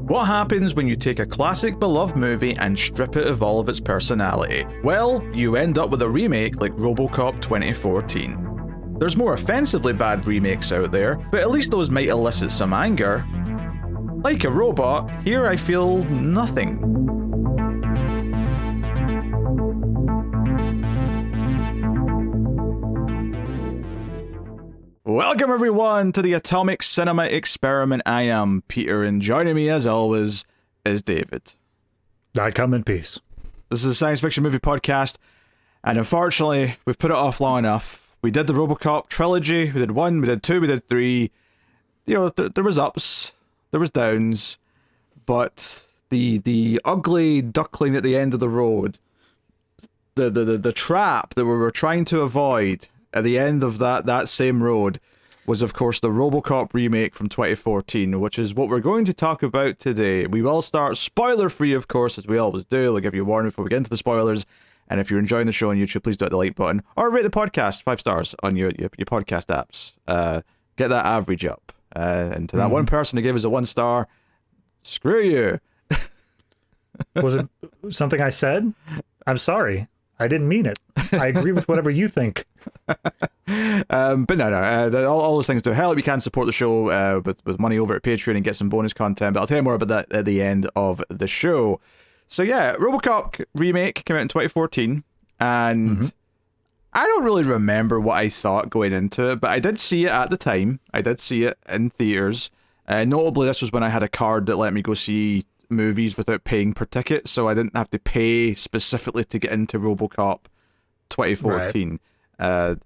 What happens when you take a classic beloved movie and strip it of all of its personality? Well, you end up with a remake like Robocop 2014. There's more offensively bad remakes out there, but at least those might elicit some anger. Like a robot, here I feel nothing. Welcome everyone to the Atomic Cinema Experiment. I am Peter, and joining me as always is David. I come in peace. This is a science fiction movie podcast, and unfortunately, we've put it off long enough. We did the Robocop trilogy. We did 1, we did 2, we did 3. You know, there was ups, there was downs, but the ugly duckling at the end of the road, the trap that we were trying to avoid at the end of that same road was, of course, the Robocop remake from 2014, which is what we're going to talk about today. We will start spoiler-free, of course, as we always do. We'll give you a warning before we get into the spoilers. And if you're enjoying the show on YouTube, please do hit the like button. Or rate the podcast 5 stars on your podcast apps. Get that average up. And to that one person who gave us a 1 star, screw you. Was it something I said? I'm sorry. I didn't mean it. I agree with whatever you think. But no. All those things do help. You can support the show with money over at Patreon and get some bonus content. But I'll tell you more about that at the end of the show. So yeah, Robocop remake came out in 2014, and I don't really remember what I thought going into it, but I did see it at the time. I did see it in theaters. Notably, this was when I had a card that let me go see movies without paying per ticket, so I didn't have to pay specifically to get into Robocop 2014. Right.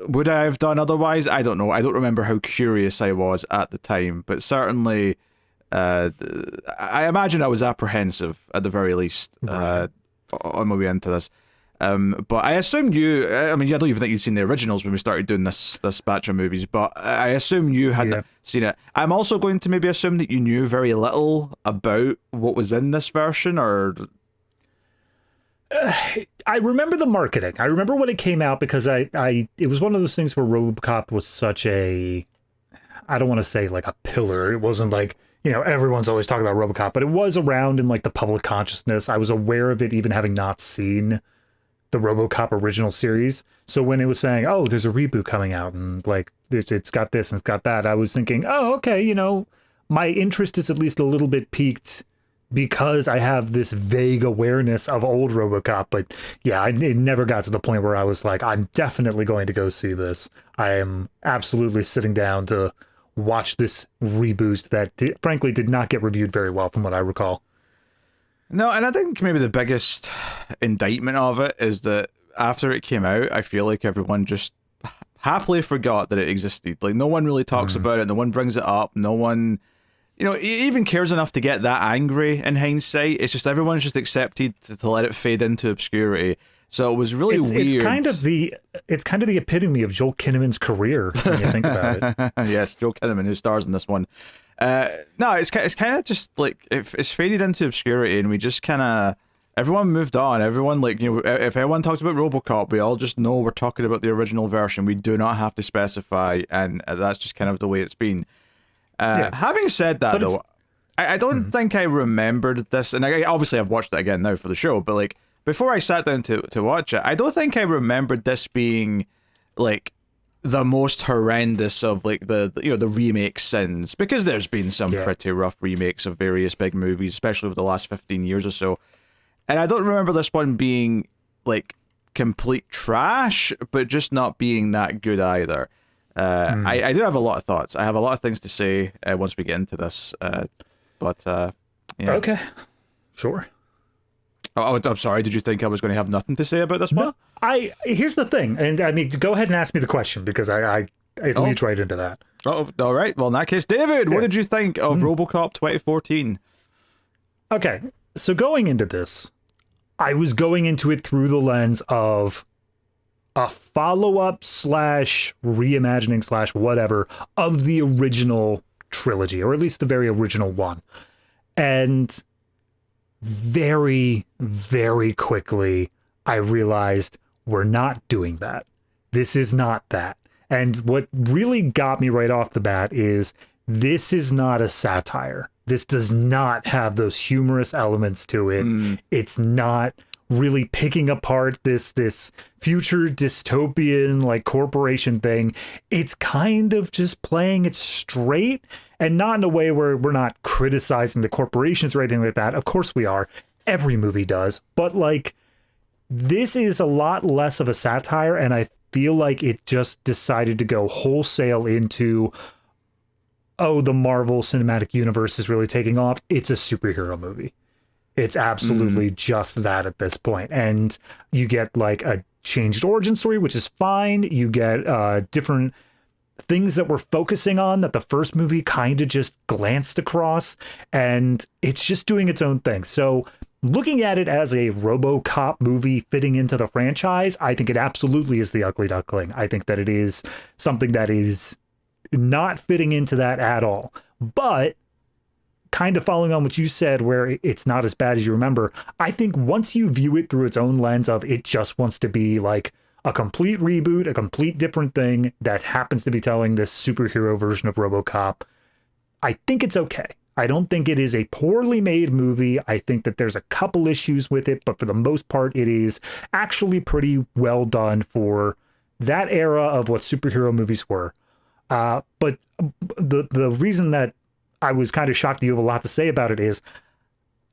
Would I have done otherwise? I don't know. I don't remember how curious I was at the time, but certainly I imagine I was apprehensive at the very least on my way into this. But I assume I don't even think you'd seen the originals when we started doing this batch of movies, but I assume you hadn't seen it. I'm also going to maybe assume that you knew very little about what was in this version, or... I remember the marketing. I remember when it came out because it was one of those things where Robocop was such a... I don't want to say like a pillar. It wasn't like, everyone's always talking about Robocop, but it was around in like the public consciousness. I was aware of it even having not seen the RoboCop original series. So when it was saying, oh, there's a reboot coming out and like it's got this and it's got that, I was thinking, oh, okay, my interest is at least a little bit piqued because I have this vague awareness of old RoboCop. But yeah, it never got to the point where I was like, I'm definitely going to go see this. I am absolutely sitting down to watch this reboot that frankly did not get reviewed very well from what I recall. No, and I think maybe the biggest indictment of it is that after it came out, I feel like everyone just happily forgot that it existed. Like, no one really talks about it, no one brings it up, no one, even cares enough to get that angry in hindsight. It's just everyone's just accepted to let it fade into obscurity. So it was really weird. It's kind of the epitome of Joel Kinnaman's career when you think about it. Yes, Joel Kinnaman, who stars in this one. No, it's kind of just like it's faded into obscurity, and we just kind of everyone moved on. Everyone if anyone talks about RoboCop, we all just know we're talking about the original version. We do not have to specify, and that's just kind of the way it's been. Having said that, though, I don't think I remembered this, and obviously I've watched it again now for the show. But like before I sat down to watch it, I don't think I remembered this being like the most horrendous of like the remake sins, because there's been some pretty rough remakes of various big movies, especially over the last 15 years or so. And I don't remember this one being like complete trash, but just not being that good either. I do have a lot of thoughts. I have a lot of things to say once we get into this. Okay, sure. Oh, I'm sorry. Did you think I was going to have nothing to say about this one? No, here's the thing, and I mean, go ahead and ask me the question because it leads right into that. Oh, all right. Well, in that case, David, what did you think of RoboCop 2014? Okay, so going into this, I was going into it through the lens of a follow-up / reimagining / whatever of the original trilogy, or at least the very original one, and very, very quickly, I realized we're not doing that. This is not that. And what really got me right off the bat is this is not a satire. This does not have those humorous elements to it. It's not really picking apart this future dystopian like corporation thing. It's kind of just playing it straight, and not in a way where we're not criticizing the corporations or anything like that. Of course we are. Every movie does. But like, this is a lot less of a satire, and I feel like it just decided to go wholesale into, oh, the Marvel Cinematic Universe is really taking off. It's a superhero movie. It's absolutely just that at this point. And you get like a changed origin story, which is fine. You get different things that we're focusing on that the first movie kind of just glanced across, and it's just doing its own thing. So looking at it as a Robocop movie fitting into the franchise, I think it absolutely is The Ugly Duckling. I think that it is something that is not fitting into that at all. But kind of following on what you said, where it's not as bad as you remember, I think once you view it through its own lens of it just wants to be like a complete reboot, a complete different thing that happens to be telling this superhero version of Robocop, I think it's okay. I don't think it is a poorly made movie. I think that there's a couple issues with it, but for the most part, it is actually pretty well done for that era of what superhero movies were. But the reason that I was kind of shocked that you have a lot to say about it is,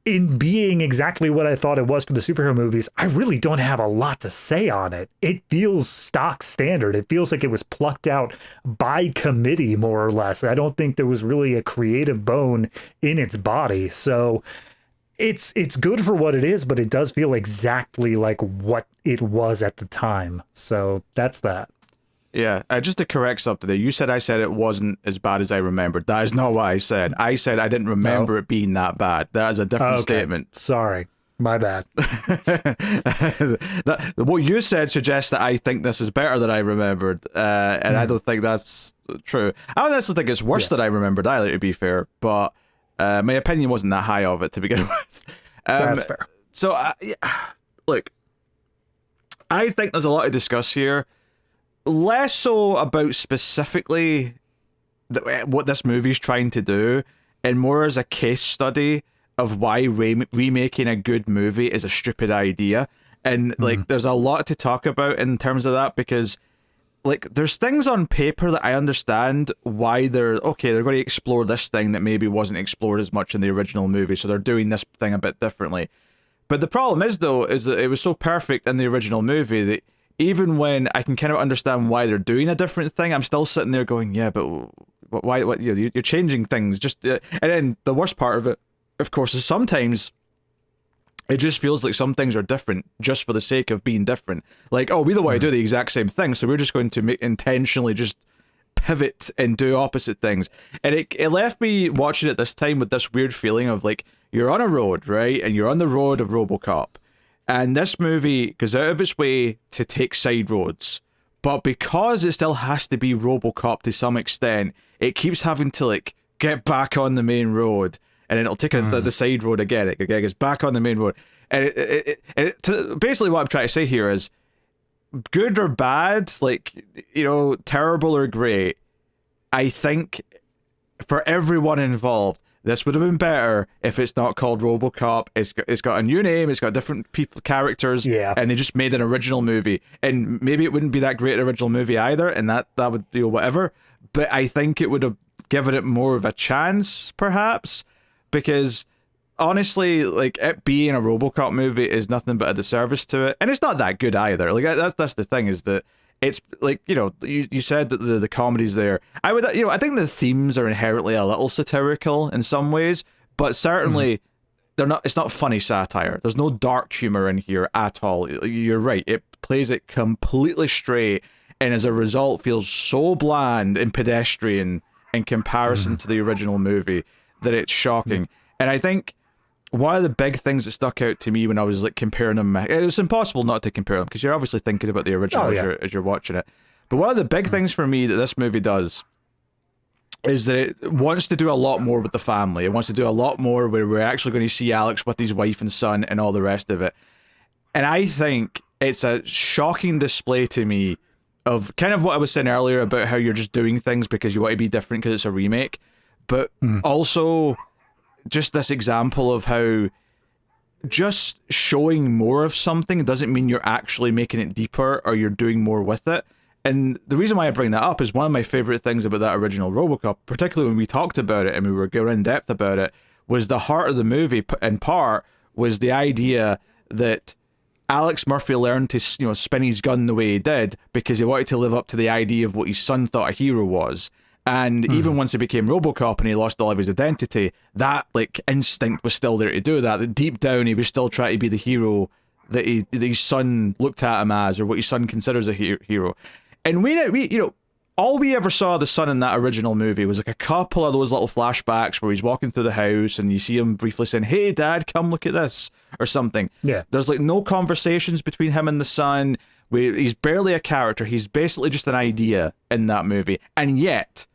in being exactly what I thought it was for the superhero movies, I really don't have a lot to say on it. It feels stock standard. It feels like it was plucked out by committee, more or less. I don't think there was really a creative bone in its body. So it's good for what it is, but it does feel exactly like what it was at the time. So that's that. Yeah, just to correct something there, you said I said it wasn't as bad as I remembered. That is not what I said. I said I didn't remember it being that bad. That is a different statement. Sorry, my bad. What you said suggests that I think this is better than I remembered, and I don't think that's true. I don't necessarily think it's worse than I remembered either, to be fair, but my opinion wasn't that high of it to begin with. That's fair. So, look, I think there's a lot to discuss here. Less so about specifically what this movie's trying to do, and more as a case study of why remaking a good movie is a stupid idea. And like, there's a lot to talk about in terms of that, because like, there's things on paper that I understand why they're going to explore this thing that maybe wasn't explored as much in the original movie, so they're doing this thing a bit differently. But the problem is, though, is that it was so perfect in the original movie that even when I can kind of understand why they're doing a different thing, I'm still sitting there going, yeah, but why? What, you're changing things. Just and then the worst part of it, of course, is sometimes it just feels like some things are different just for the sake of being different. Like, oh, we don't want to do the exact same thing, so we're just going to intentionally just pivot and do opposite things. And it left me watching it this time with this weird feeling of like, you're on a road, right? And you're on the road of Robocop. And this movie goes out of its way to take side roads. But because it still has to be Robocop to some extent, it keeps having to like get back on the main road. And then it'll take the side road again. It gets back on the main road. And basically what I'm trying to say here is, good or bad, like, you know, terrible or great, I think for everyone involved, this would have been better if it's not called Robocop. It's got a new name, it's got different characters, and they just made an original movie. And maybe it wouldn't be that great original movie either, and that would be whatever. But I think it would have given it more of a chance, perhaps, because honestly, like, it being a Robocop movie is nothing but a disservice to it, and it's not that good either. Like, that's the thing, is that it's like, you know, you said that the comedy's there. I think the themes are inherently a little satirical in some ways, but certainly they're not. It's not funny satire. There's no dark humor in here at all. You're right. It plays it completely straight, and as a result, feels so bland and pedestrian in comparison to the original movie that it's shocking. And I think one of the big things that stuck out to me when I was like comparing them, it was impossible not to compare them because you're obviously thinking about the original as you're watching it. But one of the big things for me that this movie does is that it wants to do a lot more with the family. It wants to do a lot more where we're actually going to see Alex with his wife and son and all the rest of it. And I think it's a shocking display to me of kind of what I was saying earlier about how you're just doing things because you want to be different because it's a remake. But also, just this example of how just showing more of something doesn't mean you're actually making it deeper or you're doing more with it. And the reason why I bring that up is one of my favorite things about that original Robocop, particularly when we talked about it and we were going in depth about it, was the heart of the movie, in part, was the idea that Alex Murphy learned to, spin his gun the way he did because he wanted to live up to the idea of what his son thought a hero was. And even once he became Robocop and he lost all of his identity, that instinct was still there to do that. That deep down he was still trying to be the hero that his son looked at him as, or what his son considers a hero. And all we ever saw of the son in that original movie was a couple of those little flashbacks where he's walking through the house and you see him briefly saying, "Hey Dad, come look at this," or something. Yeah. There's no conversations between him and the son. He's barely a character. He's basically just an idea in that movie. And yet,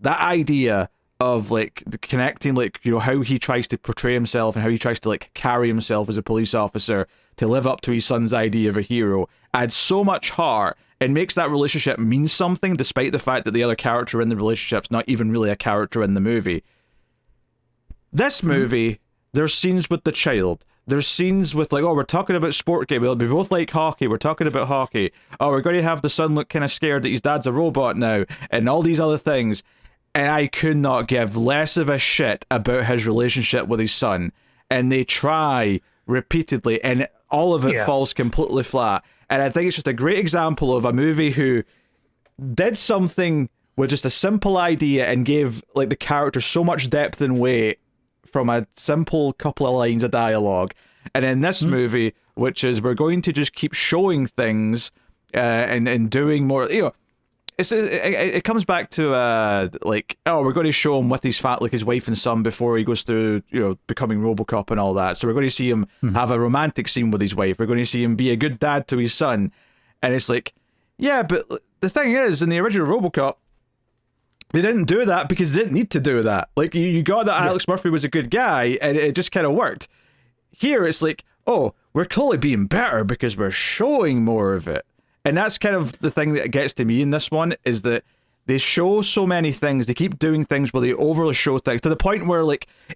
that idea of connecting how he tries to portray himself and how he tries to carry himself as a police officer to live up to his son's idea of a hero adds so much heart and makes that relationship mean something, despite the fact that the other character in the relationship's not even really a character in the movie. This movie, there's scenes with the child. There's scenes with we're talking about sport game. We both like hockey. We're talking about hockey. Oh, we're going to have the son look kind of scared that his dad's a robot now, and all these other things. And I could not give less of a shit about his relationship with his son. And they try repeatedly, and all of it falls completely flat. And I think it's just a great example of a movie who did something with just a simple idea and gave the character so much depth and weight from a simple couple of lines of dialogue. And in this movie, which is we're going to just keep showing things and doing more, it comes back to we're going to show him with his his wife and son before he goes through becoming Robocop and all that. So we're going to see him have a romantic scene with his wife. We're going to see him be a good dad to his son, and it's yeah, but the thing is, in the original Robocop, they didn't do that because they didn't need to do that. You got that Alex Murphy was a good guy, and it just kind of worked. Here it's oh, we're clearly being better because we're showing more of it. And that's kind of the thing that gets to me in this one, is that they show so many things. They keep doing things where they overly show things to the point where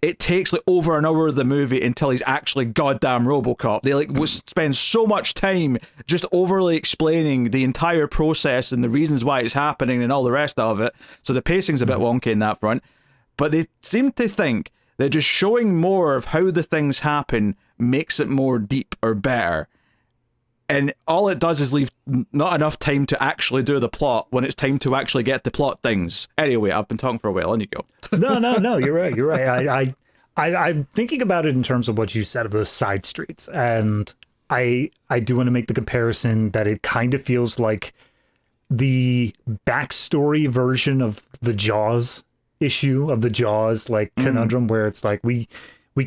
it takes over an hour of the movie until he's actually goddamn Robocop. They spend so much time just overly explaining the entire process and the reasons why it's happening and all the rest of it. So the pacing's a bit wonky in that front. But they seem to think that just showing more of how the things happen makes it more deep or better. And all it does is leave not enough time to actually do the plot when it's time to actually get to plot things. Anyway, I've been talking for a while. On you go. No, you're right. You're right. I'm thinking about it in terms of what you said of those side streets. And I do want to make the comparison that it kind of feels like the backstory version of the Jaws issue, of the Jaws conundrum, where it's we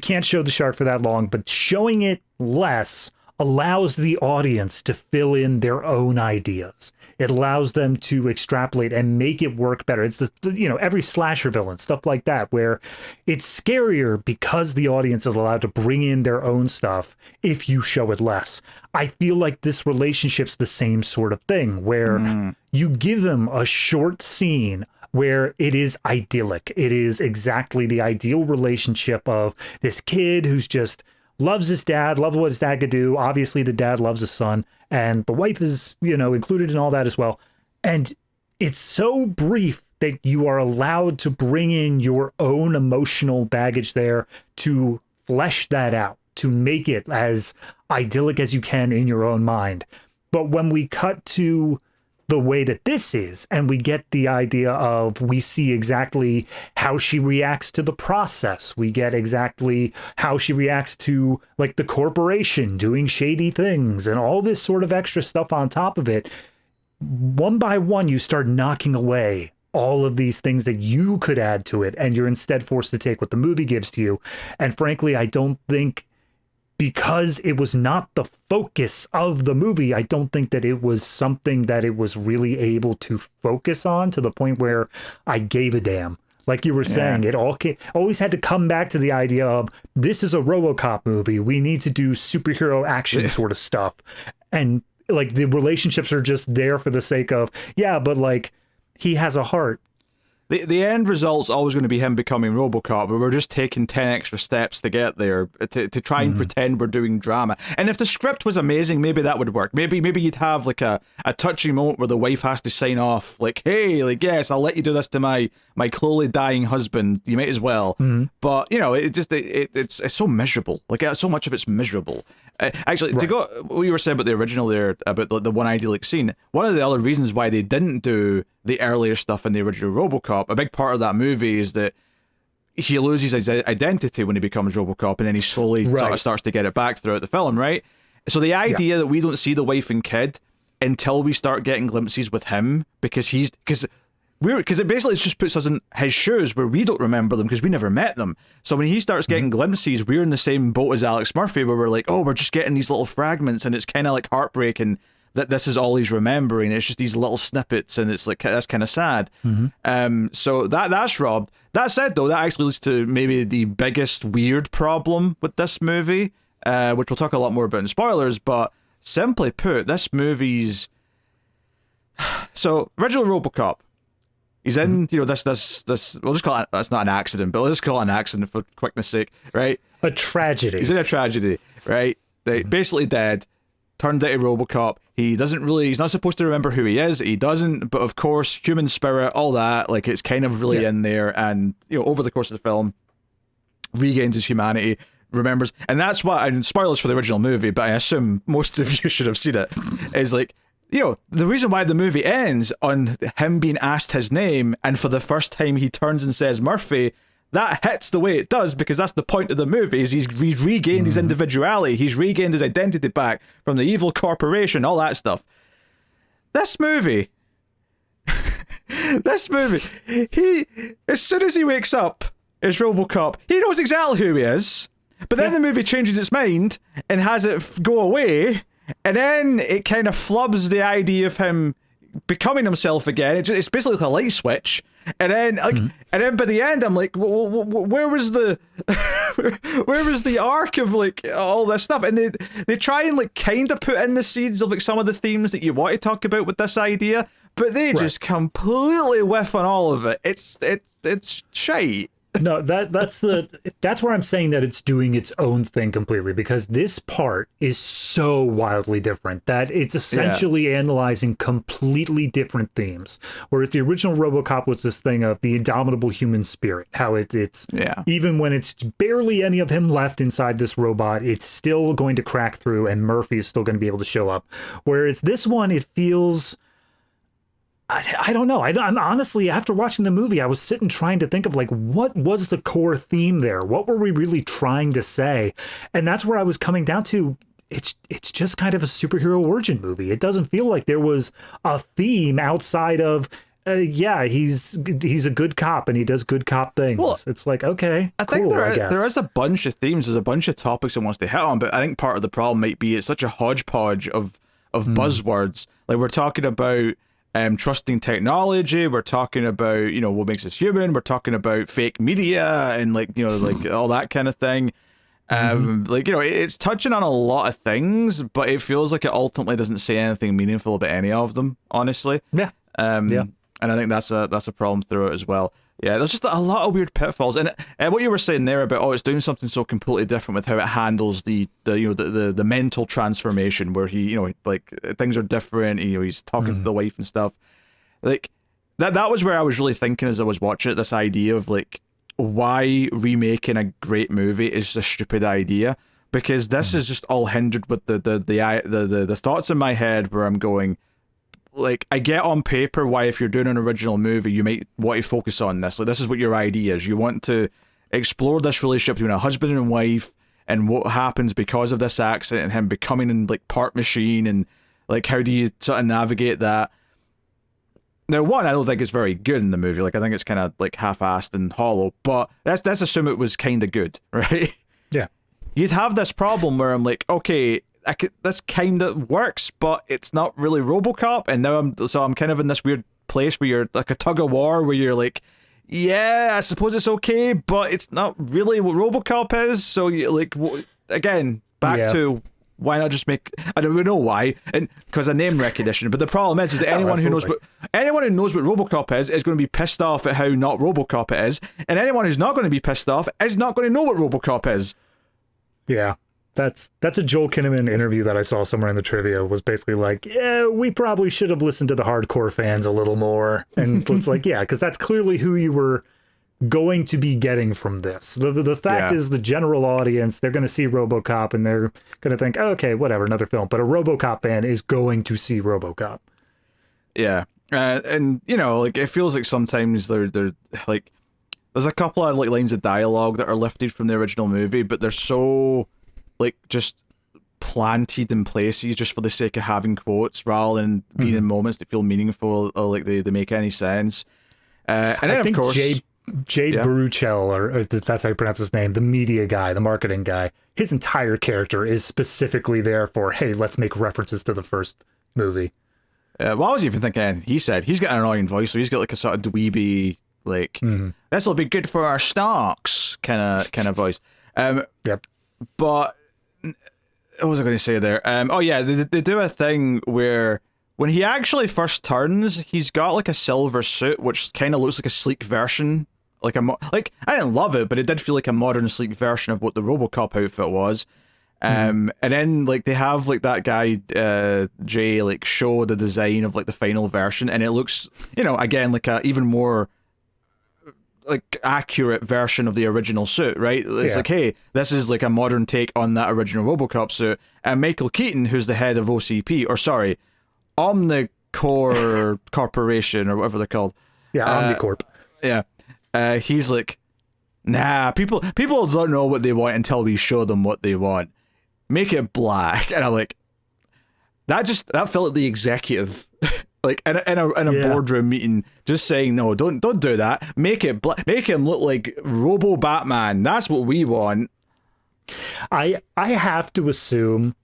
can't show the shark for that long, but showing it less allows the audience to fill in their own ideas. It allows them to extrapolate and make it work better. It's every slasher villain, stuff like that, where it's scarier because the audience is allowed to bring in their own stuff if you show it less. I feel like this relationship's the same sort of thing, where you give them a short scene where it is idyllic. It is exactly the ideal relationship of this kid who's just loves his dad, loves what his dad could do. Obviously, the dad loves his son, and the wife is, included in all that as well. And it's so brief that you are allowed to bring in your own emotional baggage there to flesh that out, to make it as idyllic as you can in your own mind. But when we cut to the way that this is, and we get the idea of, we see exactly how she reacts to the process. We get exactly how she reacts to the corporation doing shady things and all this sort of extra stuff on top of it. One by one, you start knocking away all of these things that you could add to it, and you're instead forced to take what the movie gives to you. And frankly, I don't think, because it was not the focus of the movie, I don't think that it was something that it was really able to focus on to the point where I gave a damn. Like you were saying, it always had to come back to the idea of, this is a Robocop movie. We need to do superhero action sort of stuff. And the relationships are just there for the sake of, but he has a heart. the end result's always going to be him becoming Robocop, but we're just taking 10 extra steps to get there to try and pretend we're doing drama. And if the script was amazing, maybe that would work. Maybe you'd have like a touching moment where the wife has to sign off, like, hey, like, yes, I'll let you do this to my clearly dying husband. You might as well. But you know, it's so miserable. Like, so much of it's miserable. Actually, to go what you were saying about the original there, about the one idyllic scene, one of the other reasons why they didn't do the earlier stuff in the original Robocop, a big part of that movie is that he loses his identity when he becomes Robocop, and then he slowly sort of starts to get it back throughout the film, right? So the idea that we don't see the wife and kid until we start getting glimpses with him, because it basically just puts us in his shoes where we don't remember them because we never met them. So when he starts getting glimpses, we're in the same boat as Alex Murphy, where we're like, oh, we're just getting these little fragments, and it's kind of like heartbreaking that this is all he's remembering. It's just these little snippets, and it's like, that's kind of sad. So that's robbed. That said, though, that actually leads to maybe the biggest weird problem with this movie, which we'll talk a lot more about in spoilers, but simply put, this movie's... So, original Robocop, he's in, you know, this, we'll just call it, it's not an accident, but let's just call it an accident for quickness sake, right? A tragedy. He's in a tragedy, right? They basically dead, turned into Robocop. He's not supposed to remember who he is. He doesn't, but of course, human spirit, all that, like, it's kind of really in there, and, you know, over the course of the film, regains his humanity, remembers, and that's why, and spoilers for the original movie, but I assume most of you should have seen it, is like, you know, the reason why the movie ends on him being asked his name, and for the first time he turns and says Murphy, that hits the way it does, because that's the point of the movie, is he's regained his individuality, he's regained his identity back from the evil corporation, all that stuff. This movie, he, as soon as he wakes up as Robocop, he knows exactly who he is, but then the movie changes its mind and has it go away, and then it kind of flubs the idea of him becoming himself again. It's basically like a light switch, and then and then by the end, I'm like, where was the where was the arc of like all this stuff? And they try and like kind of put in the seeds of like some of the themes that you want to talk about with this idea, but they just completely whiff on all of it. It's shite. No, that's where I'm saying that it's doing its own thing completely, because this part is so wildly different that it's essentially analyzing completely different themes. Whereas the original Robocop was this thing of the indomitable human spirit, how it's even when it's barely any of him left inside this robot, it's still going to crack through, and Murphy is still going to be able to show up. Whereas this one, it feels... I don't know. I'm honestly, after watching the movie, I was sitting trying to think of like, what was the core theme there? What were we really trying to say? And that's where I was coming down to. It's just kind of a superhero origin movie. It doesn't feel like there was a theme outside of, he's a good cop and he does good cop things. Well, it's like, okay, I think there is a bunch of themes. There's a bunch of topics it wants to hit on, but I think part of the problem might be it's such a hodgepodge of buzzwords. Like, we're talking about trusting technology, we're talking about, you know, what makes us human, we're talking about fake media and like, you know, like all that kind of thing. Like, you know, it's touching on a lot of things, but it feels like it ultimately doesn't say anything meaningful about any of them, honestly. And I think that's a problem through it as well. Yeah, there's just a lot of weird pitfalls, and what you were saying there about it's doing something so completely different with how it handles the mental transformation, where he, you know, like things are different. You know, he's talking to the wife and stuff. Like that was where I was really thinking as I was watching it. This idea of like, why remaking a great movie is a stupid idea, because this is just all hindered with the thoughts in my head where I'm going, like, I get on paper why if you're doing an original movie you might want to focus on this. Like, this is what your idea is. You want to explore this relationship between a husband and wife and what happens because of this accident and him becoming like part machine, and like how do you sort of navigate that. Now, one, I don't think it's very good in the movie. Like, I think it's kind of like half-assed and hollow, but let's assume it was kind of good, right? Yeah. You'd have this problem where I'm like, okay, this kind of works, but it's not really Robocop, and now I'm kind of in this weird place where you're like a tug of war, where you're like, yeah, I suppose it's okay, but it's not really what Robocop is. So you like, again, back to why not just make? I don't know why, and because of name recognition. But the problem is that anyone who knows what RoboCop is going to be pissed off at how not RoboCop it is, and anyone who's not going to be pissed off is not going to know what RoboCop is. Yeah. That's a Joel Kinnaman interview that I saw somewhere in the trivia, was basically like, yeah, we probably should have listened to the hardcore fans a little more. And it's like, yeah, because that's clearly who you were going to be getting from this. The fact is, the general audience, they're going to see RoboCop and they're going to think, oh, okay, whatever, another film. But a RoboCop fan is going to see RoboCop. Yeah. And, you know, like, it feels like sometimes they're like, there's a couple of like lines of dialogue that are lifted from the original movie, but they're so like just planted in places just for the sake of having quotes rather than being in moments that feel meaningful or like they make any sense. And then, I think of course, Jay Baruchel, or that's how you pronounce his name, the media guy, the marketing guy, his entire character is specifically there for, hey, let's make references to the first movie. Well, I was even thinking, he said he's got an annoying voice, so he's got like a sort of dweeby, like, this will be good for our stocks kind of voice. Yep. But what was I going to say there? Oh yeah, they do a thing where when he actually first turns, he's got like a silver suit, which kind of looks like a sleek version, like I didn't love it, but it did feel like a modern sleek version of what the RoboCop outfit was. And then like they have like that guy Jay like show the design of like the final version, and it looks, you know, again like a even more like accurate version of the original suit, right? It's like, hey, this is like a modern take on that original RoboCop suit. And Michael Keaton, who's the head of OCP, or sorry, Omnicorp Corporation, or whatever they're called. Yeah, Omnicorp. Yeah. He's like, nah, people don't know what they want until we show them what they want. Make it black. And I'm like, that felt like the executive like in a boardroom meeting, just saying, no, don't do that. Make it make him look like Robo Batman. That's what we want. I have to assume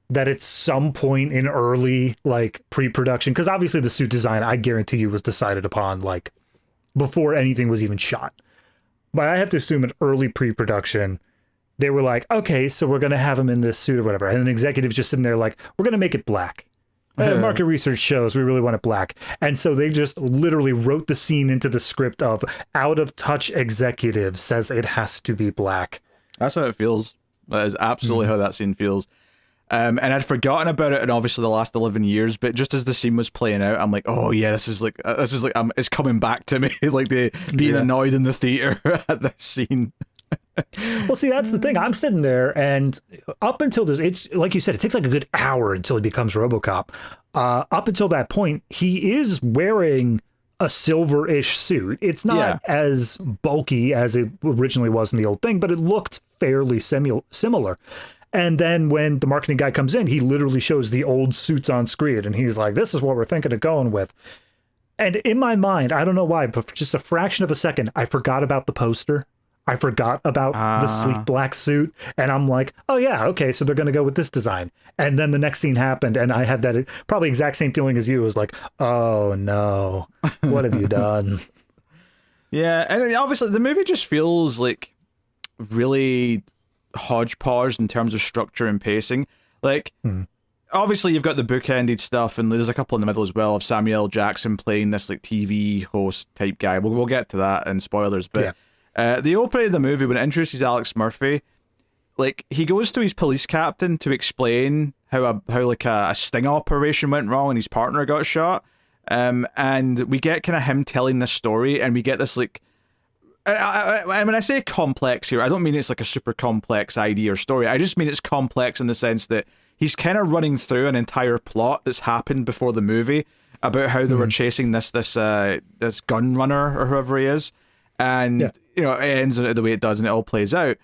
that at some point in early like pre-production, because obviously the suit design, I guarantee you, was decided upon like before anything was even shot. But I have to assume in early pre-production, they were like, okay, so we're going to have him in this suit or whatever. And an executive's just sitting there like, we're going to make it black. Market research shows we really want it black. And so they just literally wrote the scene into the script of out of touch executive says it has to be black. That's how it feels. That is absolutely how that scene feels. And I'd forgotten about it in obviously the last 11 years, but just as the scene was playing out, I'm like, oh yeah, this is like it's coming back to me. Like the being annoyed in the theater at this scene. Well, see, that's the thing. I'm sitting there, and up until this, it's like you said, it takes like a good hour until he becomes RoboCop. Up until that point, he is wearing a silver-ish suit. It's not as bulky as it originally was in the old thing, but it looked fairly similar. And then when the marketing guy comes in, he literally shows the old suits on screen, and he's like, this is what we're thinking of going with. And in my mind, I don't know why, but for just a fraction of a second, I forgot about the poster. I forgot about the sleek black suit, and I'm like, oh yeah, okay, so they're going to go with this design. And then the next scene happened, and I had that probably exact same feeling as you. It was like, oh no, what have you done? Yeah, and obviously the movie just feels like really hodgepodge in terms of structure and pacing. Like, obviously you've got the bookended stuff, and there's a couple in the middle as well of Samuel L. Jackson playing this like TV host type guy. We'll get to that in spoilers, but the opening of the movie, when it introduces Alex Murphy, like he goes to his police captain to explain how like a sting operation went wrong and his partner got shot, and we get kind of him telling this story, and we get this like, I when I say complex here, I don't mean it's like a super complex idea or story. I just mean it's complex in the sense that he's kind of running through an entire plot that's happened before the movie about how they were chasing this gun runner or whoever he is. And, you know, it ends the way it does and it all plays out.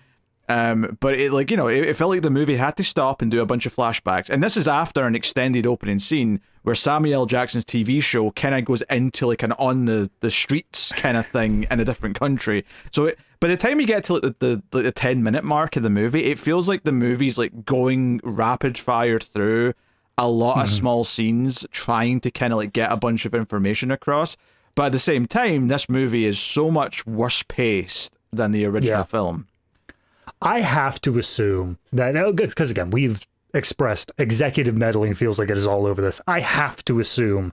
But it, like, you know, it felt like the movie had to stop and do a bunch of flashbacks. And this is after an extended opening scene where Samuel L. Jackson's TV show kind of goes into like an on the streets kind of thing in a different country. So by the time you get to like the 10-minute mark of the movie, it feels like the movie's like going rapid fire through a lot of small scenes trying to kind of like get a bunch of information across. But at the same time, this movie is so much worse paced than the original film. I have to assume that, because again, we've expressed executive meddling feels like it is all over this. I have to assume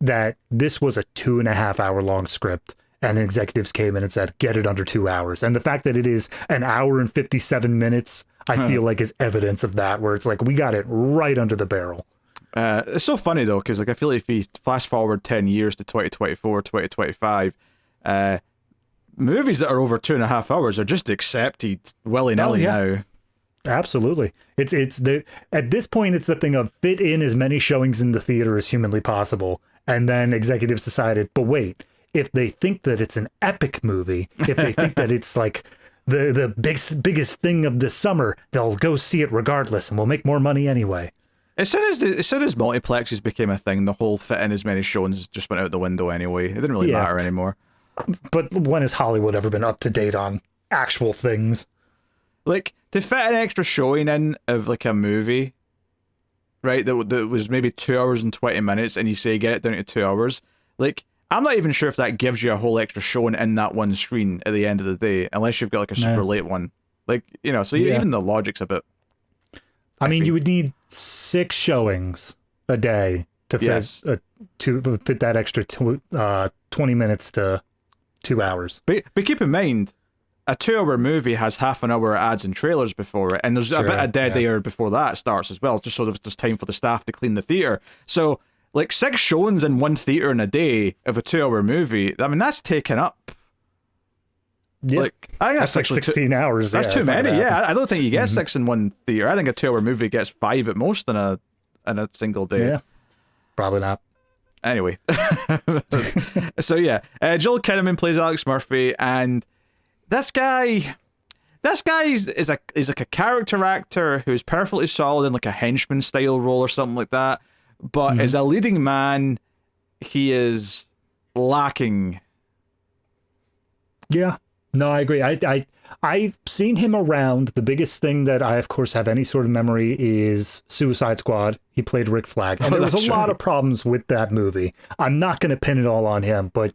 that this was a 2.5 hour long script and the executives came in and said, get it under 2 hours. And the fact that it is an hour and 57 minutes, I feel like is evidence of that, where it's like, we got it right under the barrel. It's so funny though, because like I feel like if you fast forward 10 years to 2024, 2025, movies that are over 2.5 hours are just accepted willy-nilly now. Absolutely. It's the at this point it's the thing of fit in as many showings in the theater as humanly possible, and then executives decided, but wait, if they think that it's an epic movie, if they think that it's like the biggest thing of the summer, they'll go see it regardless, and we'll make more money anyway. As soon as multiplexes became a thing, the whole fit in as many showings just went out the window anyway. It didn't really matter anymore. But when has Hollywood ever been up to date on actual things? Like, to fit an extra showing in of like a movie, right, that was maybe 2 hours and 20 minutes, and you say get it down to 2 hours, like, I'm not even sure if that gives you a whole extra showing in that one screen at the end of the day, unless you've got like a super late one. Like, you know, so even the logic's a bit... I mean, you would need 6 showings a day to fit that extra 20 minutes to 2 hours. But keep in mind, a 2 hour movie has half an hour ads and trailers before it, and there's a bit of dead air before that starts as well, just so there's time for the staff to clean the theater. So, like, 6 showings in one theater in a day of a 2 hour movie, I mean, that's taken up. Yeah. Like, I think that's like 16 hours. That's too many. I don't think you get 6 in one theater. I think a 2 hour movie gets 5 at most in a single day. Yeah, probably not. Anyway, so Joel Kinnaman plays Alex Murphy, and this guy is like a character actor who's perfectly solid in like a henchman style role or something like that. But as a leading man, he is lacking. Yeah. No, I agree. I've seen him around. The biggest thing that I, of course, have any sort of memory is Suicide Squad. He played Rick Flag. And there was a lot of problems with that movie. I'm not going to pin it all on him, but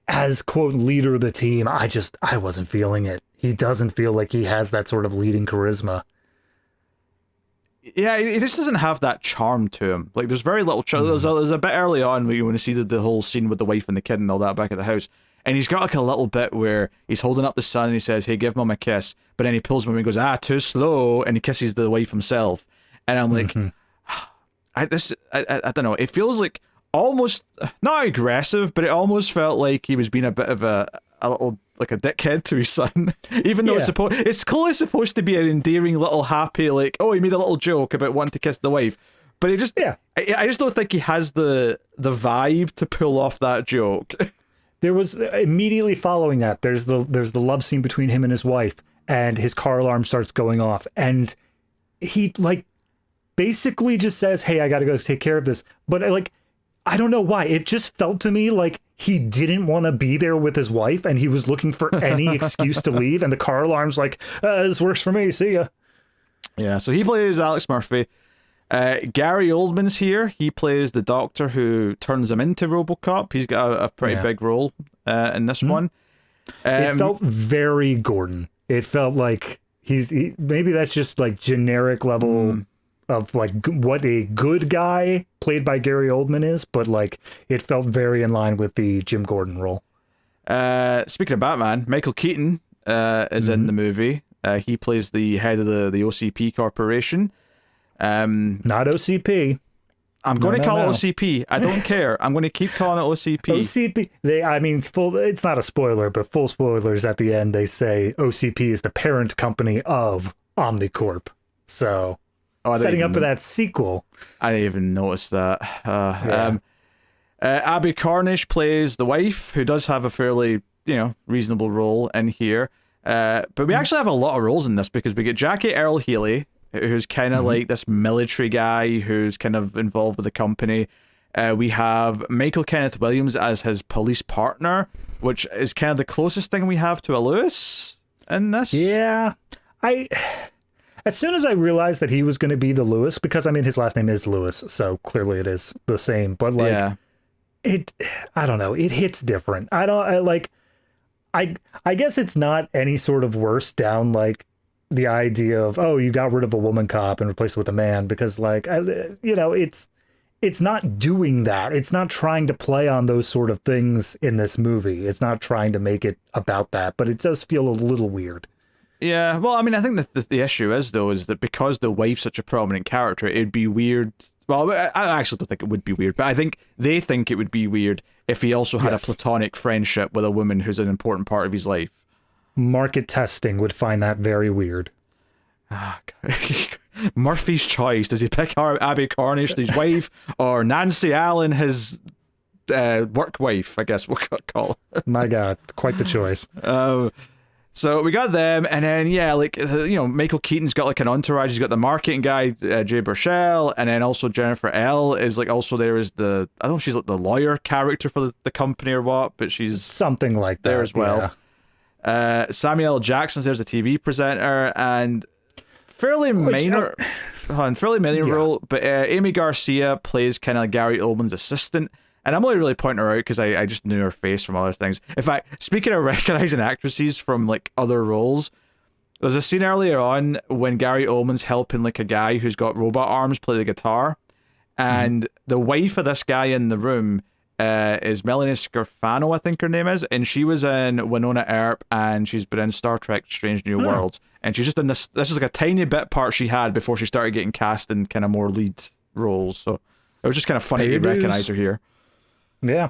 as, quote, leader of the team, I wasn't feeling it. He doesn't feel like he has that sort of leading charisma. Yeah, he just doesn't have that charm to him. Like, there's very little charm. There's a bit early on where you want to see the whole scene with the wife and the kid and all that back at the house. And he's got like a little bit where he's holding up the son and he says, hey, give mom a kiss. But then he pulls him and he goes, too slow. And he kisses the wife himself. And I'm like, I don't know. It feels like almost, not aggressive, but it almost felt like he was being a bit of a little, like a dickhead to his son. Even though it's clearly supposed to be an endearing little happy, like, oh, he made a little joke about wanting to kiss the wife. But he just, I just don't think he has the vibe to pull off that joke. There was immediately following that. There's the love scene between him and his wife, and his car alarm starts going off, and he like basically just says, "Hey, I got to go take care of this." But like, I don't know why. It just felt to me like he didn't want to be there with his wife, and he was looking for any excuse to leave. And the car alarm's like, "This works for me. See ya." Yeah. So he plays Alex Murphy. Gary Oldman's here. He plays the doctor who turns him into Robocop. He's got a pretty big role in this one. It felt very Gordon. It felt like maybe that's just like generic level of like what a good guy played by Gary Oldman is, but like it felt very in line with the Jim Gordon role. Speaking of Batman, Michael Keaton is in the movie. He plays the head of the OCP Corporation. Not OCP. I'm going to call it OCP. I don't care. I'm going to keep calling it OCP. OCP. It's not a spoiler, but full spoilers at the end. They say OCP is the parent company of Omnicorp. So, setting up for that sequel. I didn't even notice that. Abbie Cornish plays the wife, who does have a fairly, reasonable role in here. But we actually have a lot of roles in this because we get Jackie Earle Haley, who's kind of like this military guy who's kind of involved with the company. We have Michael Kenneth Williams as his police partner, which is kind of the closest thing we have to a Lewis in this. Yeah. As soon as I realized that he was going to be the Lewis, because his last name is Lewis, so clearly it is the same, but I don't know, it hits different. I guess it's not any sort of worse down like the idea of, oh, you got rid of a woman cop and replaced it with a man, because like, it's not doing that. It's not trying to play on those sort of things in this movie. It's not trying to make it about that, but it does feel a little weird. Yeah, well, I mean, I think the issue is, though, is that because the wife's such a prominent character, it'd be weird. Well, I actually don't think it would be weird, but I think they think it would be weird if he also had a platonic friendship with a woman who's an important part of his life. Market testing would find that very weird. Murphy's choice. Does he pick Abbie Cornish, his wife, or Nancy Allen, his work wife, I guess we'll call her? My God, quite the choice. So we got them, and then, yeah, like, Michael Keaton's got like an entourage. He's got the marketing guy, Jay Baruchel, and then also Jennifer L. is like also there as I don't know if she's like the lawyer character for the company or what, but she's something like there that, as well. Yeah. Samuel L. Jackson's there's a TV presenter, and fairly minor role, but Amy Garcia plays kind of Gary Oldman's assistant. And I'm only really pointing her out because I just knew her face from other things. In fact, speaking of recognizing actresses from like other roles, there's a scene earlier on when Gary Oldman's helping like a guy who's got robot arms play the guitar, and the wife of this guy in the room is Melanie Scarfano, I think her name is, and she was in Winona Earp, and she's been in Star Trek: Strange New Worlds, and she's just in this. This is like a tiny bit part she had before she started getting cast in kind of more lead roles. So it was just kind of funny to recognize her here. Yeah.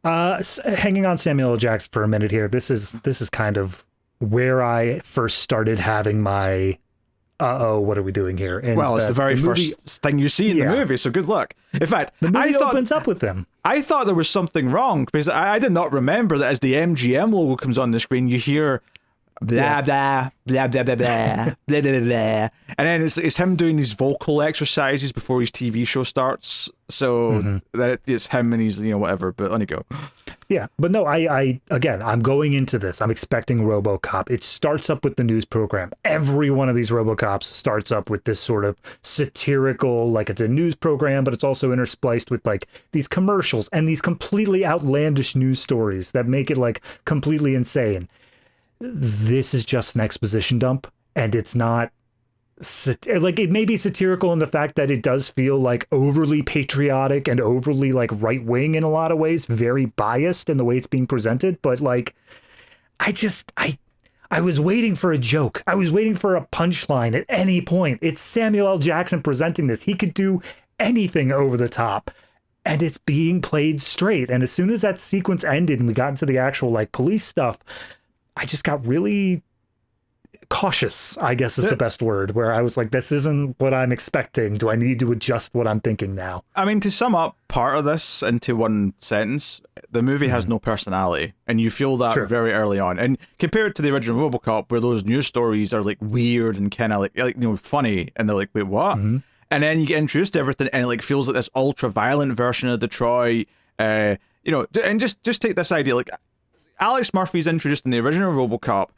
Hanging on Samuel L. Jackson for a minute here. This is kind of where I first started having my what are we doing here? And it's the very first thing you see in the movie, so good luck. In fact, the movie opens up with them. I thought there was something wrong because I did not remember that as the MGM logo comes on the screen, you hear blah blah blah blah blah blah blah blah blah, and then it's him doing these vocal exercises before his TV show starts. So that it's him and he's whatever. But let me go. Yeah, but no, I'm going into this. I'm expecting RoboCop. It starts up with the news program. Every one of these RoboCops starts up with this sort of satirical, like it's a news program, but it's also interspliced with like these commercials and these completely outlandish news stories that make it like completely insane. This is just an exposition dump, and it's not like, it may be satirical in the fact that it does feel like overly patriotic and overly like right wing in a lot of ways, very biased in the way it's being presented. But like, I was waiting for a joke. I was waiting for a punchline at any point. It's Samuel L. Jackson presenting this. He could do anything over the top, and it's being played straight. And as soon as that sequence ended and we got into the actual like police stuff, I just got really cautious, I guess is the best word, where I was like, this isn't what I'm expecting. Do I need to adjust what I'm thinking now? I mean, to sum up part of this into one sentence, the movie has no personality, and you feel that very early on. And compared to the original RoboCop, where those news stories are like weird and kind of like funny, and they're like, wait, what? And then you get introduced to everything, and it like feels like this ultra violent version of Detroit. And just take this idea, like, Alex Murphy's introduced in the original RoboCop,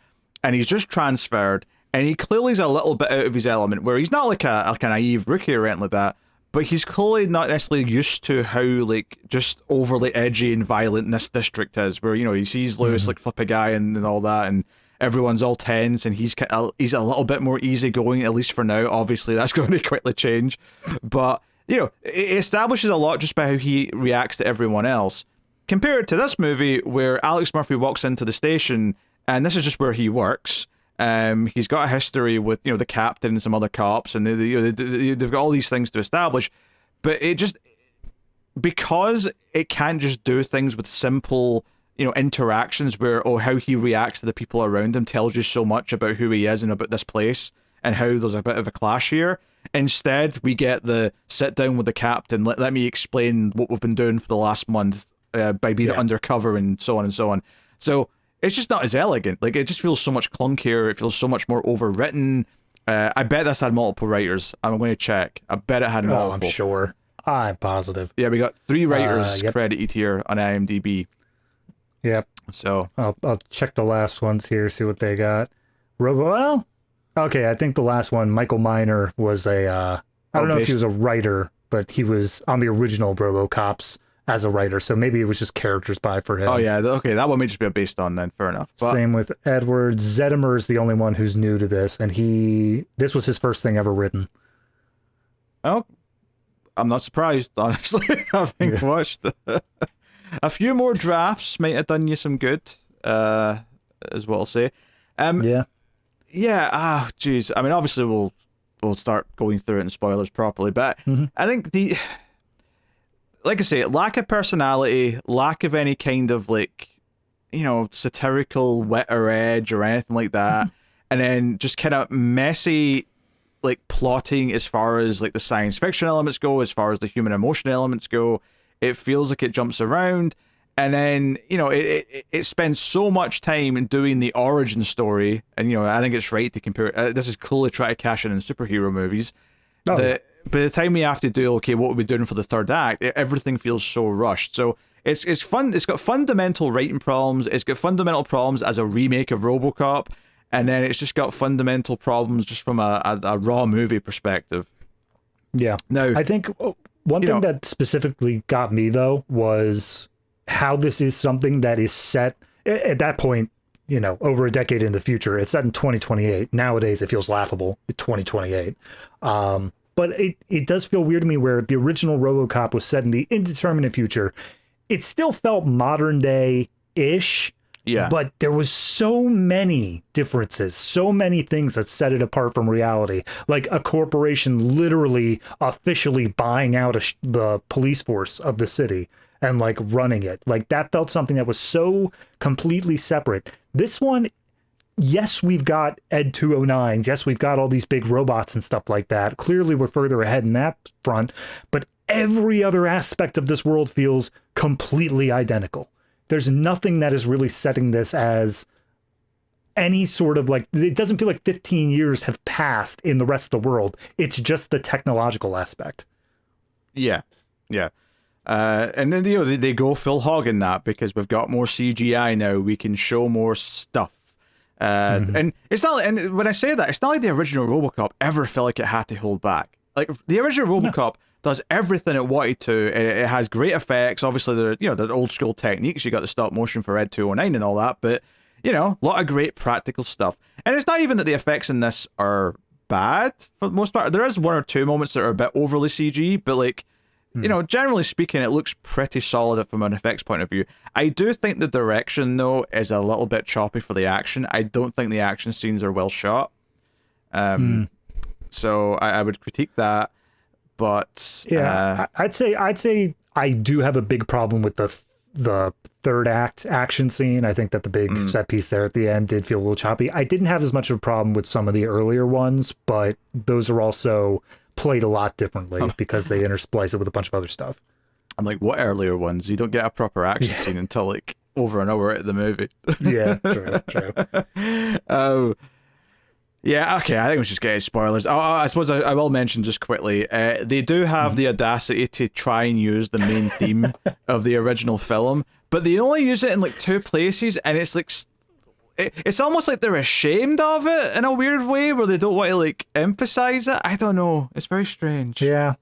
and he's just transferred, and he clearly is a little bit out of his element, where he's not like a naive rookie or anything like that, but he's clearly not necessarily used to how like just overly edgy and violent this district is, where he sees Lewis like flip a guy and all that, and everyone's all tense, and he's a little bit more easygoing, at least for now. Obviously, that's going to quickly change, but it establishes a lot just by how he reacts to everyone else. Compared to this movie, where Alex Murphy walks into the station, and this is just where he works. He's got a history with the captain and some other cops, and they've got all these things to establish. But it just, because it can't just do things with simple interactions where how he reacts to the people around him tells you so much about who he is and about this place and how there's a bit of a clash here. Instead, we get the sit down with the captain. Let me explain what we've been doing for the last month. By being undercover and so on and so on. So it's just not as elegant. Like, it just feels so much clunkier. It feels so much more overwritten. I bet this had multiple writers. I'm going to check. I bet it had multiple. I'm sure. I'm positive. Yeah, we got 3 writers credited here on IMDb. Yep. So I'll check the last ones here, see what they got. Okay, I think the last one, Michael Miner, was I don't know if he was a writer, but he was on the original RoboCops. as a writer, so maybe it was just characters by for him. Oh yeah, okay, that one may just be based on then. Fair enough. But Same with Edward. Zedemer is the only one who's new to this, and this was his first thing ever written. oh, I'm not surprised, honestly. Having watched a few more drafts might have done you some good, is what I'll say. Yeah. Yeah, geez. I mean, obviously we'll start going through it in spoilers properly, but I think like I say, lack of personality, lack of any kind of like, satirical wit or edge or anything like that, and then just kind of messy like plotting as far as like the science fiction elements go, as far as the human emotion elements go. It feels like it jumps around, and then it spends so much time in doing the origin story, and I think it's right to compare. This is clearly trying to cash in superhero movies. That by the time we have to do what are we doing for the third act, everything feels so rushed. So it's fun. It's got fundamental writing problems. It's got fundamental problems as a remake of Robocop, and then it's just got fundamental problems just from a raw movie perspective. Yeah. Now, I think one thing that specifically got me, though, was how this is something that is set at that point, over a decade in the future. It's set in 2028. Nowadays, it feels laughable at 2028. But it does feel weird to me where the original RoboCop was set in the indeterminate future. It still felt modern day-ish. Yeah. But there was so many differences, so many things that set it apart from reality. Like a corporation literally officially buying out the police force of the city and like running it. Like that felt something that was so completely separate. This one, yes, we've got Ed 209s. Yes, we've got all these big robots and stuff like that. Clearly, we're further ahead in that front. But every other aspect of this world feels completely identical. There's nothing that is really setting this as any sort of like, it doesn't feel like 15 years have passed in the rest of the world. It's just the technological aspect. Yeah. And then they go full hog in that because we've got more CGI now. We can show more stuff. And it's not, and when I say that, it's not like the original RoboCop ever felt like it had to hold back. Like the original RoboCop does everything it wanted to. It has great effects. Obviously, the old school techniques. You got the stop motion for Ed 209 and all that, but a lot of great practical stuff. And it's not even that the effects in this are bad for the most part. There is one or two moments that are a bit overly CG, but like, generally speaking, it looks pretty solid from an effects point of view. I do think the direction, though, is a little bit choppy for the action. I don't think the action scenes are well shot. So I would critique that. But I'd say I do have a big problem with the third act action scene. I think that the big set piece there at the end did feel a little choppy. I didn't have as much of a problem with some of the earlier ones, but those are also played a lot differently because they intersplice it with a bunch of other stuff. I'm like, what earlier ones? You don't get a proper action scene until like over an hour into the movie. Yeah, true. Yeah, okay, I think we should just get spoilers. I suppose I will mention just quickly, they do have the audacity to try and use the main theme of the original film, but they only use it in like two places, and it's like, it's almost like they're ashamed of it in a weird way, where they don't want to like emphasize it. I don't know, it's very strange. Yeah,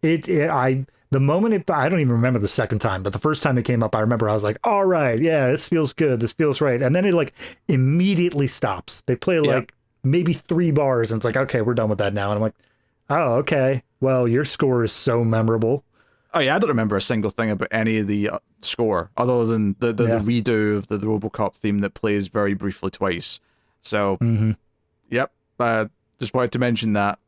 the moment I don't even remember the second time, but the first time it came up, I remember I was like, all right, yeah, this feels good, this feels right, and then it like immediately stops. They play like maybe 3 bars, and it's like, okay, we're done with that now. And I'm like, oh, okay, well, your score is so memorable. Oh yeah, I don't remember a single thing about any of the score other than the redo of the Robocop theme that plays very briefly twice. So, yep, just wanted to mention that.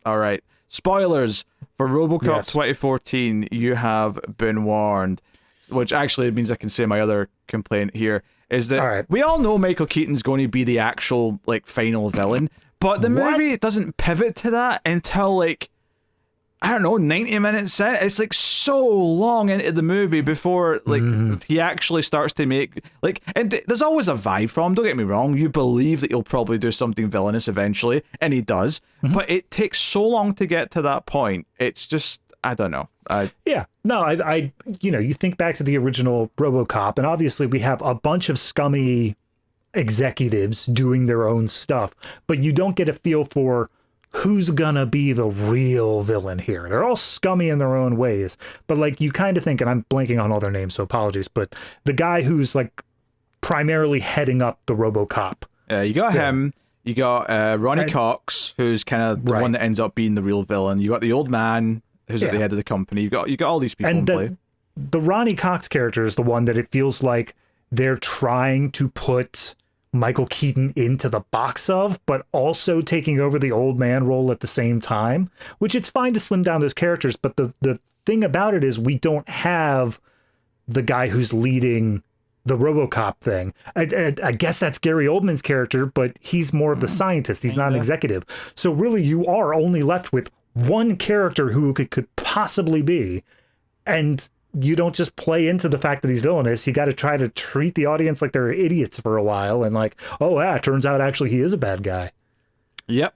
All right, spoilers for Robocop 2014. You have been warned, which actually means I can say my other complaint here is that we all know Michael Keaton's going to be the actual like final villain, but the movie doesn't pivot to that until like, I don't know, 90 minutes in. It's like so long into the movie before like he actually starts to make like, and there's always a vibe from him, don't get me wrong. You believe that he'll probably do something villainous eventually, and he does, but it takes so long to get to that point. It's just, I don't know. You think back to the original RoboCop, and obviously we have a bunch of scummy executives doing their own stuff, but you don't get a feel for who's gonna be the real villain here? They're all scummy in their own ways, but like you kind of think, and I'm blanking on all their names, so apologies, but the guy who's like primarily heading up the RoboCop. You got him. You got Ronnie Cox, who's kind of the one that ends up being the real villain. You got the old man, who's at the head of the company. You got all these people in play. The Ronnie Cox character is the one that it feels like they're trying to put Michael Keaton into the box of, but also taking over the old man role at the same time, which it's fine to slim down those characters. But the thing about it is we don't have the guy who's leading the RoboCop thing. I guess that's Gary Oldman's character, but he's more of the scientist. He's not an executive. So really you are only left with one character who it could possibly be. And you don't just play into the fact that he's villainous. You got to try to treat the audience like they're idiots for a while. And like, oh yeah, it turns out actually he is a bad guy. Yep.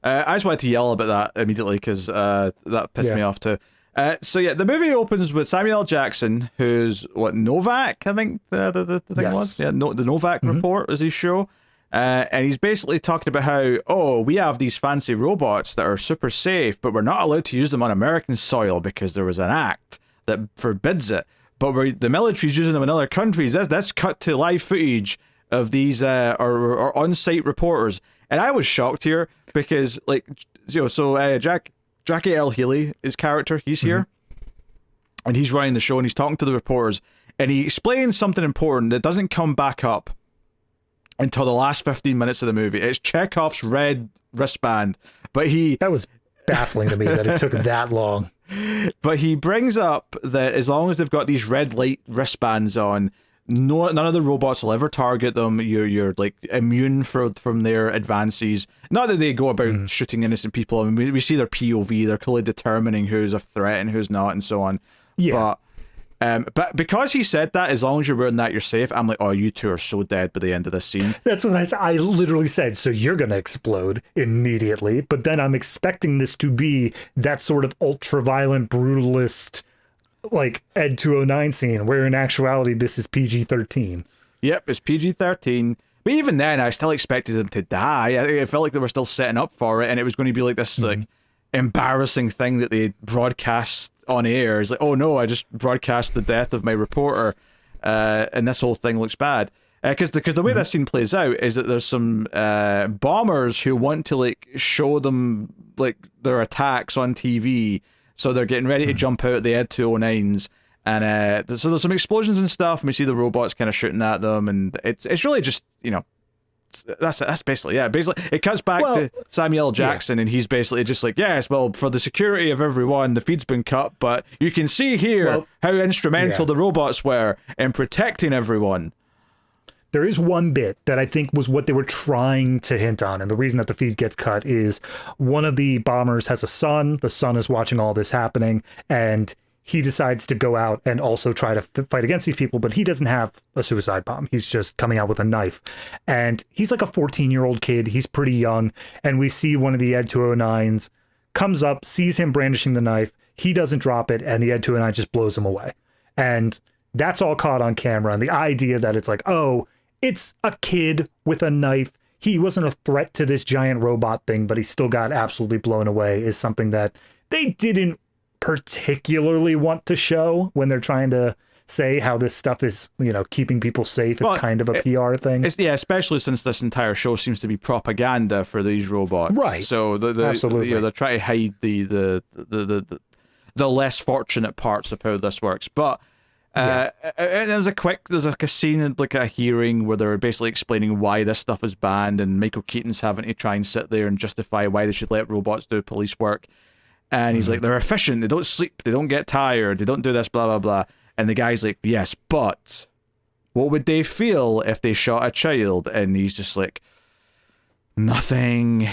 I just wanted to yell about that immediately because that pissed me off too. So yeah, the movie opens with Samuel L. Jackson, who's Novak, I think the thing was. Yeah, the Novak report is his show. And he's basically talking about how, we have these fancy robots that are super safe, but we're not allowed to use them on American soil because there was an act that forbids it. But the military's using them in other countries. That's cut to live footage of these or on-site reporters. And I was shocked here because, Jackie Earle Haley, his character, he's here. And he's running the show and he's talking to the reporters. And he explains something important that doesn't come back up until the last 15 minutes of the movie. It's Chekhov's red wristband. But that was baffling to me that it took that long. But he brings up that as long as they've got these red light wristbands on, none of the robots will ever target them. You're like immune from their advances. Not that they go about shooting innocent people. I mean, we see their POV. They're clearly determining who's a threat and who's not, and so on. Yeah. But because he said that, as long as you're wearing that, you're safe. I'm like, oh, you two are so dead by the end of this scene. That's what I literally said. So you're gonna explode immediately. But then I'm expecting this to be that sort of ultra-violent, brutalist, like Ed 209 scene, where in actuality this is PG-13. Yep, it's PG-13. But even then, I still expected them to die. I felt like they were still setting up for it, and it was going to be like this like embarrassing thing that they broadcast on air. It's like, oh no, I just broadcast the death of my reporter, and this whole thing looks bad. Because the way that scene plays out is that there's some bombers who want to like show them like their attacks on TV. So they're getting ready to jump out the Ed 209s, and so there's some explosions and stuff, and we see the robots kind of shooting at them, and it's really just, that's basically, basically it cuts back to Samuel L. Jackson, and he's basically just like, yes, well, for the security of everyone, the feed's been cut, but you can see here how instrumental the robots were in protecting everyone. There is one bit that I think was what they were trying to hint on, and the reason that the feed gets cut is one of the bombers has a son. The son is watching all this happening, and he decides to go out and also try to fight against these people, but he doesn't have a suicide bomb. He's just coming out with a knife. And he's like a 14-year-old kid. He's pretty young, and we see one of the Ed 209s comes up, sees him brandishing the knife. He doesn't drop it, and the Ed 209 just blows him away. And that's all caught on camera, and the idea that it's like, oh, it's a kid with a knife. He wasn't a threat to this giant robot thing, but he still got absolutely blown away is something that they didn't particularly want to show when they're trying to say how this stuff is, keeping people safe. It's kind of a PR thing. Especially since this entire show seems to be propaganda for these robots. Right. So absolutely. They're trying to hide the less fortunate parts of how this works. But and there's a scene, like a hearing where they're basically explaining why this stuff is banned, and Michael Keaton's having to try and sit there and justify why they should let robots do police work. And he's like, they're efficient, they don't sleep, they don't get tired, they don't do this, blah, blah, blah. And the guy's like, yes, but what would they feel if they shot a child? And he's just like, nothing.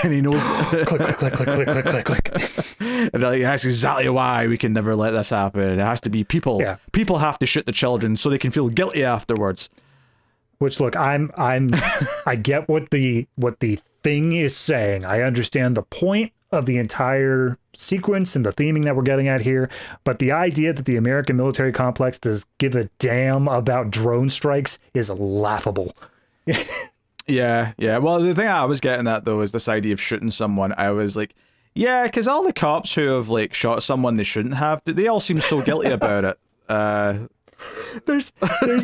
And he knows. Click, click, click, click, click, click, click. And like, that's exactly why we can never let this happen. It has to be people. Yeah. People have to shoot the children so they can feel guilty afterwards. Which, look, I get what the thing is saying. I understand the point of the entire sequence and the theming that we're getting at here, but the idea that the American military complex does give a damn about drone strikes is laughable. Yeah, yeah. Well, the thing I was getting at though is this idea of shooting someone. I was like, yeah, because all the cops who have like shot someone they shouldn't have, they all seem so guilty about it. There's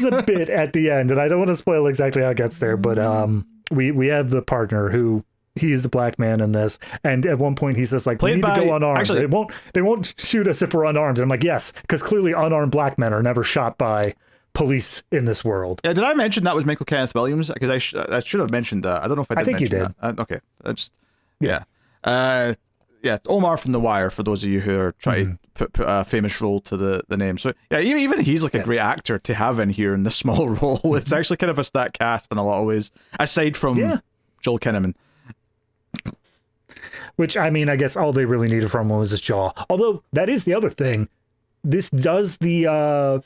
a bit at the end, and I don't want to spoil exactly how it gets there, but we have the partner who he's a black man in this, and at one point he says like, we need to go unarmed. Actually, they won't shoot us if we're unarmed. And I'm like, yes, because clearly unarmed black men are never shot by police in this world. Yeah, did I mention that was Michael Kenneth Williams? Because I should have mentioned that. I don't know if I did. I think mention you did. That. Okay, yeah. Yeah, it's Omar from The Wire, for those of you who are trying to put a famous role to the name. So yeah, even he's like a great actor to have in here in this small role. It's actually kind of a stacked cast in a lot of ways, aside from Joel Kinnaman. Which, I mean, I guess all they really needed from him was his jaw. Although, that is the other thing. This does the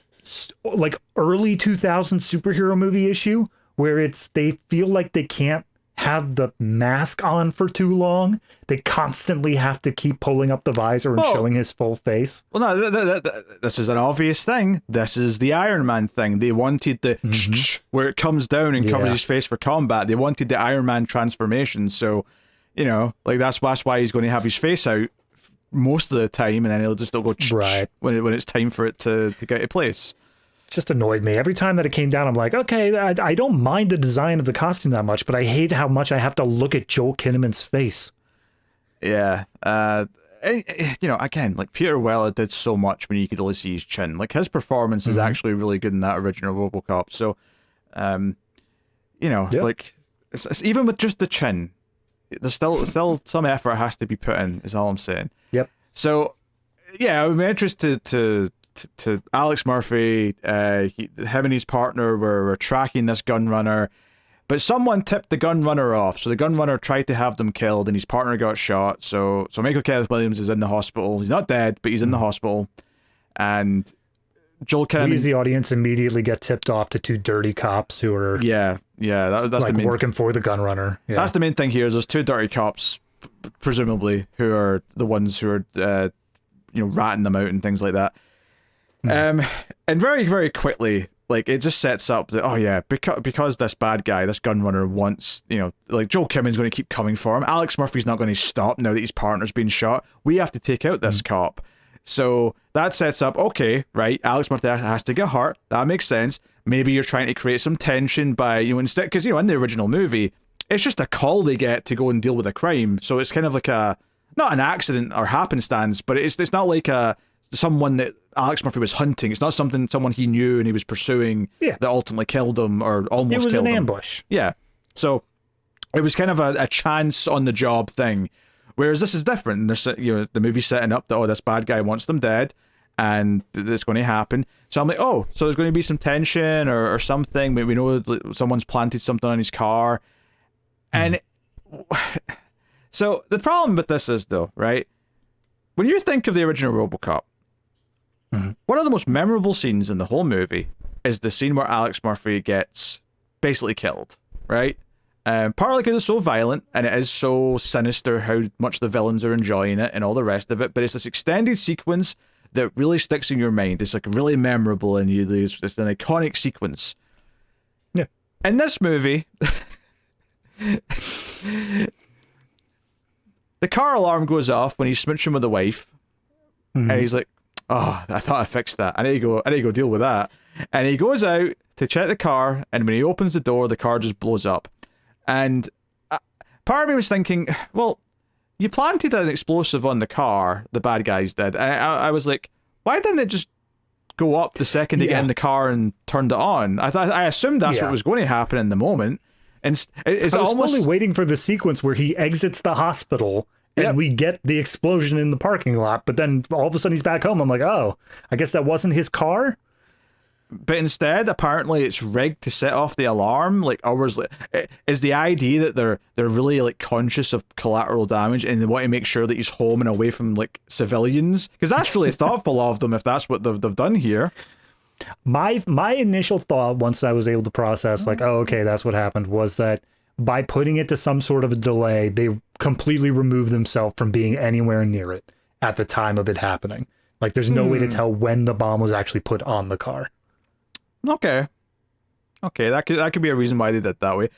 like early 2000s superhero movie issue where they feel like they can't have the mask on for too long. They constantly have to keep pulling up the visor and showing his full face. Well, no, this is an obvious thing. This is the Iron Man thing. They wanted the where it comes down and covers his face for combat. They wanted the Iron Man transformation. So, you know, like that's why he's going to have his face out most of the time, and then it'll go when it's time for it to get to place. Just annoyed me every time that it came down. I'm like, okay, I don't mind the design of the costume that much, but I hate how much I have to look at Joel Kinnaman's face. Yeah, you know, again, like Peter Weller did so much when you could only see his chin. Like his performance is actually really good in that original RoboCop. So, you know, like it's, even with just the chin, there's still some effort has to be put in. Is all I'm saying. Yep. So, yeah, I'm interested to Alex Murphy, him and his partner were tracking this gun runner, but someone tipped the gun runner off. So the gun runner tried to have them killed, and his partner got shot. So Michael Kenneth Williams is in the hospital. He's not dead, but he's in the hospital. And Joel Kinnaman, we as the audience immediately get tipped off to two dirty cops who are that's like the main working for the gun runner. Yeah. That's the main thing here. Is there's two dirty cops, presumably, who are the ones who are ratting them out and things like that. And very, very quickly, like, it just sets up that, because this bad guy, this gun runner wants, like, Joel Kinnaman's going to keep coming for him. Alex Murphy's not going to stop now that his partner's been shot. We have to take out this cop. So that sets up, okay, right, Alex Murphy has to get hurt. That makes sense. Maybe you're trying to create some tension by, instead, because, in the original movie, it's just a call they get to go and deal with a crime. So it's kind of like not an accident or happenstance, but it's not like someone that Alex Murphy was hunting. It's not someone he knew and he was pursuing that ultimately killed him or almost killed him. It was an ambush. Yeah. So it was kind of a chance on the job thing. Whereas this is different. There's, the movie's setting up that, this bad guy wants them dead and it's going to happen. So I'm like, so there's going to be some tension or something. We know that someone's planted something on his car. And so the problem with this is, though, right? When you think of the original RoboCop, one of the most memorable scenes in the whole movie is the scene where Alex Murphy gets basically killed, right? Partly because it's so violent and it is so sinister how much the villains are enjoying it and all the rest of it, but it's this extended sequence that really sticks in your mind. It's like really memorable and it's an iconic sequence. Yeah. In this movie, the car alarm goes off when he's smooching with the wife, and he's like, I thought I fixed that. I need to go deal with that. And he goes out to check the car, and when he opens the door, the car just blows up. And part of me was thinking, well, you planted an explosive on the car, the bad guys did. I was like, why didn't it just go up the second they get in the car and turned it on? I assumed that's what was going to happen in the moment. And it's I was almost fully waiting for the sequence where he exits the hospital and we get the explosion in the parking lot, but then all of a sudden he's back home. I'm like, I guess that wasn't his car. But instead, apparently, it's rigged to set off the alarm like hours later. Is the idea that they're really like conscious of collateral damage and they want to make sure that he's home and away from like civilians? Because that's really thoughtful of them if that's what they've done here. My initial thought, once I was able to process, like, okay, that's what happened, was that by putting it to some sort of a delay, they completely removed themselves from being anywhere near it at the time of it happening. Like, there's no way to tell when the bomb was actually put on the car. Okay, that could be a reason why they did it that way.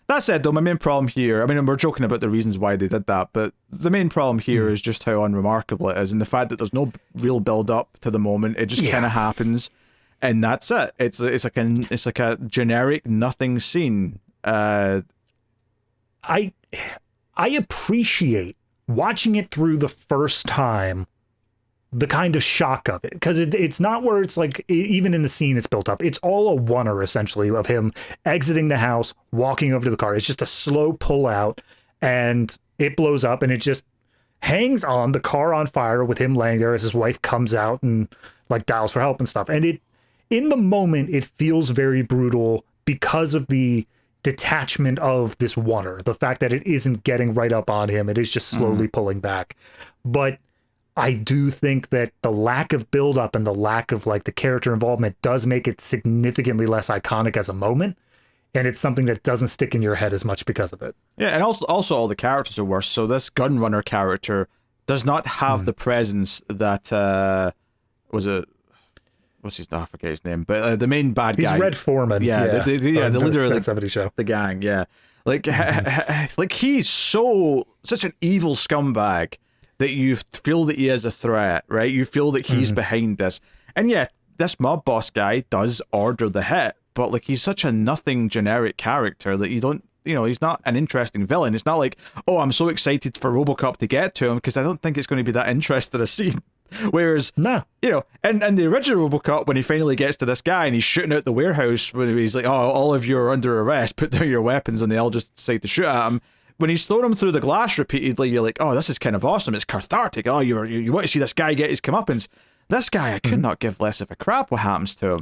That said, though, my main problem here, I mean, we're joking about the reasons why they did that, but the main problem here is just how unremarkable it is, and the fact that there's no real build up to the moment. It just kind of happens, and that's it. It's like a generic nothing scene. I appreciate watching it through the first time, the kind of shock of it, because it's not where it's like, even in the scene it's built up, it's all a oneer essentially of him exiting the house, walking over to the car. It's just a slow pull out, and it blows up, and it just hangs on, the car on fire with him laying there as his wife comes out and like dials for help and stuff. And it, in the moment, it feels very brutal because of the detachment of this oneer, the fact that it isn't getting right up on him, it is just slowly pulling back. But I do think that the lack of build-up and the lack of like the character involvement does make it significantly less iconic as a moment, and it's something that doesn't stick in your head as much because of it. Yeah, and also all the characters are worse. So this gunrunner character does not have the presence that what's his name? I forget his name, but the main bad guy. He's Red Foreman. The leader of the 70 show. The gang. Yeah, like like he's such an evil scumbag that you feel that he is a threat, right? You feel that he's behind this. And yeah, this mob boss guy does order the hit, but like he's such a nothing generic character that you don't, he's not an interesting villain. It's not like, oh, I'm so excited for Robocop to get to him, because I don't think it's going to be that interesting a scene. Whereas, and the original Robocop, when he finally gets to this guy and he's shooting out the warehouse, when he's like, oh, all of you are under arrest, put down your weapons, and they all just decide to shoot at him. When he's throwing him through the glass repeatedly, you're like, oh, this is kind of awesome. It's cathartic. Oh, you want to see this guy get his comeuppance. This guy, I could not give less of a crap what happens to him.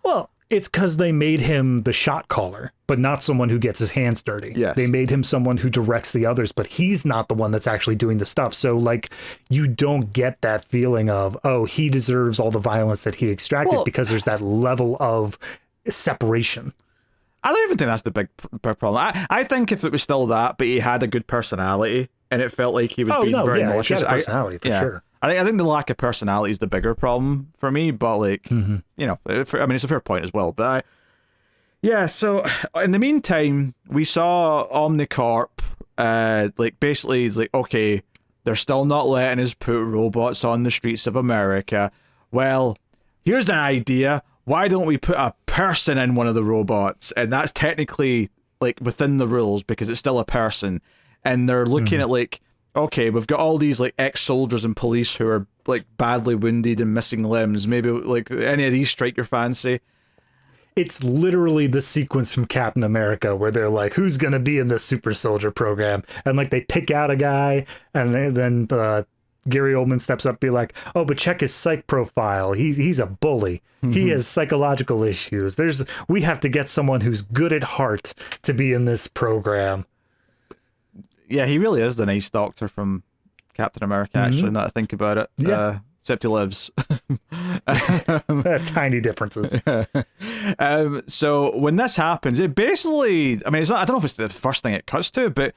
Well, it's because they made him the shot caller, but not someone who gets his hands dirty. Yes. They made him someone who directs the others, but he's not the one that's actually doing the stuff. So, like, you don't get that feeling of, oh, he deserves all the violence that he extracted, because there's that level of separation. I don't even think that's the big problem. I think if it was still that, but he had a good personality and it felt like he was being very malicious. He had a personality for sure. I think the lack of personality is the bigger problem for me, but like, I mean, it's a fair point as well. But so in the meantime, we saw Omnicorp, like basically it's like, okay, they're still not letting us put robots on the streets of America. Well, here's an idea. Why don't we put a person in one of the robots? And that's technically like within the rules because it's still a person. And they're looking at like, okay, we've got all these like ex-soldiers and police who are like badly wounded and missing limbs. Maybe like any of these strike your fancy. It's literally the sequence from Captain America where they're like, who's going to be in this super soldier program? And like they pick out a guy, and then Gary Oldman steps up and be like, oh, but check his psych profile. He's a bully. He has psychological issues. We have to get someone who's good at heart to be in this program. Yeah, he really is the nice doctor from Captain America, actually, now that I think about it. Yeah. Except he lives. Tiny differences. So when this happens, it basically, I mean, it's not, I don't know if it's the first thing it cuts to, but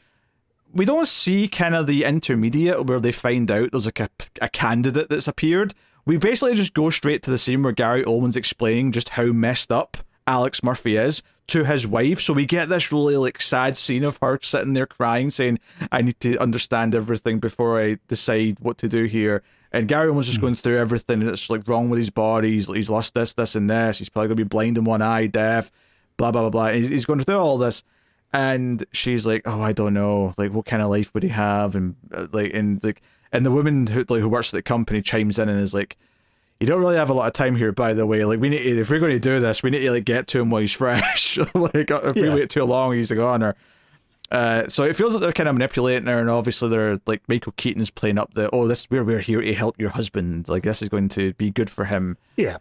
we don't see kind of the intermediate where they find out there's like a candidate that's appeared. We basically just go straight to the scene where Gary Oldman's explaining just how messed up Alex Murphy is to his wife. So we get this really like sad scene of her sitting there crying, saying, I need to understand everything before I decide what to do here. And Gary Oldman's just going through everything that's like wrong with his body. He's lost this, and this. He's probably going to be blind in one eye, deaf, blah, blah, blah, blah. He's going through all this. And she's like, oh, I don't know, like what kind of life would he have? And the woman who works at the company chimes in and is like, you don't really have a lot of time here, by the way. Like, we need to, if we're going to do this, we need to like get to him while he's fresh. Like, if we wait too long, he's a goner. So it feels like they're kind of manipulating her, and obviously they're like Michael Keaton's playing up the, oh, this we're here to help your husband. Like, this is going to be good for him. Yeah,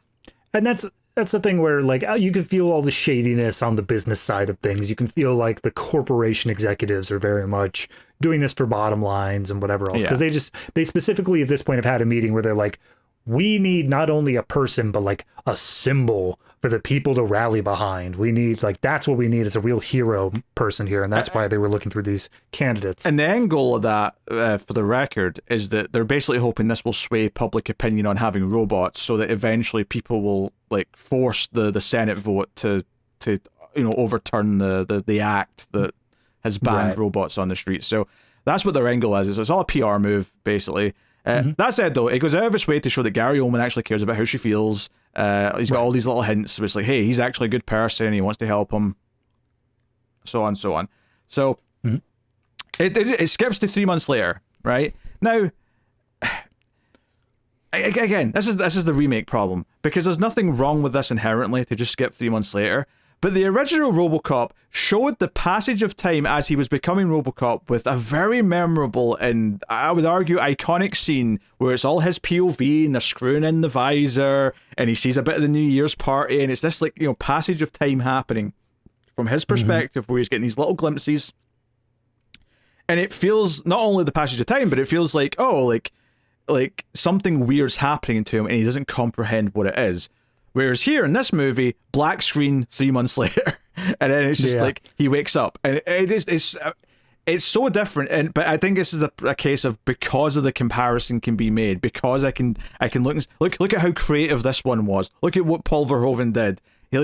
and that's the thing where like you can feel all the shadiness on the business side of things. You can feel like the corporation executives are very much doing this for bottom lines and whatever else, because they specifically at this point have had a meeting where they're like, we need not only a person, but like a symbol for the people to rally behind. We need, like, that's what we need is a real hero person here. And that's why they were looking through these candidates. And the end goal of that, for the record, is that they're basically hoping this will sway public opinion on having robots so that eventually people will like force the Senate vote to to overturn the act that has banned robots on the streets. So that's what their angle is. So it's all a PR move, basically. That said, though, it goes out of its way to show that Gary Oldman actually cares about how she feels. He's got all these little hints. It's like, hey, he's actually a good person. He wants to help him. So on, so on. So it skips to 3 months later, right? Now, again, this is the remake problem, because there's nothing wrong with this inherently to just skip 3 months later. But the original Robocop showed the passage of time as he was becoming Robocop with a very memorable and, I would argue, iconic scene where it's all his POV and they're screwing in the visor and he sees a bit of the New Year's party, and it's this passage of time happening from his perspective where he's getting these little glimpses. And it feels not only the passage of time, but it feels like, like something weird's happening to him and he doesn't comprehend what it is. Whereas here in this movie, black screen 3 months later, and then it's just like he wakes up, and it's so different. But I think this is a case of, because of the comparison can be made, because I can look at how creative this one was. Look at what Paul Verhoeven did.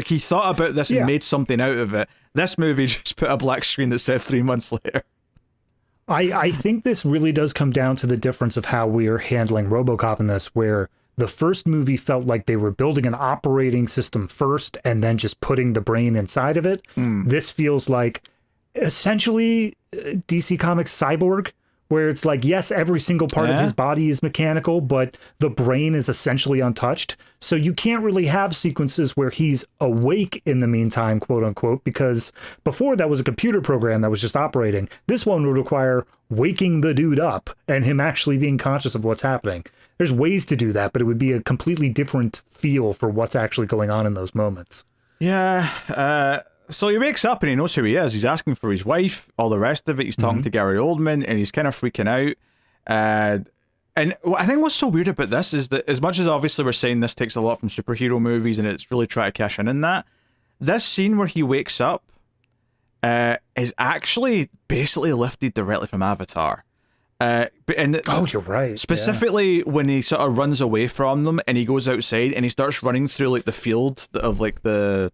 He thought about this and made something out of it. This movie just put a black screen that said 3 months later. I think this really does come down to the difference of how we are handling RoboCop in this, where the first movie felt like they were building an operating system first and then just putting the brain inside of it. This feels like essentially DC Comics Cyborg, where it's like, yes, every single part of his body is mechanical, but the brain is essentially untouched. So you can't really have sequences where he's awake in the meantime, quote unquote, because before that was a computer program that was just operating. This one would require waking the dude up and him actually being conscious of what's happening. There's ways to do that, but it would be a completely different feel for what's actually going on in those moments. Yeah, so he wakes up and he knows who he is. He's asking for his wife, all the rest of it. He's talking to Gary Oldman, and he's kind of freaking out. And I think what's so weird about this is that, as much as obviously we're saying this takes a lot from superhero movies and it's really trying to cash in that, this scene where he wakes up is actually basically lifted directly from Avatar. You're right. Specifically, when he sort of runs away from them and he goes outside and he starts running through like the field of like they're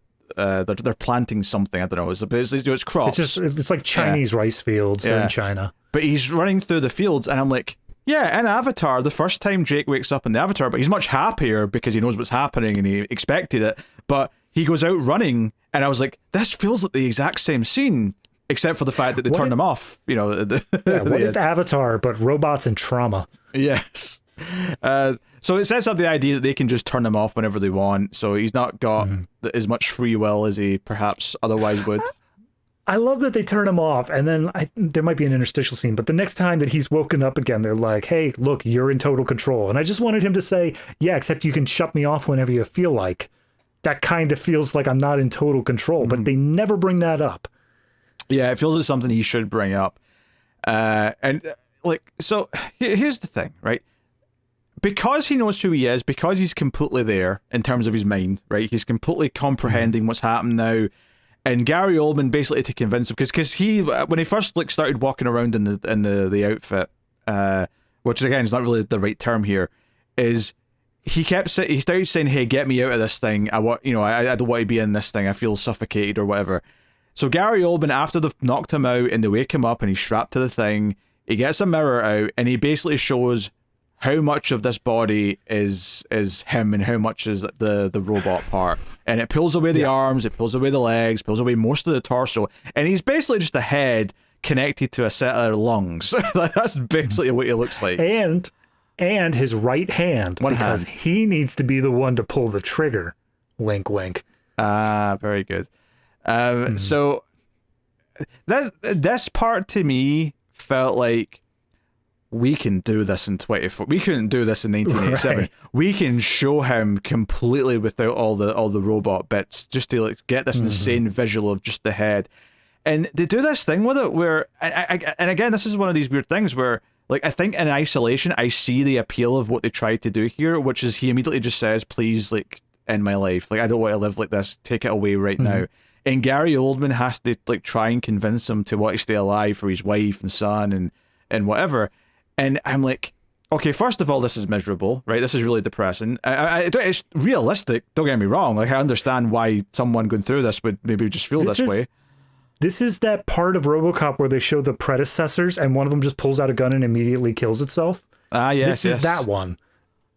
planting something. I don't know. It's crops. It's like Chinese rice fields in China. But he's running through the fields, and I'm like, yeah, in Avatar, the first time Jake wakes up in the Avatar, but he's much happier because he knows what's happening and he expected it. But he goes out running, and I was like, this feels like the exact same scene, except for the fact that they turned him off. What if Avatar, but robots and trauma? Yes. So it sets up the idea that they can just turn him off whenever they want, so he's not got as much free will as he perhaps otherwise would. I love that they turn him off, and then there might be an interstitial scene, but the next time that he's woken up again, they're like, hey, look, you're in total control. And I just wanted him to say, yeah, except you can shut me off whenever you feel like. That kind of feels like I'm not in total control, but they never bring that up. Yeah, it feels like something he should bring up. So here's the thing, right? Because he knows who he is, because he's completely there in terms of his mind, right? He's completely comprehending what's happened now. And Gary Oldman basically to convince him, because he, when he first started walking around in the outfit, which again is not really the right term here, is he started saying, "Hey, get me out of this thing. I don't want to be in this thing. I feel suffocated or whatever." So Gary Oldman, after they've knocked him out and they wake him up and he's strapped to the thing, he gets a mirror out and he basically shows how much of this body is him and how much is the robot part. And it pulls away the arms, it pulls away the legs, pulls away most of the torso, and he's basically just a head connected to a set of lungs. That's basically what he looks like. And his right hand, because he needs to be the one to pull the trigger. Wink, wink. Very good. So this part to me felt like, we can do this in 24. We couldn't do this in 1987. Right. We can show him completely without all the robot bits, just to like get this insane visual of just the head. And they do this thing with it where, and again, this is one of these weird things where, like, I think in isolation, I see the appeal of what they tried to do here, which is he immediately just says, "Please, like, end my life. Like, I don't want to live like this. Take it away right now." And Gary Oldman has to like try and convince him to want to stay alive for his wife and son and whatever. And I'm like, okay, first of all, this is miserable, right? This is really depressing. It's realistic, don't get me wrong. Like, I understand why someone going through this would maybe just feel this way. This is that part of RoboCop where they show the predecessors and one of them just pulls out a gun and immediately kills itself. Yes, This is that one.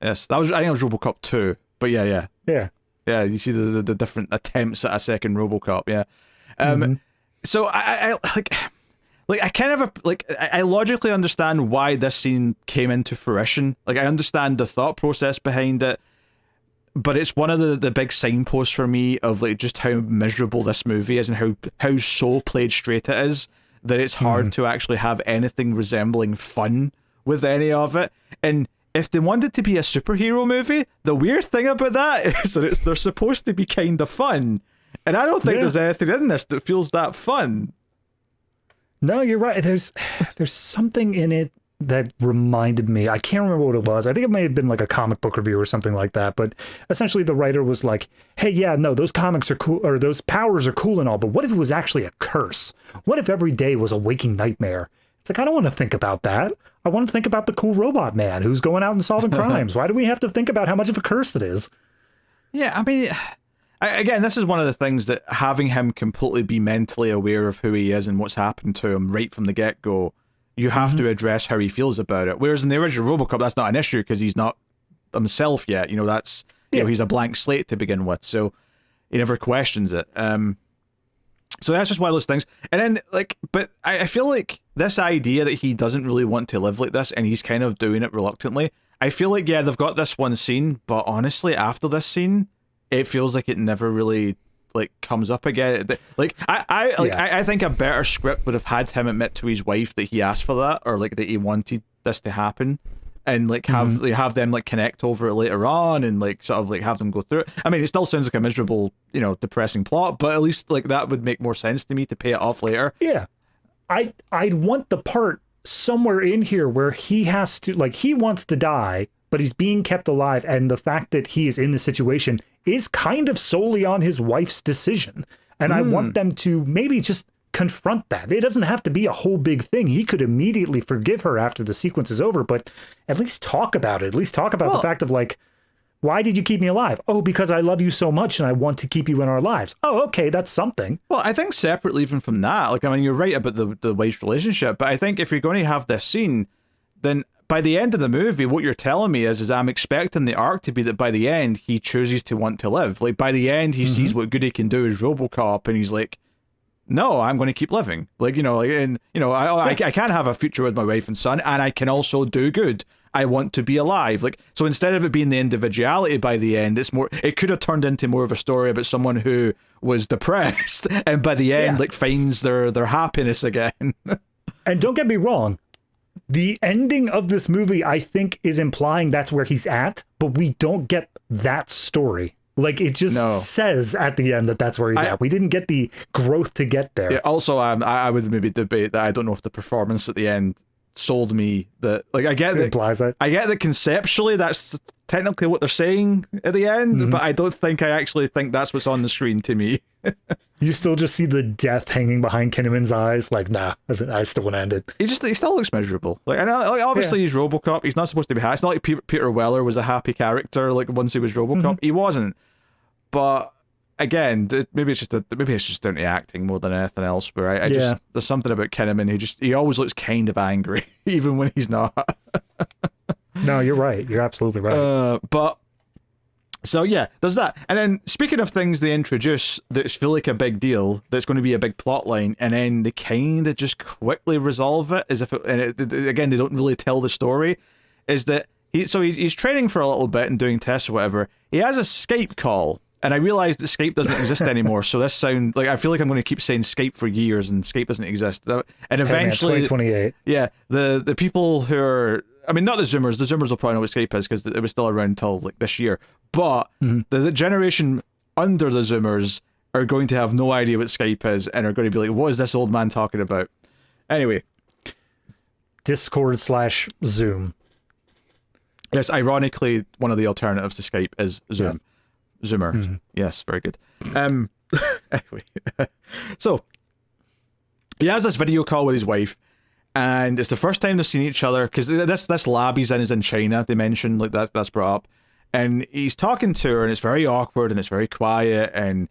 Yes, I think it was RoboCop 2, but yeah. Yeah. You see the different attempts at a second RoboCop, yeah. So I I kind of I logically understand why this scene came into fruition. Like, I understand the thought process behind it, but it's one of the big signposts for me of like just how miserable this movie is and how so played straight it is, that it's hard to actually have anything resembling fun with any of it. And if they wanted to be a superhero movie, the weird thing about that is that they're supposed to be kind of fun, and I don't think there's anything in this that feels that fun. No, you're right. There's something in it that reminded me. I can't remember what it was. I think it may have been like a comic book review or something like that. But essentially the writer was like, hey, yeah, no, those comics are cool, or those powers are cool and all, but what if it was actually a curse? What if every day was a waking nightmare? It's like, I don't want to think about that. I want to think about the cool robot man who's going out and solving crimes. Why do we have to think about how much of a curse it is? Yeah, I mean, again, this is one of the things that having him completely be mentally aware of who he is and what's happened to him right from the get-go, you have to address how he feels about it. Whereas in the original RoboCop, that's not an issue because he's not himself yet. You know, that's you know, he's a blank slate to begin with, so he never questions it. So that's just one of those things. And then, like, but I feel like this idea that he doesn't really want to live like this and he's kind of doing it reluctantly, I feel like, yeah, they've got this one scene, but honestly, after this scene, it feels like it never really like comes up again. Like I think a better script would have had him admit to his wife that he asked for that, or like that he wanted this to happen, and like have them like connect over it later on, and like sort of like have them go through it. I mean, it still sounds like a miserable, you know, depressing plot, but at least like that would make more sense to me to pay it off later. Yeah, I'd want the part somewhere in here where he has to, like, he wants to die, but he's being kept alive, and the fact that he is in this situation is kind of solely on his wife's decision. And I want them to maybe just confront that. It doesn't have to be a whole big thing. He could immediately forgive her after the sequence is over, but at least talk about it. At least talk about the fact of, like, why did you keep me alive? Oh, because I love you so much and I want to keep you in our lives. Oh, okay, that's something. Well, I think separately even from that, like, I mean, you're right about the wife's relationship, but I think if you're going to have this scene, then by the end of the movie, what you're telling me is I'm expecting the arc to be that by the end, he chooses to want to live. Like, by the end, he sees what good he can do as Robocop, and he's like, no, I'm going to keep living. Like, you know, like, and, you know, I can have a future with my wife and son, and I can also do good. I want to be alive. Like, so instead of it being the individuality by the end, it's more, it could have turned into more of a story about someone who was depressed, and by the end, like, finds their happiness again. And don't get me wrong, the ending of this movie, I think, is implying that's where he's at, but we don't get that story. Like, it just says at the end that that's where he's at. We didn't get the growth to get there. Yeah, also, I would maybe debate that I don't know if the performance at the end sold me that, like, I get that, implies that. I get that conceptually that's technically what they're saying at the end, but I don't think I actually think that's what's on the screen to me. You still just see the death hanging behind Kinnaman's eyes. Like, nah, I still want to end it. He still looks miserable. Like, and like, obviously he's Robocop. He's not supposed to be happy. It's not like Peter Weller was a happy character. Like, once he was Robocop, he wasn't. But again, maybe it's just down to acting more than anything else. Where I just, there's something about Kinnaman. He always looks kind of angry, even when he's not. No, you're right. You're absolutely right. But so yeah, there's that. And then speaking of things they introduce that feel like a big deal, that's going to be a big plot line, and then they kind of just quickly resolve it as if again, they don't really tell the story. Is that he's training for a little bit and doing tests or whatever. He has a Skype call. And I realized that Skype doesn't exist anymore, so this sound like I feel like I'm going to keep saying Skype for years, and Skype doesn't exist. And eventually, 2028. Yeah, the people who are, I mean, not the Zoomers. The Zoomers will probably know what Skype is because it was still around till like this year. But the generation under the Zoomers are going to have no idea what Skype is, and are going to be like, "What is this old man talking about?" Anyway, Discord/Zoom. Yes, ironically, one of the alternatives to Skype is Zoom. Yes. Zoomer. Yes, very good. Anyway, so he has this video call with his wife, and it's the first time they've seen each other, because this lab he's in is in China. They mentioned, like, that's brought up, and he's talking to her, and it's very awkward and it's very quiet, and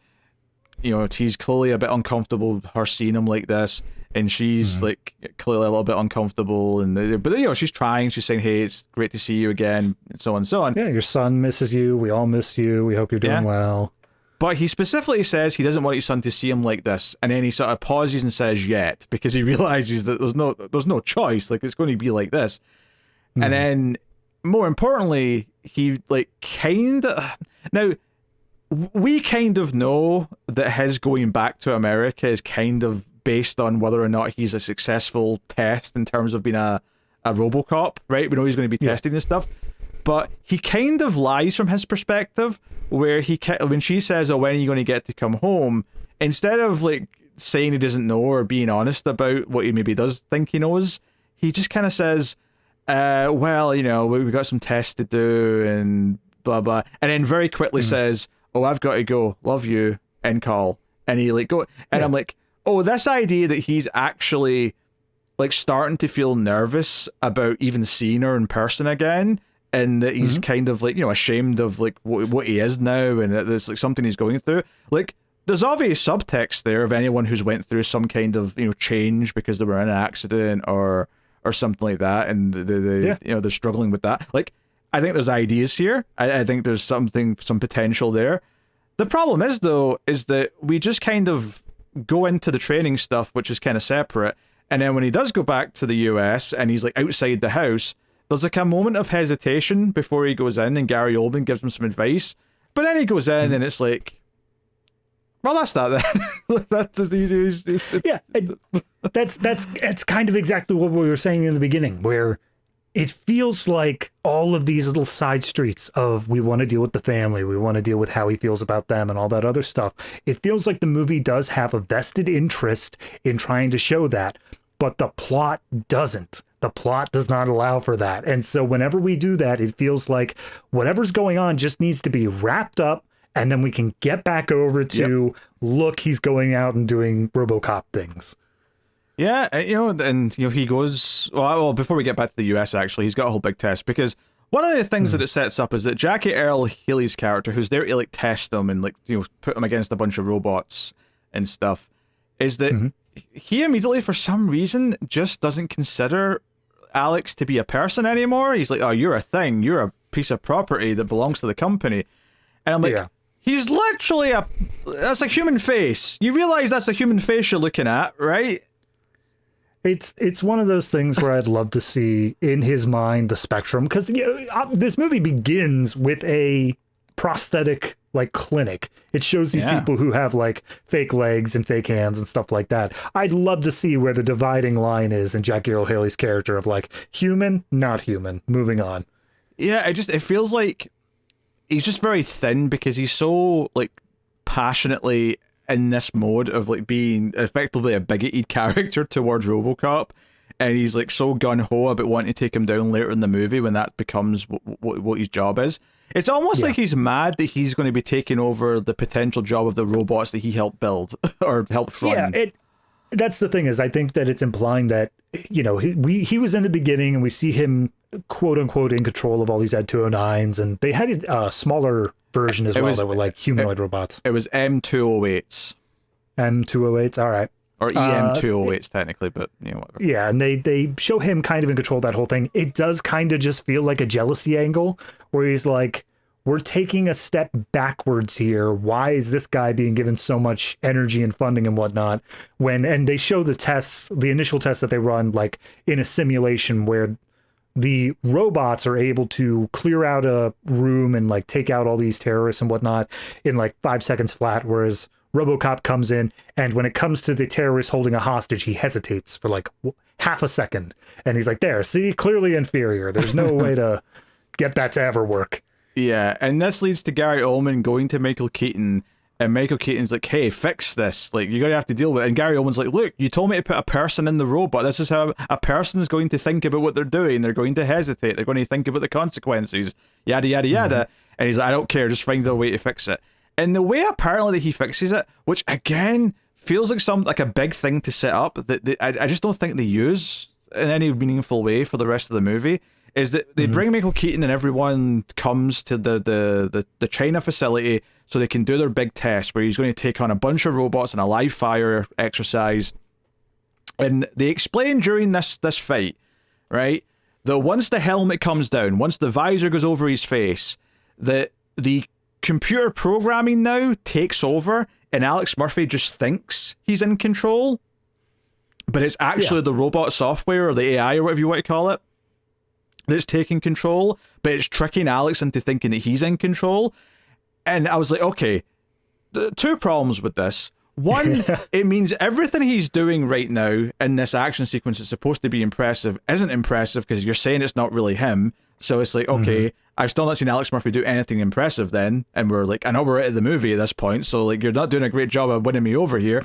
he's clearly a bit uncomfortable her seeing him like this, and she's like clearly a little bit uncomfortable, but she's trying. She's saying, "Hey, it's great to see you again," and so on and so on. Yeah, your son misses you. We all miss you. We hope you're doing well. But he specifically says he doesn't want his son to see him like this, and then he sort of pauses and says "yet," because he realizes that there's no choice. Like, it's going to be like this. And then, more importantly, he like now. We kind of know that his going back to America is kind of based on whether or not he's a successful test in terms of being a Robocop, right? We know he's going to be testing and stuff, but he kind of lies from his perspective, where when she says, "Oh, when are you going to get to come home?" instead of like saying he doesn't know or being honest about what he maybe does think he knows, he just kind of says, "Well, we've got some tests to do and blah blah," and then very quickly says, "Oh, I've got to go. Love you." End call. And he like go, and I'm like, oh, this idea that he's actually like starting to feel nervous about even seeing her in person again, and that he's kind of like ashamed of like what he is now, and that it's like something he's going through. Like, there's obvious subtext there of anyone who's went through some kind of change because they were in an accident or something like that, and they're struggling with that. Like, I think there's ideas here. I think there's some potential there. The problem is, though, is that we just kind of go into the training stuff, which is kind of separate. And then when he does go back to the US and he's like outside the house, there's like a moment of hesitation before he goes in, and Gary Oldman gives him some advice. But then he goes in and it's like, well, that's that then. That's as easy as... Yeah, that's kind of exactly what we were saying in the beginning, where it feels like all of these little side streets of we want to deal with the family, we want to deal with how he feels about them and all that other stuff. It feels like the movie does have a vested interest in trying to show that, but the plot doesn't. The plot does not allow for that. And so whenever we do that, it feels like whatever's going on just needs to be wrapped up, and then we can get back over to, look, he's going out and doing Robocop things. Yeah, he goes... Well, before we get back to the US, actually, he's got a whole big test, because one of the things that it sets up is that Jackie Earle Haley's character, who's there to, like, test him and, like, put him against a bunch of robots and stuff, is that he immediately, for some reason, just doesn't consider Alex to be a person anymore. He's like, "Oh, you're a thing. You're a piece of property that belongs to the company." And I'm like... He's literally that's a human face. You realize that's a human face you're looking at, right? It's one of those things where I'd love to see in his mind the spectrum, because this movie begins with a prosthetic like clinic. It shows these people who have like fake legs and fake hands and stuff like that. I'd love to see where the dividing line is in Jackie Earle Haley's character of like human, not human. Moving on. Yeah, it feels like he's just very thin, because he's so like passionately in this mode of like being effectively a bigoted character towards Robocop, and he's like so gun-ho about wanting to take him down later in the movie when that becomes what his job is. It's almost like he's mad that he's going to be taking over the potential job of the robots that he helped build or helped run. Yeah, that's the thing, is I think that it's implying that, he was in the beginning and we see him quote unquote in control of all these Ed 209s, and they had a smaller version as well that were like humanoid robots. It was M208s. M208s, all right. Or EM208s technically, but whatever. Yeah, and they show him kind of in control of that whole thing. It does kind of just feel like a jealousy angle where he's like, we're taking a step backwards here. Why is this guy being given so much energy and funding and whatnot? And they show the tests, the initial tests that they run, like in a simulation where the robots are able to clear out a room and like take out all these terrorists and whatnot in like 5 seconds flat, whereas Robocop comes in, and when it comes to the terrorist holding a hostage, he hesitates for like half a second, and he's like, there, see, clearly inferior. There's no way to get that to ever work. Yeah, and this leads to Gary Oldman going to Michael Keaton, and Michael Keaton's like, hey, fix this. Like, you're going to have to deal with it. And Gary Oldman's like, look, you told me to put a person in the robot. This is how a person is going to think about what they're doing. They're going to hesitate. They're going to think about the consequences. Yada, yada, yada. And he's like, I don't care. Just find a way to fix it. And the way apparently that he fixes it, which again feels like a big thing to set up, that I just don't think they use in any meaningful way for the rest of the movie is that they bring Michael Keaton and everyone comes to the China facility so they can do their big test where he's going to take on a bunch of robots in a live fire exercise. And they explain during this fight, right, that once the helmet comes down, once the visor goes over his face, that the computer programming now takes over and Alex Murphy just thinks he's in control, but it's actually the robot software or the AI or whatever you want to call it that's taking control, but it's tricking Alex into thinking that he's in control. And I was like, okay, two problems with this. One, it means everything he's doing right now in this action sequence is supposed to be impressive isn't impressive because you're saying it's not really him. So it's like, okay, I've still not seen Alex Murphy do anything impressive then. And we're like, I know we're at the movie at this point, so like you're not doing a great job of winning me over here.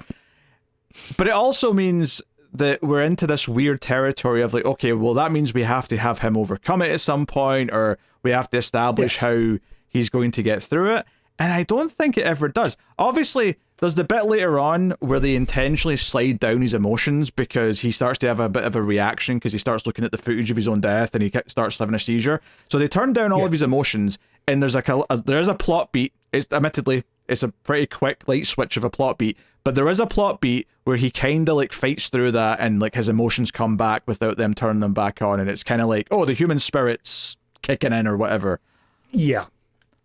But it also means that we're into this weird territory of like, okay, well, that means we have to have him overcome it at some point, or we have to establish how he's going to get through it. And I don't think it ever does. Obviously, there's the bit later on where they intentionally slide down his emotions because he starts to have a bit of a reaction because he starts looking at the footage of his own death and he starts having a seizure. So they turn down all of his emotions, and there's there is a plot beat. Admittedly, it's a pretty quick light switch of a plot beat, but there is a plot beat where he kind of like fights through that and like his emotions come back without them turning them back on, and it's kind of like, oh, the human spirit's kicking in or whatever. Yeah.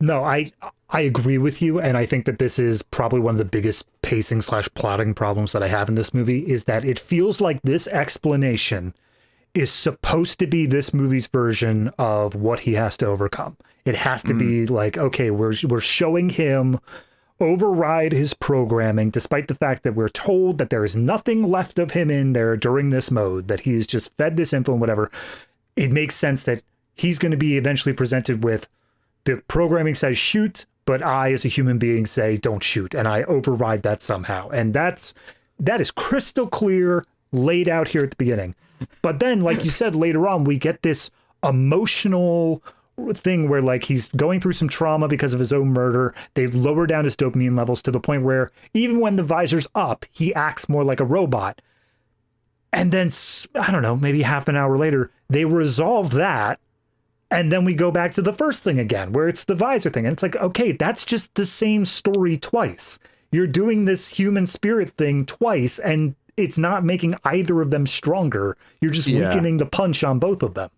No, I agree with you, and I think that this is probably one of the biggest pacing / plotting problems that I have in this movie, is that it feels like this explanation is supposed to be this movie's version of what he has to overcome. It has to be like, okay, we're showing him override his programming, despite the fact that we're told that there is nothing left of him in there during this mode, that he is just fed this info and whatever. It makes sense that he's going to be eventually presented with the programming says shoot, but I as a human being say don't shoot, and I override that somehow. And that is crystal clear, laid out here at the beginning. But then, like you said, later on, we get this emotional thing where like he's going through some trauma because of his own murder. They've lowered down his dopamine levels to the point where even when the visor's up, he acts more like a robot. And then, I don't know, maybe half an hour later, they resolve that. And then we go back to the first thing again, where it's the visor thing. And it's like, okay, that's just the same story twice. You're doing this human spirit thing twice, and it's not making either of them stronger. You're just weakening the punch on both of them.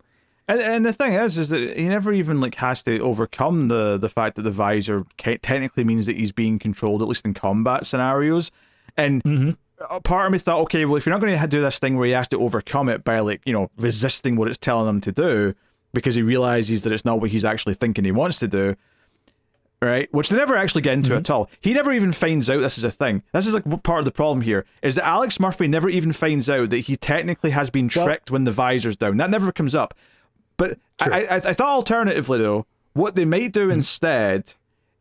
And the thing is that he never even like has to overcome the fact that the visor technically means that he's being controlled, at least in combat scenarios. And part of me thought, okay, well, if you're not going to do this thing where he has to overcome it by like, you know, resisting what it's telling him to do, because he realizes that it's not what he's actually thinking he wants to do, right? Which they never actually get into at all. He never even finds out this is a thing. This is like part of the problem here, is that Alex Murphy never even finds out that he technically has been tricked when the visor's down. That never comes up. But I thought alternatively, though, what they might do instead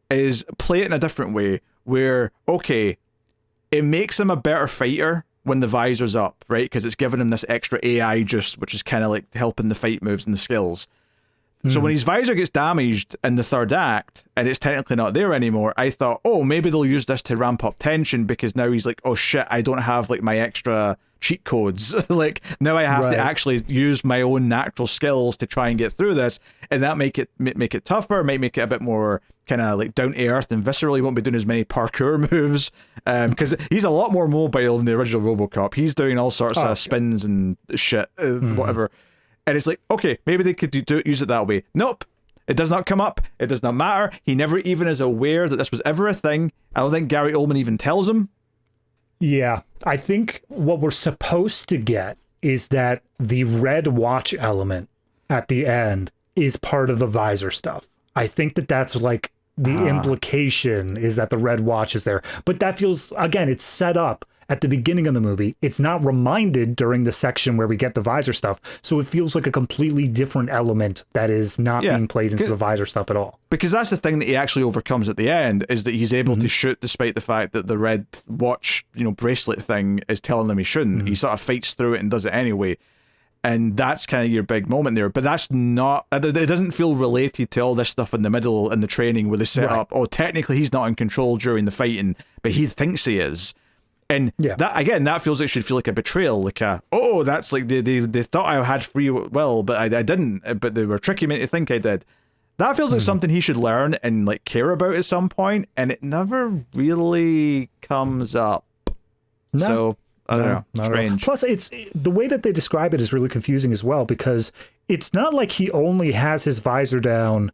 is play it in a different way, where, okay, it makes him a better fighter when the visor's up, right? Because it's giving him this extra AI juice, which is kind of like helping the fight moves and the skills. So when his visor gets damaged in the third act, and it's technically not there anymore, I thought, oh, maybe they'll use this to ramp up tension, because now he's like, oh shit, I don't have like my extra cheat codes. Like, now I have to actually use my own natural skills to try and get through this, and that make it tougher, might make it a bit more kind of like down to earth and visceral. He won't be doing as many parkour moves, because he's a lot more mobile than the original Robocop. He's doing all sorts of spins and shit, whatever. And it's like, okay, maybe they could use it that way. Nope. It does not come up. It does not matter. He never even is aware that this was ever a thing. I don't think Gary Oldman even tells him. Yeah. I think what we're supposed to get is that the red watch element at the end is part of the visor stuff. I think that that's like the implication, is that the red watch is there. But that feels, again, it's set up at the beginning of the movie. It's not reminded during the section where we get the visor stuff. So it feels like a completely different element that is not being played into the visor stuff at all. Because that's the thing that he actually overcomes at the end, is that he's able to shoot despite the fact that the red watch, you know, bracelet thing is telling him he shouldn't. He sort of fights through it and does it anyway. And that's kind of your big moment there. But that's not, it doesn't feel related to all this stuff in the middle in the training where they set up, oh, technically he's not in control during the fighting, but he thinks he is. And Yeah. that feels like it should feel like a betrayal, like that's like they thought I had free will, but I didn't, but they were tricking me to think I did. That feels like something he should learn and like care about at some point, and it never really comes up. No. So I don't know, strange. Plus, it's the way that they describe it is really confusing as well, because it's not like he only has his visor down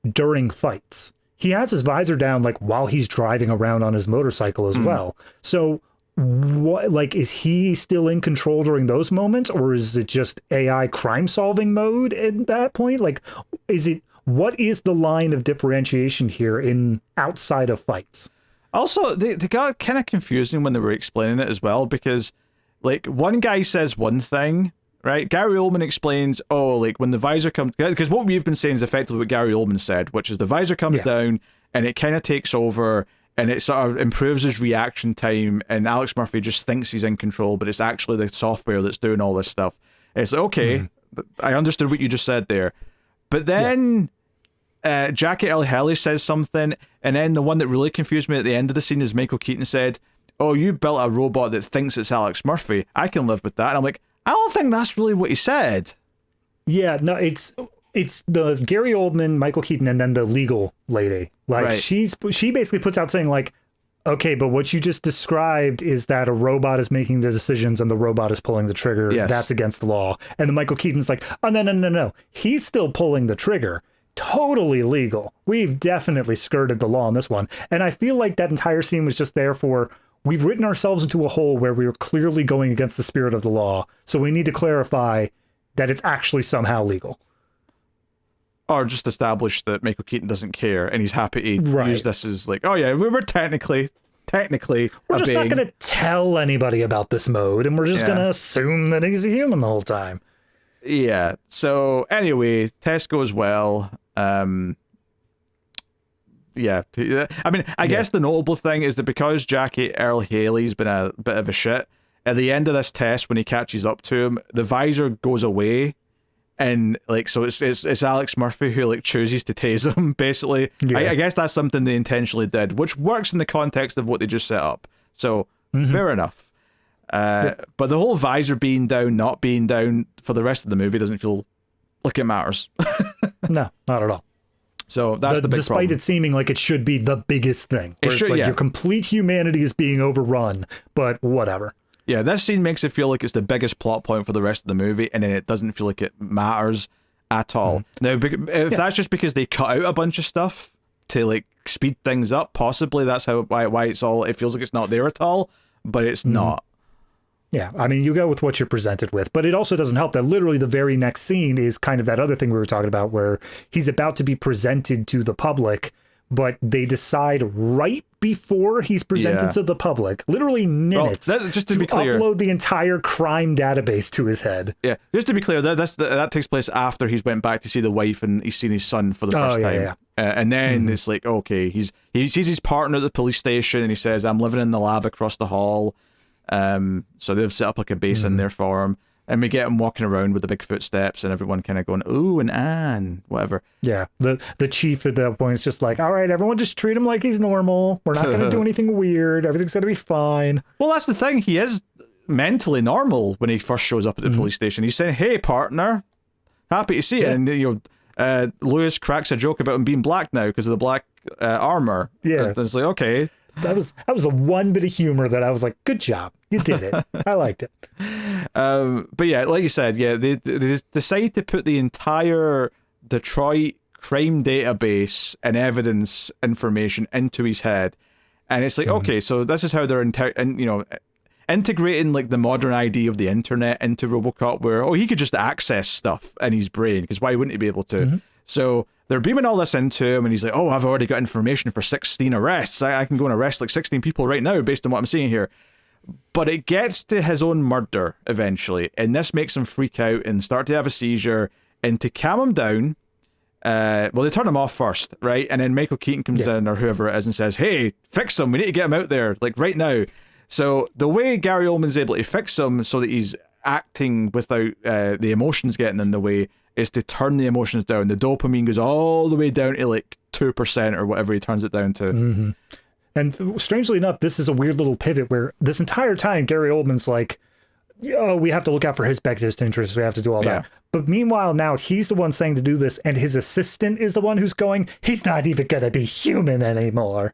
during fights. He has his visor down like while he's driving around on his motorcycle as well. So what, like, is he still in control during those moments, or is it just AI crime solving mode at that point? Like, what is the line of differentiation here in outside of fights? Also, they got kind of confusing when they were explaining it as well, because like one guy says one thing, right? Gary Oldman explains, like when the visor comes, because what we've been saying is effectively what Gary Oldman said, which is the visor comes down and it kind of takes over and it sort of improves his reaction time, and Alex Murphy just thinks he's in control, but it's actually the software that's doing all this stuff. It's okay, I understood what you just said there. But then Jackie Earle Haley says something, and then the one that really confused me at the end of the scene is Michael Keaton said, "Oh, you built a robot that thinks it's Alex Murphy. I can live with that." And I'm like, I don't think that's really what he said. Yeah, no, it's the Gary Oldman, Michael Keaton, and then the legal lady. Like she basically puts out saying like, okay, but what you just described is that a robot is making the decisions and the robot is pulling the trigger. Yes. That's against the law. And then Michael Keaton's like, oh, no. He's still pulling the trigger. Totally legal. We've definitely skirted the law on this one. And I feel like that entire scene was just there for, we've written ourselves into a hole where we were clearly going against the spirit of the law. So we need to clarify that it's actually somehow legal. Or just establish that Michael Keaton doesn't care and he's happy to use this as like, oh yeah, we were technically we're just not going to tell anybody about this mode, and we're just going to assume that he's a human the whole time. Yeah. So anyway, test goes well. I mean, I guess the notable thing is that because Jackie Earle Haley's been a bit of a shit, at the end of this test, when he catches up to him, the visor goes away. And like, so it's Alex Murphy who like chooses to tase him, basically. Yeah. I guess that's something they intentionally did, which works in the context of what they just set up. So fair enough. But the whole visor being down, not being down for the rest of the movie doesn't feel like it matters. No, not at all. So that's the big despite problem. It seeming like it should be the biggest thing. It's like your complete humanity is being overrun, but whatever. Yeah, this scene makes it feel like it's the biggest plot point for the rest of the movie, and then it doesn't feel like it matters at all. Now, if that's just because they cut out a bunch of stuff to like speed things up, possibly that's why it's all, it feels like it's not there at all, but it's not. Yeah, I mean, you go with what you're presented with, but it also doesn't help that literally the very next scene is kind of that other thing we were talking about where he's about to be presented to the public, but they decide right before he's presented to the public, literally minutes, just to be clear, upload the entire crime database to his head. Yeah, just to be clear, that takes place after he's went back to see the wife and he's seen his son for the first time. Yeah. And then it's like, okay, he sees his partner at the police station and he says, "I'm living in the lab across the hall." So they've set up like a base in there for him. And we get him walking around with the big footsteps and everyone kind of going, ooh, and whatever. Yeah, the chief at that point is just like, all right, everyone just treat him like he's normal. We're not going to do anything weird. Everything's going to be fine. Well, that's the thing. He is mentally normal when he first shows up at the police station. He's saying, hey, partner, happy to see you. And, Lewis cracks a joke about him being black now because of the black armor. Yeah. And it's like, okay. That was a one bit of humor that I was like, good job. You did it. I liked it. But yeah, like you said, they decide to put the entire Detroit crime database and evidence information into his head. And it's like, okay, so this is how they're integrating like the modern idea of the internet into Robocop, where, he could just access stuff in his brain, because why wouldn't he be able to? So they're beaming all this into him, and he's like, I've already got information for 16 arrests. I can go and arrest like 16 people right now based on what I'm seeing here. But it gets to his own murder eventually, and this makes him freak out and start to have a seizure. And to calm him down, they turn him off first, right? And then Michael Keaton comes in, or whoever it is, and says, hey, fix him. We need to get him out there, like right now. So the way Gary Oldman's able to fix him so that he's acting without the emotions getting in the way is to turn the emotions down. The dopamine goes all the way down to like 2% or whatever he turns it down to. And strangely enough, this is a weird little pivot where this entire time Gary Oldman's like, oh, we have to look out for his best interests. We have to do all that. But meanwhile, now he's the one saying to do this, and his assistant is the one who's going, he's not even going to be human anymore.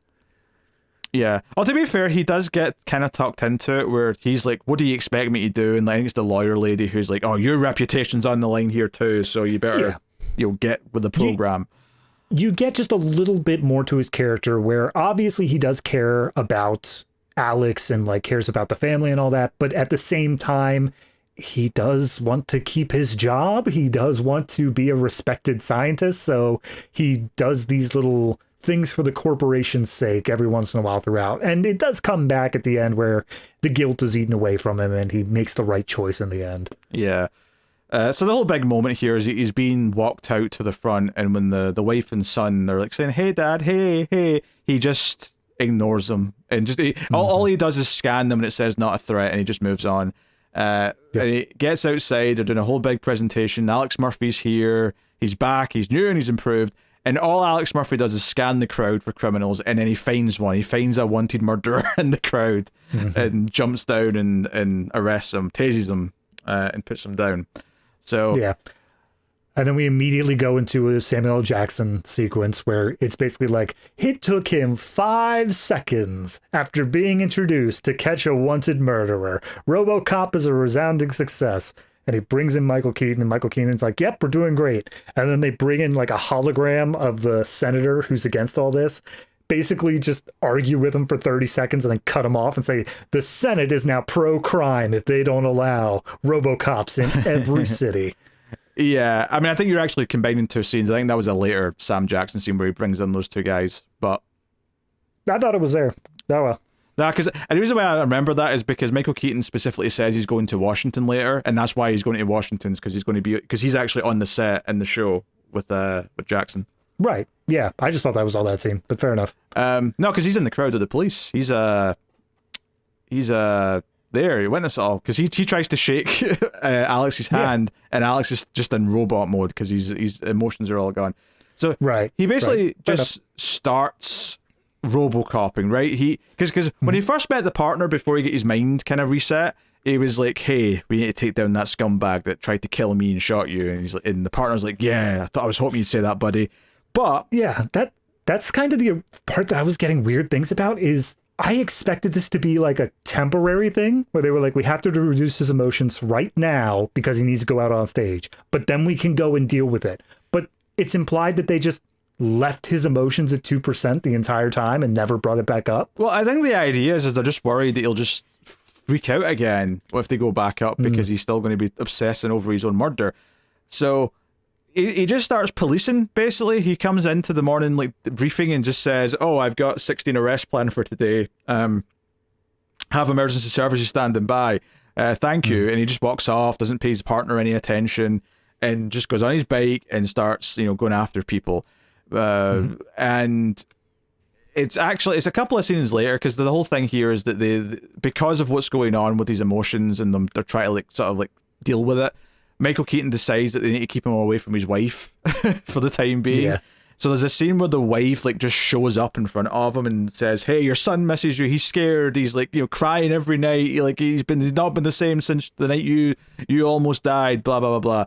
Yeah. Oh, to be fair, he does get kind of tucked into it where he's like, what do you expect me to do? And I think it's the lawyer lady who's like, oh, your reputation's on the line here too, so you better get with the program. You get just a little bit more to his character where obviously he does care about Alex and like cares about the family and all that, but at the same time, he does want to keep his job. He does want to be a respected scientist, so he does these little things for the corporation's sake every once in a while throughout. And it does come back at the end where the guilt is eaten away from him and he makes the right choice in the end. Yeah. So the whole big moment here is he's being walked out to the front, and when the wife and son are like saying, hey, Dad, hey, he just ignores them. And just all he does is scan them and it says not a threat, and he just moves on. And he gets outside, they're doing a whole big presentation. Alex Murphy's here, he's back, he's new and he's improved. And all Alex Murphy does is scan the crowd for criminals, and then he finds one. He finds a wanted murderer in the crowd and jumps down and arrests him, tases him, and puts him down. So yeah. And then we immediately go into a Samuel L. Jackson sequence where it's basically like, it took him 5 seconds after being introduced to catch a wanted murderer. Robocop is a resounding success. And he brings in Michael Keaton, and Michael Keaton's like, yep, we're doing great. And then they bring in like a hologram of the senator who's against all this, basically just argue with him for 30 seconds and then cut him off and say, the Senate is now pro-crime if they don't allow Robocops in every city. Yeah, I mean, I think you're actually combining two scenes. I think that was a later Sam Jackson scene where he brings in those two guys, but I thought it was there. Oh well. Nah, because the reason why I remember that is because Michael Keaton specifically says he's going to Washington later, and that's why he's going to Washington, because he's actually on the set in the show with Jackson. Right. Yeah, I just thought that was all that scene, but fair enough. No, because he's in the crowd of the police. He's there. He witnessed it all because he tries to shake Alex's hand, and Alex is just in robot mode because his emotions are all gone. So he basically just starts Robocopping, right? Because when he first met the partner before he get his mind kind of reset, he was like, "Hey, we need to take down that scumbag that tried to kill me and shot you." And he's like, and the partner's like, "Yeah, I was hoping you'd say that, buddy." But yeah, that's kind of the part that I was getting weird things about. Is I expected this to be like a temporary thing where they were like, we have to reduce his emotions right now because he needs to go out on stage, but then we can go and deal with it. But it's implied that they just left his emotions at 2% the entire time and never brought it back up. Well, I think the idea is they're just worried that he'll just freak out again if they go back up because he's still going to be obsessing over his own murder. So he just starts policing, basically. He comes into the morning like briefing and just says, oh, I've got 16 arrests planned for today. Have emergency services standing by. Thank you. And he just walks off, doesn't pay his partner any attention, and just goes on his bike and starts, going after people. And it's a couple of scenes later, because the whole thing here is that because of what's going on with these emotions and they're trying to sort of deal with it, Michael Keaton decides that they need to keep him away from his wife for the time being. Yeah. So there's a scene where the wife just shows up in front of him and says, "Hey, your son misses you. He's scared. He's crying every night. He's not been the same since the night you almost died. Blah blah blah blah."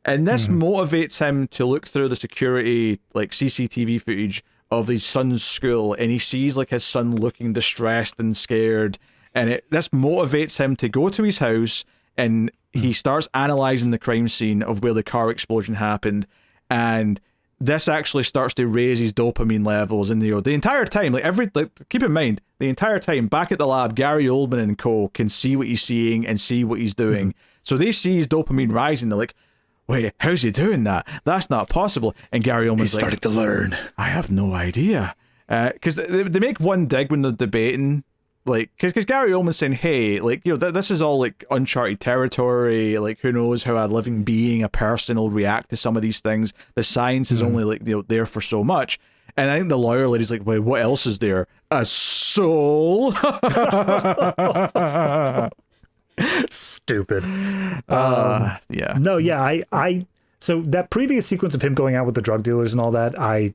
And this motivates him to look through the security CCTV footage of his son's school, and he sees his son looking distressed and scared, and this motivates him to go to his house, and he starts analyzing the crime scene of where the car explosion happened, and this actually starts to raise his dopamine levels. And the entire time, keep in mind, the entire time back at the lab, Gary Oldman and co can see what he's seeing and see what he's doing. So they see his dopamine rising. They're like, wait, how's he doing that? That's not possible. And Gary Oldman's started to learn. I have no idea. Because they make one dig when they're debating, because Gary Oldman's saying, hey, this is all uncharted territory. Who knows how a living being, a person, will react to some of these things. The science is only there for so much. And I think the lawyer lady's like, wait, what else is there? A soul? Stupid. Yeah. No, yeah, I so that previous sequence of him going out with the drug dealers and all that, I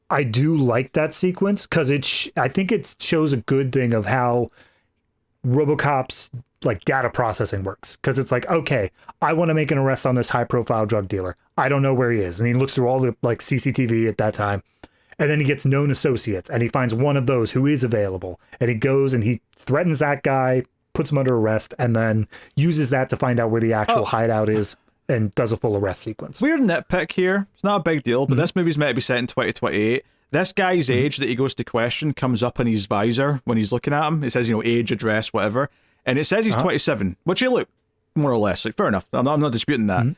I do like that sequence because I think it shows a good thing of how RoboCop's like data processing works. Because it's like, okay, I want to make an arrest on this high profile drug dealer. I don't know where he is. And he looks through all the like CCTV at that time. And then he gets known associates and he finds one of those who is available. And he goes and he threatens that guy, puts him under arrest, and then uses that to find out where the actual hideout is and does a full arrest sequence. Weird nitpick here. It's not a big deal, but this movie's meant to be set in 2028. This guy's age that he goes to question comes up in his visor when he's looking at him. It says, age, address, whatever. And it says he's 27, which he look more or less. Like, fair enough. I'm not disputing that.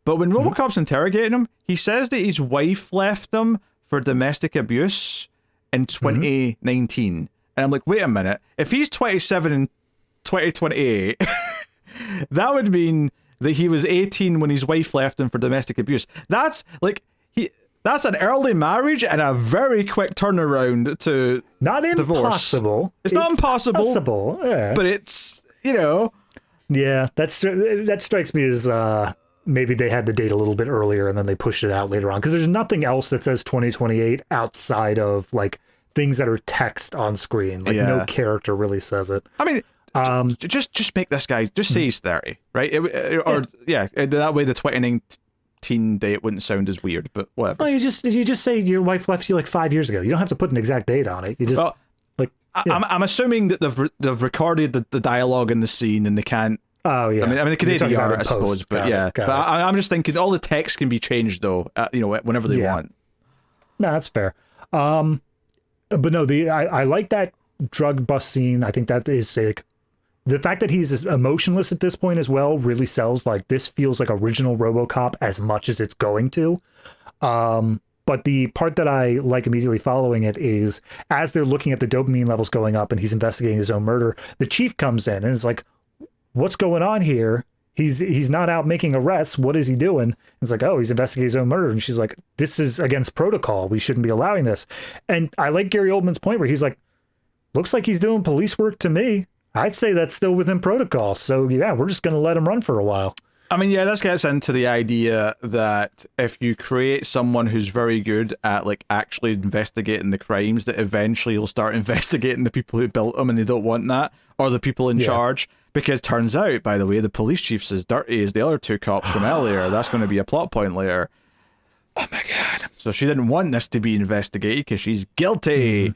But when Robocop's interrogating him, he says that his wife left him for domestic abuse in 2019. And I'm like, wait a minute. If he's 27 in 2028, that would mean that he was 18 when his wife left him for domestic abuse. That's like that's an early marriage and a very quick turnaround to not divorce. Impossible. It's not impossible. Possible, yeah. But it's Yeah, that strikes me as maybe they had the date a little bit earlier and then they pushed it out later on because there's nothing else that says 2028 outside of like things that are text on screen. Like no character really says it. I mean, just make this guy just say he's 30, right? That way the 2019 date wouldn't sound as weird, but whatever. No, you just say your wife left you like 5 years ago. You don't have to put an exact date on it. You just I'm assuming that they've recorded the dialogue in the scene and they can't. Oh yeah. I mean they could ADR, I suppose, but yeah. But I'm just thinking all the text can be changed though, whenever they want. No, that's fair. But no, I like that drug bust scene. I think that is like the fact that he's emotionless at this point as well really sells like this feels like original RoboCop as much as it's going to. But the part that I like immediately following it is as they're looking at the dopamine levels going up and he's investigating his own murder, the chief comes in and is like, what's going on here? He's not out making arrests. What is he doing? It's like, oh, he's investigating his own murder. And she's like, this is against protocol. We shouldn't be allowing this. And I like Gary Oldman's point where he's like, looks like he's doing police work to me. I'd say that's still within protocol. So yeah, we're just going to let him run for a while. I mean, yeah, this gets into the idea that if you create someone who's very good at like actually investigating the crimes, that eventually you'll start investigating the people who built them and they don't want that, or the people in charge. Because turns out, by the way, the police chief's as dirty as the other two cops from earlier. That's going to be a plot point later. Oh my god. So she didn't want this to be investigated because she's guilty.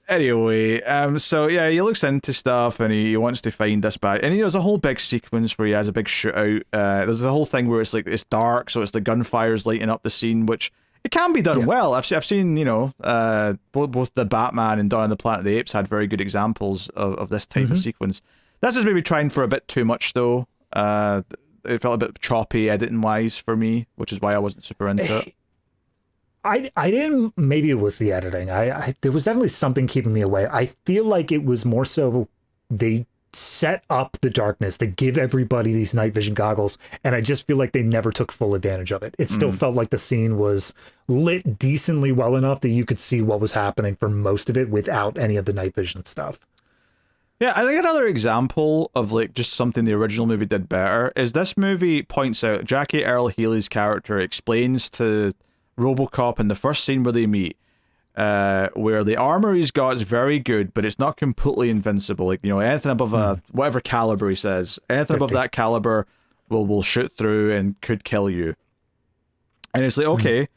Anyway, so yeah, he looks into stuff and he wants to find this bad. And there's a whole big sequence where he has a big shootout. There's the whole thing where it's like it's dark, so it's the gunfires lighting up the scene, which it can be done well. I've seen both the Batman and Dawn of the Planet of the Apes had very good examples of this type of sequence. This is maybe trying for a bit too much though. It felt a bit choppy editing wise for me, which is why I wasn't super into it. I didn't. Maybe it was the editing. There was definitely something keeping me away. I feel like it was more so they set up the darkness to give everybody these night vision goggles, and I just feel like they never took full advantage of it. It still felt like the scene was lit decently well enough that you could see what was happening for most of it without any of the night vision stuff. Yeah, I think another example of like just something the original movie did better is this movie points out Jackie Earle Haley's character explains to Robocop in the first scene where they meet, where the armor he's got is very good, but it's not completely invincible. Like, anything above a whatever caliber he says, anything 50. Above that caliber will shoot through and could kill you. And it's like, okay,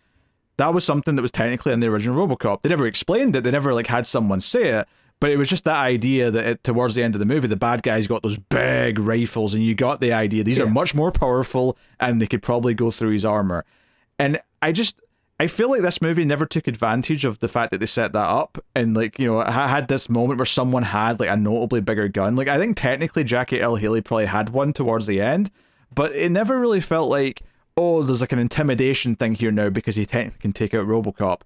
that was something that was technically in the original Robocop. They never explained it. They never like had someone say it. But it was just that idea that towards the end of the movie, the bad guys got those big rifles, and you got the idea these are much more powerful, and they could probably go through his armor. And I feel like this movie never took advantage of the fact that they set that up and had this moment where someone had like a notably bigger gun. Like I think technically Jackie Earle Haley probably had one towards the end, but it never really felt like, oh, there's like an intimidation thing here now because he technically can take out Robocop.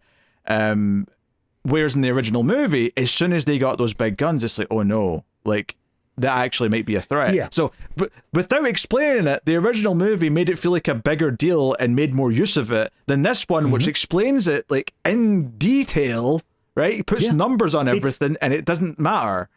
Whereas in the original movie, as soon as they got those big guns, it's like, oh no, like that actually might be a threat. Yeah. So, but without explaining it, the original movie made it feel like a bigger deal and made more use of it than this one, which explains it like in detail, right? It puts numbers on everything and it doesn't matter.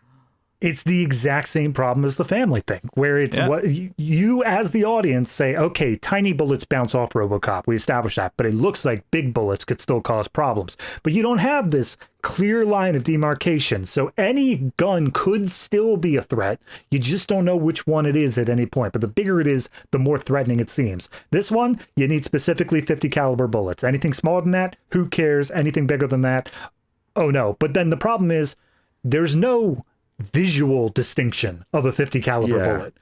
It's the exact same problem as the family thing, where it's what you as the audience say, okay, tiny bullets bounce off Robocop. We established that, but it looks like big bullets could still cause problems. But you don't have this clear line of demarcation. So any gun could still be a threat. You just don't know which one it is at any point. But the bigger it is, the more threatening it seems. This one, you need specifically 50 caliber bullets. Anything smaller than that, who cares? Anything bigger than that, oh no. But then the problem is there's no visual distinction of a 50 caliber bullet.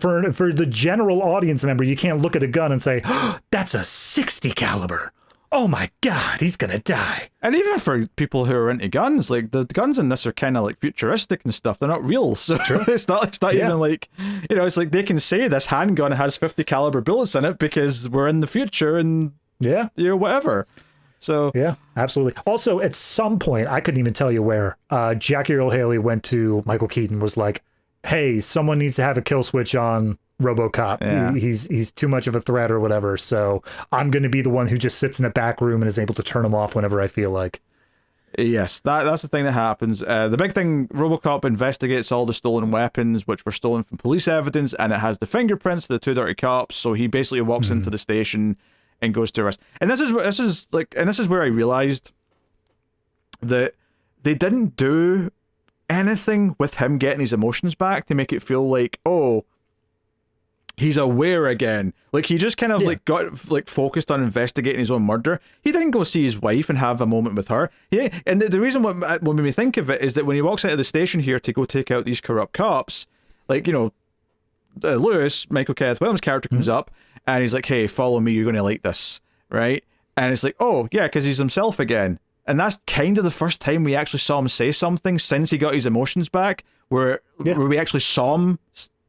For the general audience member, you can't look at a gun and say, oh, that's a 60 caliber. Oh my God, he's gonna die. And even for people who are into guns, like the guns in this are kind of like futuristic and stuff. They're not real, so it's not even like, you know, it's like they can say this handgun has 50 caliber bullets in it because we're in the future and you know, whatever. So yeah, absolutely. Also, at some point, I couldn't even tell you where, Jackie Earle Haley went to Michael Keaton, was like, hey, someone needs to have a kill switch on Robocop. Yeah. He's too much of a threat or whatever, so I'm going to be the one who just sits in the back room and is able to turn him off whenever I feel like. Yes, that's the thing that happens. The big thing, Robocop investigates all the stolen weapons, which were stolen from police evidence, and it has the fingerprints of the two dirty cops, so he basically walks into the station and goes to arrest. And this is where I realized that they didn't do anything with him getting his emotions back to make it feel like, oh, he's aware again. Like, he just kind of like got like focused on investigating his own murder. He didn't go see his wife and have a moment with her. And the reason what made me think of it is that when he walks out of the station here to go take out these corrupt cops, like, you know, Lewis, Michael Kenneth Williams' character, comes up and he's like, hey, follow me, you're going to like this, right? And it's like, oh, yeah, because he's himself again. And that's kind of the first time we actually saw him say something since he got his emotions back, where we actually saw him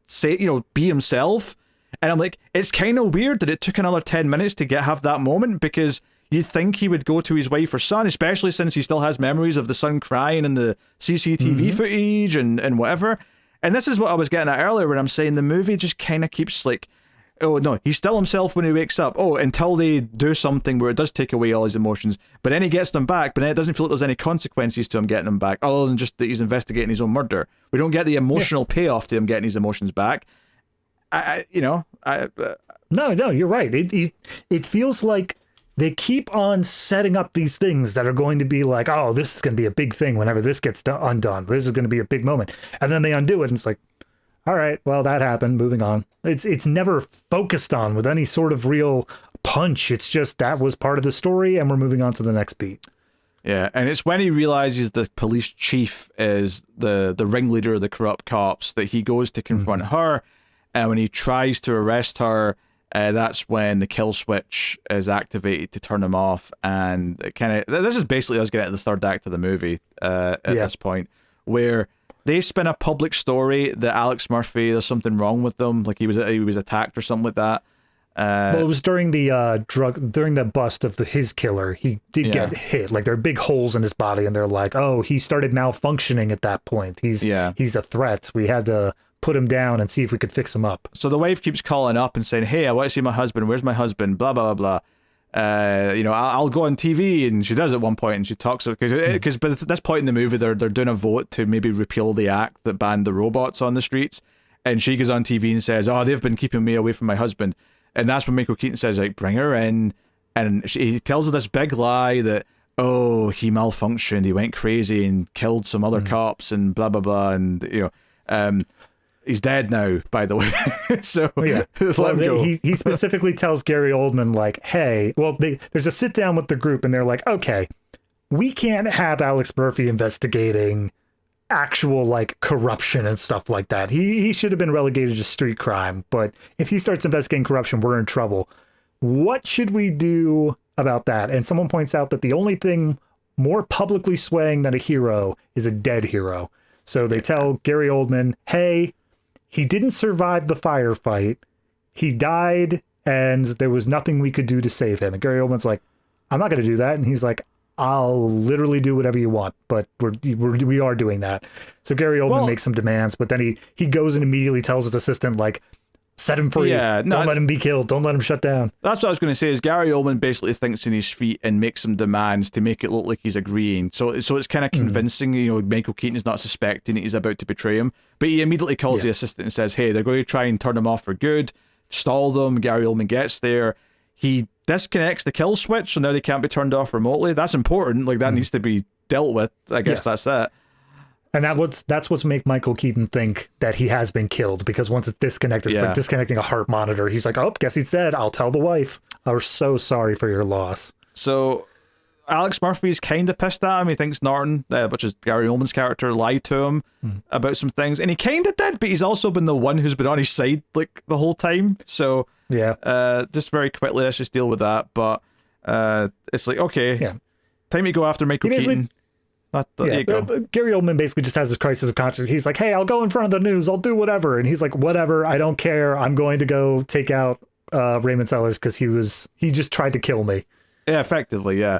say, you know, be himself. And I'm like, it's kind of weird that it took another 10 minutes to have that moment, because you'd think he would go to his wife or son, especially since he still has memories of the son crying in the CCTV footage and whatever. And this is what I was getting at earlier, when I'm saying the movie just kind of keeps like, oh no, he's still himself when he wakes up. Oh, until they do something where it does take away all his emotions, but then he gets them back, but then it doesn't feel like there's any consequences to him getting them back, other than just that he's investigating his own murder. We don't get the emotional payoff to him getting his emotions back. No, you're right. It feels like they keep on setting up these things that are going to be like, oh, this is going to be a big thing whenever this gets undone. This is going to be a big moment. And then they undo it, and it's like, all right, well, that happened. Moving on. It's never focused on with any sort of real punch. It's just that was part of the story, and we're moving on to the next beat. Yeah, and it's when he realizes the police chief is the ringleader of the corrupt cops that he goes to confront her, and when he tries to arrest her, that's when the kill switch is activated to turn him off, and it kind of, this is basically us getting to the third act of the movie at this point, where they spin a public story that Alex Murphy, there's something wrong with them, like he was attacked or something like that. Well, it was during the during the bust of his killer. He did get hit. Like, there are big holes in his body, and they're like, oh, he started malfunctioning at that point. He's a threat. We had to put him down and see if we could fix him up. So the wife keeps calling up and saying, hey, I want to see my husband. Where's my husband? Blah, blah, blah, blah. I'll go on TV, and she does at one point, and she talks because but at this point in the movie they're doing a vote to maybe repeal the act that banned the robots on the streets, and she goes on TV and says, oh, they've been keeping me away from my husband, and that's when Michael Keaton says, like, bring her in, and he tells her this big lie that, oh, he malfunctioned, he went crazy and killed some other cops and blah blah blah, and he's dead now, by the way. So he specifically tells Gary Oldman, like, hey, well, there's a sit down with the group, and they're like, okay, we can't have Alex Murphy investigating actual like corruption and stuff like that. He should have been relegated to street crime, but if he starts investigating corruption, we're in trouble. What should we do about that? And someone points out that the only thing more publicly swaying than a hero is a dead hero. So they tell Gary Oldman, hey, he didn't survive the firefight. He died, and there was nothing we could do to save him. And Gary Oldman's like, I'm not going to do that. And he's like, I'll literally do whatever you want, but we are doing that. So Gary Oldman makes some demands, but then he goes and immediately tells his assistant, like, Set him free. Yeah, no, don't let him be killed. Don't let him shut down. That's what I was going to say. Is Gary Oldman basically thinks in his feet and makes some demands to make it look like he's agreeing. So it's kind of convincing. You know, Michael Keaton is not suspecting that he's about to betray him, but he immediately calls the assistant and says, "Hey, they're going to try and turn him off for good. Stall them." Gary Oldman gets there. He disconnects the kill switch, so now they can't be turned off remotely. That's important. Like that needs to be dealt with. I guess that's that. And that's what's make Michael Keaton think that he has been killed, because once it's disconnected, it's like disconnecting a heart monitor. He's like, oh, guess he's dead. I'll tell the wife. We're so sorry for your loss. So Alex Murphy's kind of pissed at him. He thinks Norton, which is Gary Oldman's character, lied to him about some things. And he kind of did, but he's also been the one who's been on his side like the whole time. So just very quickly, let's just deal with that. But it's like, okay, time to go after Michael Keaton. There you go. Gary Oldman basically just has this crisis of conscience. He's like, hey, I'll go in front of the news. I'll do whatever. And he's like, whatever. I don't care. I'm going to go take out Raymond Sellers because he just tried to kill me. Yeah, effectively, yeah.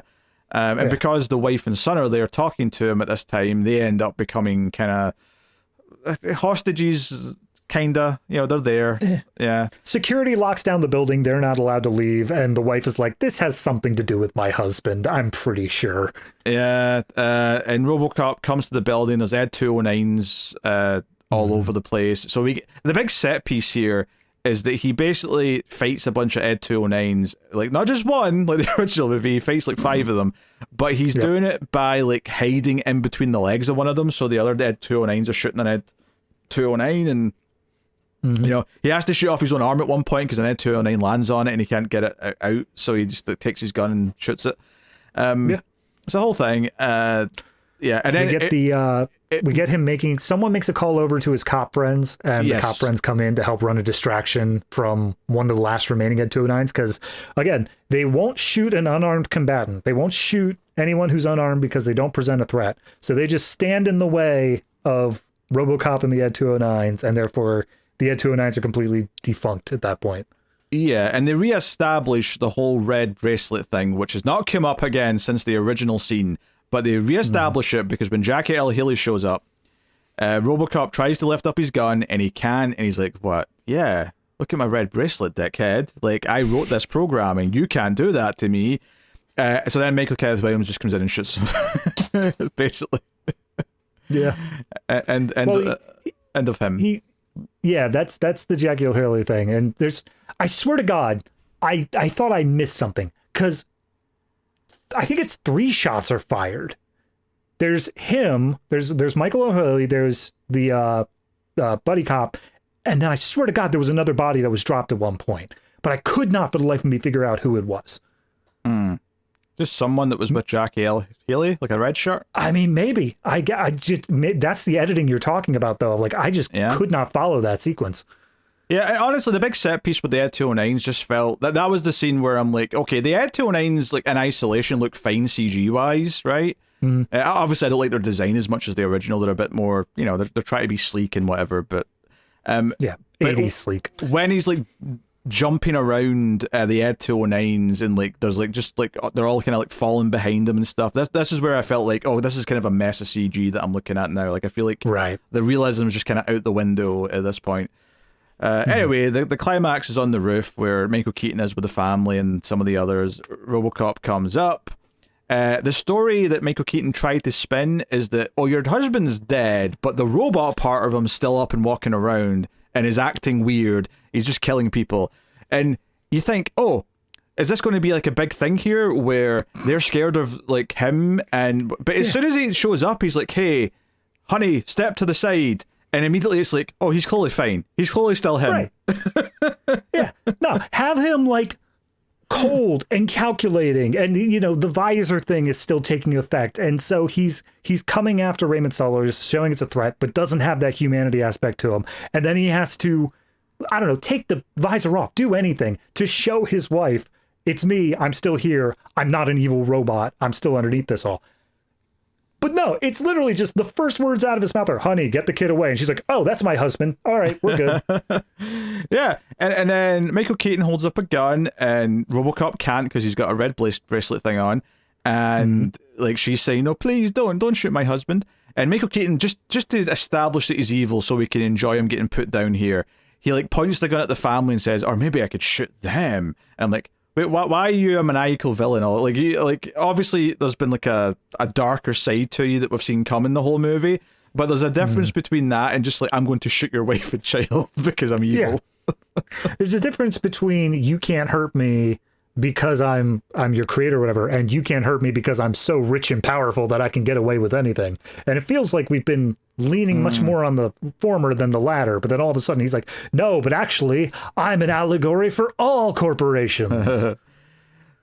And because the wife and son are there talking to him at this time, they end up becoming kind of hostages. Kinda, you know, they're there. Yeah. Security locks down the building. They're not allowed to leave. And the wife is like, this has something to do with my husband. I'm pretty sure. Yeah. And Robocop comes to the building. There's Ed 209s all over the place. So the big set piece here is that he basically fights a bunch of Ed 209s, like not just one, like the original movie. He fights like 5 of them, but he's doing it by like hiding in between the legs of one of them. So the other Ed 209s are shooting an Ed 209 and you know, he has to shoot off his own arm at one point because an Ed 209 lands on it and he can't get it out, so he just takes his gun and shoots it. It's a whole thing. And then we get him making, someone makes a call over to his cop friends, and the cop friends come in to help run a distraction from one of the last remaining Ed 209s, because again, they won't shoot an unarmed combatant. They won't shoot anyone who's unarmed because they don't present a threat. So they just stand in the way of Robocop and the Ed 209s, and therefore the Ed 209s are completely defunct at that point. Yeah, and they re-establish the whole red bracelet thing, which has not come up again since the original scene, but they re-establish it because when Jackie Earle Haley shows up, Robocop tries to lift up his gun, and he can, and he's like, what? Yeah, look at my red bracelet, dickhead. Like, I wrote this programming. You can't do that to me. So then Michael Kenneth Williams just comes in and shoots him, basically. Yeah. End of him. That's the Jackie Earle Haley thing. And I swear to God, I thought I missed something, because I think it's 3 shots are fired. There's him, there's Michael O'Haley, there's the buddy cop, and then I swear to God there was another body that was dropped at one point, but I could not for the life of me figure out who it was. Just someone that was with Jackie Earle Haley, like a red shirt? I mean, maybe. I just, that's the editing you're talking about, though. Like, I just could not follow that sequence. Yeah, and honestly, the big set piece with the Ed 209s just felt that was the scene where I'm like, okay, the Ed 209s, like in isolation, look fine CG wise, right? Obviously, I don't like their design as much as the original. They're a bit more, you know, they're trying to be sleek and whatever. But 80s sleek. When he's like jumping around the Ed 209s and like there's like just like they're all kind of like falling behind him and stuff. This is where I felt like, oh, this is kind of a mess of CG that I'm looking at now. Like I feel like the realism is just kind of out the window at this point. Anyway, the climax is on the roof where Michael Keaton is with the family and some of the others. Robocop comes up. The story that Michael Keaton tried to spin is that, oh, your husband's dead, but the robot part of him's still up and walking around and is acting weird. He's just killing people. And you think, oh, is this going to be like a big thing here where they're scared of like him? But as soon as he shows up, he's like, hey, honey, step to the side. And immediately it's like, oh, he's clearly fine. He's clearly still him. Right. Yeah. No, have him like cold and calculating, and you know the visor thing is still taking effect, and so he's coming after Raymond Sellers, showing it's a threat, but doesn't have that humanity aspect to him. And then he has to, I don't know, take the visor off, do anything to show his wife, it's me, I'm still here, I'm not an evil robot, I'm still underneath this all. But no, it's literally just the first words out of his mouth are, honey, get the kid away. And she's like, oh, that's my husband. All right, we're good. Yeah. And then Michael Keaton holds up a gun and Robocop can't because he's got a red bracelet thing on. And like she's saying, no, please don't shoot my husband. And Michael Keaton, just to establish that he's evil so we can enjoy him getting put down here, he like points the gun at the family and says, or maybe I could shoot them. And I'm like, wait, why are you a maniacal villain? Or like, you like, obviously there's been like a darker side to you that we've seen come in the whole movie, but there's a difference between that and just like, I'm going to shoot your wife and child because I'm evil. Yeah. There's a difference between you can't hurt me because I'm your creator or whatever, and you can't hurt me because I'm so rich and powerful that I can get away with anything. And it feels like we've been leaning much more on the former than the latter, but then all of a sudden he's like, no, but actually I'm an allegory for all corporations.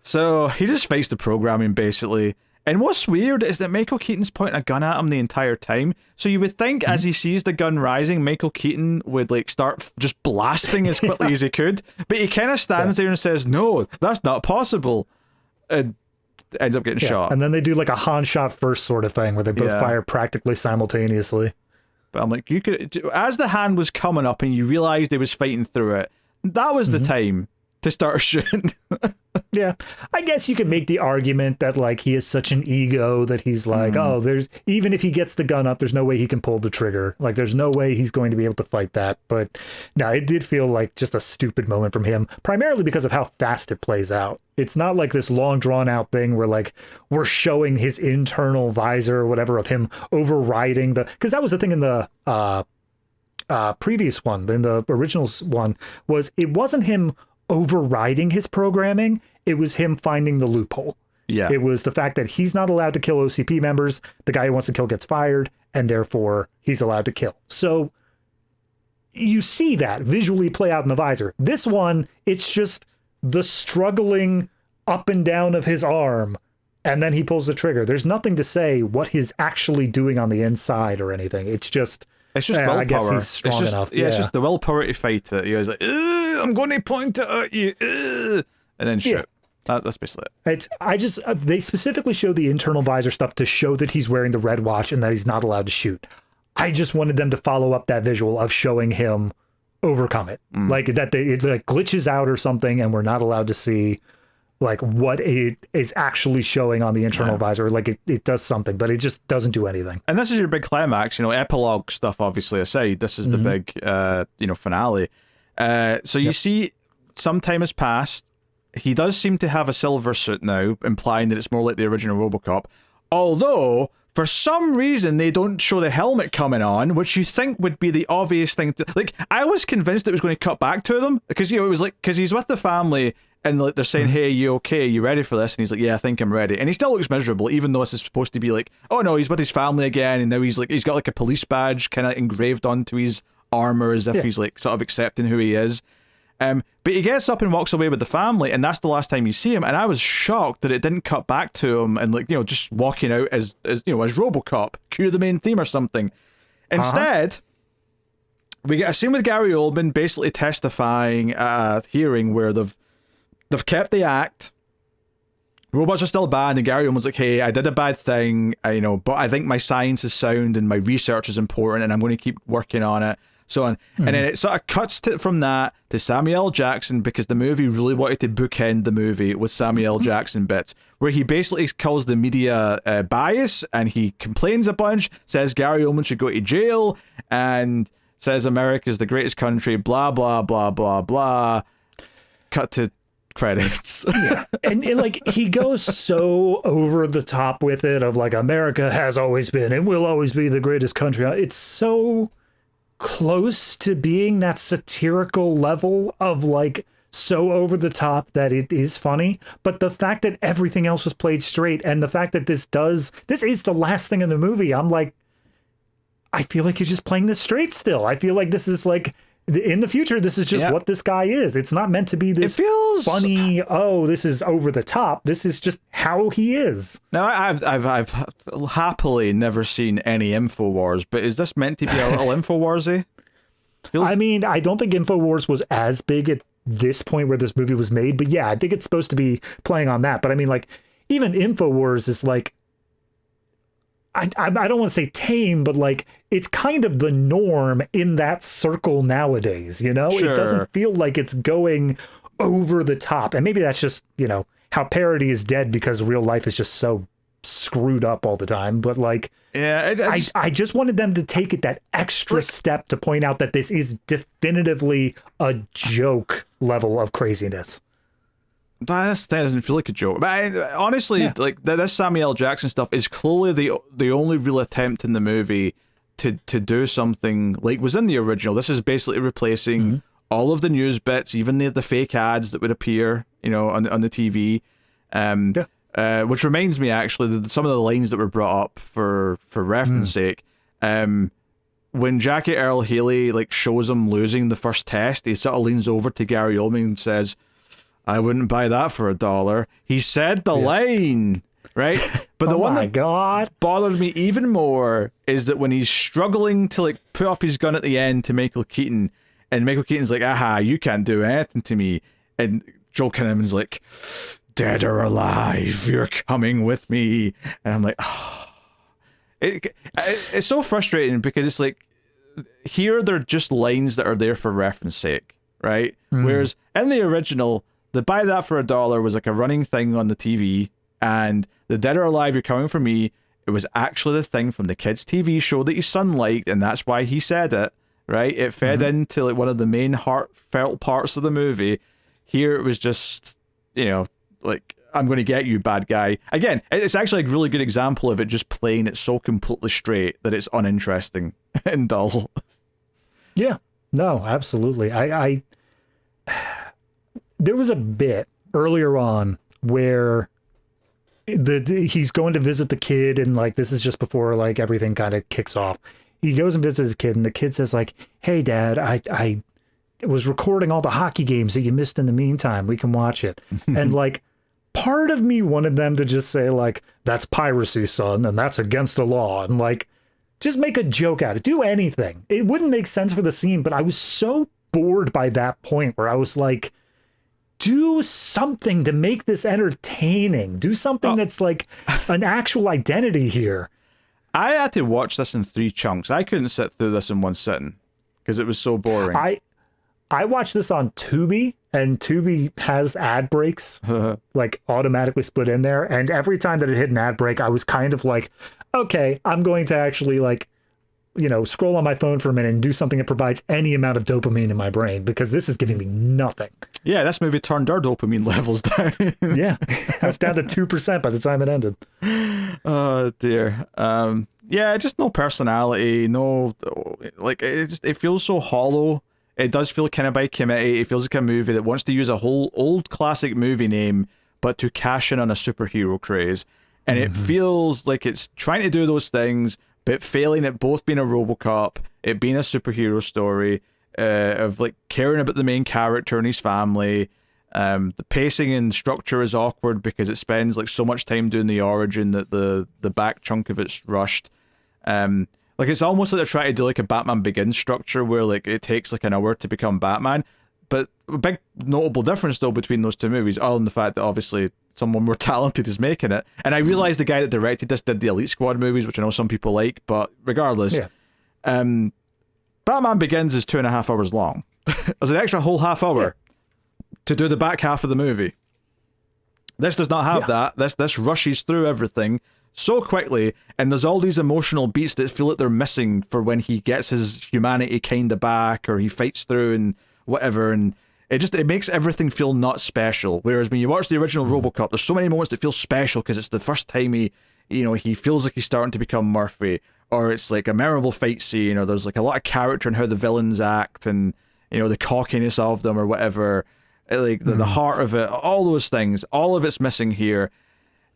So he just faced the programming basically. And what's weird is that Michael Keaton's pointing a gun at him the entire time. So you would think as he sees the gun rising, Michael Keaton would like start just blasting as quickly as he could. But he kind of stands there and says, no, that's not possible. And ends up getting shot. And then they do like a Han shot first sort of thing where they both fire practically simultaneously. But I'm like, you could, as the hand was coming up and you realized he was fighting through it, that was the time to start shooting. Yeah, I guess you could make the argument that like he has such an ego that he's like, oh, there's, even if he gets the gun up, there's no way he can pull the trigger. Like there's no way he's going to be able to fight that. But no, it did feel like just a stupid moment from him, primarily because of how fast it plays out. It's not like this long drawn out thing where like we're showing his internal visor or whatever of him overriding the, because that was the thing in the previous one, in the original one, was it wasn't him overriding his programming, it was him finding the loophole. Yeah. It was the fact that he's not allowed to kill OCP members, the guy who wants to kill gets fired, and therefore he's allowed to kill. So you see that visually play out in the visor. This one, it's just the struggling up and down of his arm, and then he pulls the trigger. There's nothing to say what he's actually doing on the inside or anything. It's just willpower. I guess he's strong enough. Yeah, it's just the willpower to fight it. He was like, I'm going to point it at you, and then shoot. That's basically it. They specifically show the internal visor stuff to show that he's wearing the red watch and that he's not allowed to shoot. I just wanted them to follow up that visual of showing him overcome it, like that it like glitches out or something, and we're not allowed to see like what it is actually showing on the internal visor. Like it does something, but it just doesn't do anything. And this is your big climax, epilogue stuff obviously aside, this is the big finale. So you see some time has passed. He does seem to have a silver suit now, implying that it's more like the original Robocop, although for some reason they don't show the helmet coming on, which you think would be the obvious thing to, like, I was convinced it was going to cut back to them because it was like, because he's with the family and like they're saying, hey, you okay, you ready for this? And he's like, yeah, I think I'm ready. And he still looks miserable, even though this is supposed to be like, oh no, he's with his family again, and now he's got like a police badge kind of engraved onto his armor as if he's like sort of accepting who he is. But he gets up and walks away with the family, and that's the last time you see him. And I was shocked that it didn't cut back to him and like, just walking out as as Robocop, cue the main theme or something. Instead, we get a scene with Gary Oldman basically testifying at a hearing where they've kept the act. Robots are still bad, and Gary Oldman's like, hey, I did a bad thing, but I think my science is sound and my research is important, and I'm going to keep working on it. So on. And then it sort of cuts from that to Samuel L. Jackson, because the movie really wanted to bookend the movie with Samuel L. Jackson bits, where he basically calls the media bias, and he complains a bunch, says Gary Oldman should go to jail, and says America's the greatest country, blah, blah, blah, blah, blah. Cut to credits. And like he goes so over the top with it of like, America has always been and will always be the greatest country. It's so close to being that satirical level of like so over the top that it is funny, but the fact that everything else was played straight, and the fact that this is the last thing in the movie, I'm like, I feel like you're just playing this straight still. I feel like this is like, in the future, this is just what this guy is. It's not meant to be this funny, this is over the top. This is just how he is. Now, I've happily never seen any InfoWars, but is this meant to be a little InfoWarsy? I mean, I don't think InfoWars was as big at this point where this movie was made, but yeah, I think it's supposed to be playing on that. But I mean, like, even InfoWars is like, I don't want to say tame, but like it's kind of the norm in that circle nowadays, Sure. It doesn't feel like it's going over the top. And maybe that's just, how parody is dead because real life is just so screwed up all the time, but like, yeah, I just wanted them to take it that extra step to point out that this is definitively a joke level of craziness. That doesn't feel like a joke. But honestly, like this Samuel L. Jackson stuff is clearly the only real attempt in the movie to do something like was in the original. This is basically replacing all of the news bits, even the fake ads that would appear, on the TV. Which reminds me, actually, that some of the lines that were brought up for reference sake. When Jackie Earle Haley like shows him losing the first test, he sort of leans over to Gary Oldman and says, "I wouldn't buy that for $1." He said the line, right? But the one that bothered me even more is that when he's struggling to like put up his gun at the end to Michael Keaton, and Michael Keaton's like, "Aha, you can't do anything to me," and Joel Kinnaman's like, "Dead or alive, you're coming with me," and I'm like, oh. It's so frustrating because it's like, here they're just lines that are there for reference sake, right? Whereas in the original, the "buy that for $1" was like a running thing on the TV, and the "dead or alive, you're coming for me," it was actually the thing from the kids' TV show that his son liked, and that's why he said it, right? It fed into like one of the main heartfelt parts of the movie. Here it was just, like, "I'm going to get you, bad guy." Again, it's actually a really good example of it just playing it so completely straight that it's uninteresting and dull. Yeah. No, absolutely. I there was a bit earlier on where he's going to visit the kid, and like, this is just before like everything kind of kicks off. He goes and visits his kid, and the kid says like, "Hey Dad, I was recording all the hockey games that you missed in the meantime. We can watch it." And like, part of me wanted them to just say like, "That's piracy, son, and that's against the law," and like, just make a joke out of it. Do anything. It wouldn't make sense for the scene, but I was so bored by that point where I was like, do something to make this entertaining. Do something that's like an actual identity here. I had to watch this in 3 chunks. I couldn't sit through this in one sitting because it was so boring. I watched this on Tubi, and Tubi has ad breaks like automatically split in there. And every time that it hit an ad break, I was kind of like, okay, I'm going to actually like, scroll on my phone for a minute and do something that provides any amount of dopamine in my brain, because this is giving me nothing. Yeah, this movie turned our dopamine levels down. Yeah, I was down to 2% by the time it ended. Oh dear. Yeah, just no personality, no, like, it feels so hollow. It does feel kind of by committee. It feels like a movie that wants to use a whole old classic movie name, but to cash in on a superhero craze. And it feels like it's trying to do those things, but failing at both being a Robocop, it being a superhero story, of like caring about the main character and his family. The pacing and structure is awkward because it spends like so much time doing the origin that the back chunk of it's rushed. Like, it's almost like they're trying to do like a Batman Begins structure where like it takes like an hour to become Batman. But a big notable difference though between those two movies, other than the fact that obviously someone more talented is making it. And I realize the guy that directed this did the Elite Squad movies, which I know some people like, but regardless, Batman Begins is 2.5 hours long. There's an extra whole half hour to do the back half of the movie. This does not have that. This rushes through everything so quickly, and there's all these emotional beats that feel like they're missing for when he gets his humanity kind of back, or he fights through and whatever, and it makes everything feel not special. Whereas when you watch the original Robocop, there's so many moments that feel special because it's the first time he feels like he's starting to become Murphy, or it's like a memorable fight scene, or there's like a lot of character in how the villains act, and the cockiness of them or whatever, like the heart of it, all those things, all of it's missing here.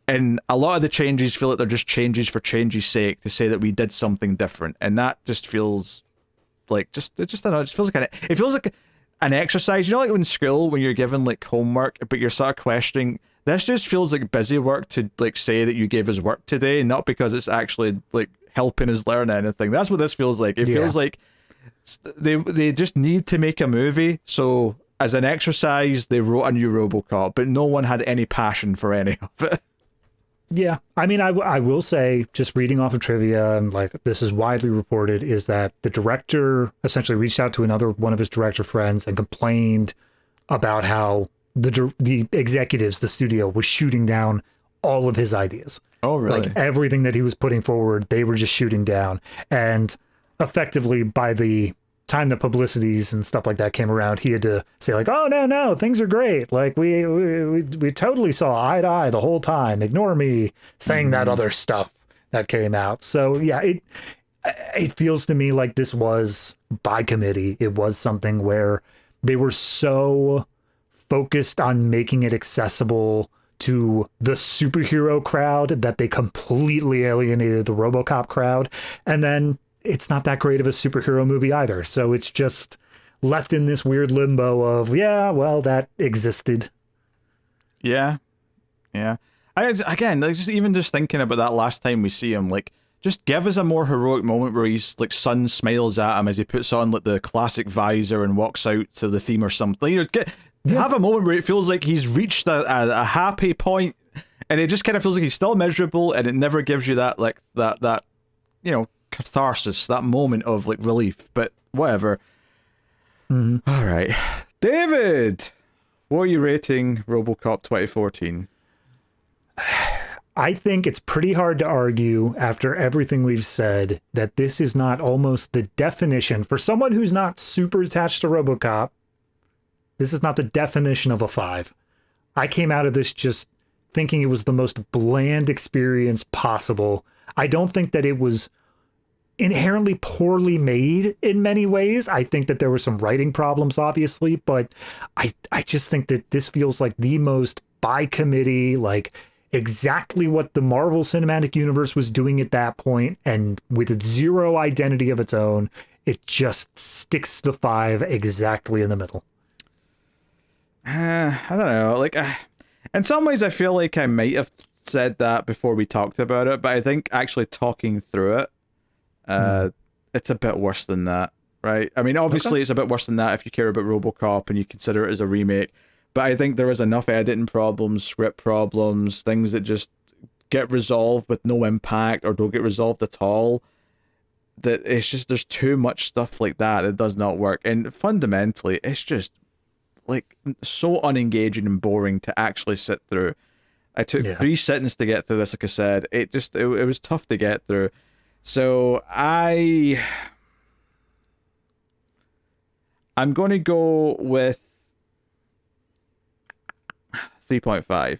And a lot of the changes feel like they're just changes for change's sake to say that we did something different, and that just feels like I don't know, it feels like an exercise. Like in school when you're given like homework, but you're sort of questioning. This just feels like busy work to like say that you gave us work today, not because it's actually like helping us learn anything. That's what this feels like. It feels like they just need to make a movie, so as an exercise they wrote a new Robocop, but no one had any passion for any of it. Yeah, I mean, I will say, just reading off of trivia, and like this is widely reported, is that the director essentially reached out to another one of his director friends and complained about how the executives, the studio, was shooting down all of his ideas. Oh, really? Like everything that he was putting forward, they were just shooting down. And effectively, by the time the publicities and stuff like that came around, he had to say like, "Oh no, things are great. Like we totally saw eye to eye the whole time. Ignore me saying that other stuff that came out." So yeah, it feels to me like this was by committee. It was something where they were so focused on making it accessible to the superhero crowd that they completely alienated the RoboCop crowd. And then it's not that great of a superhero movie either. So it's just left in this weird limbo of, yeah, well, that existed. Yeah. Again, like just thinking about that last time we see him, like, just give us a more heroic moment where he's like, son smiles at him as he puts on like the classic visor and walks out to the theme or something. You know, have a moment where it feels like he's reached a happy point, and it just kind of feels like he's still miserable, and it never gives you that like that you know, catharsis, that moment of like relief. But whatever. All right, David, what are you rating RoboCop 2014? I think it's pretty hard to argue after everything we've said that this is not almost the definition for someone who's not super attached to RoboCop. This is not the definition of a 5. I came out of this just thinking it was the most bland experience possible. I don't think that it was inherently poorly made in many ways. I think that there were some writing problems, obviously, but I just think that this feels like the most by committee, like exactly what the Marvel Cinematic Universe was doing at that point, and with zero identity of its own, it just sticks the 5 exactly in the middle. I don't know. Like, in some ways, I feel like I might have said that before we talked about it, but I think actually talking through it, it's a bit worse than that, right? I mean, obviously, It's a bit worse than that if you care about RoboCop and you consider it as a remake. But I think there is enough editing problems, script problems, things that just get resolved with no impact or don't get resolved at all, that it's just, there's too much stuff like that that does not work. And fundamentally, it's just like so unengaging and boring to actually sit through. I took 3 sittings to get through this, like I said. It was tough to get through. So I'm going to go with 3.5.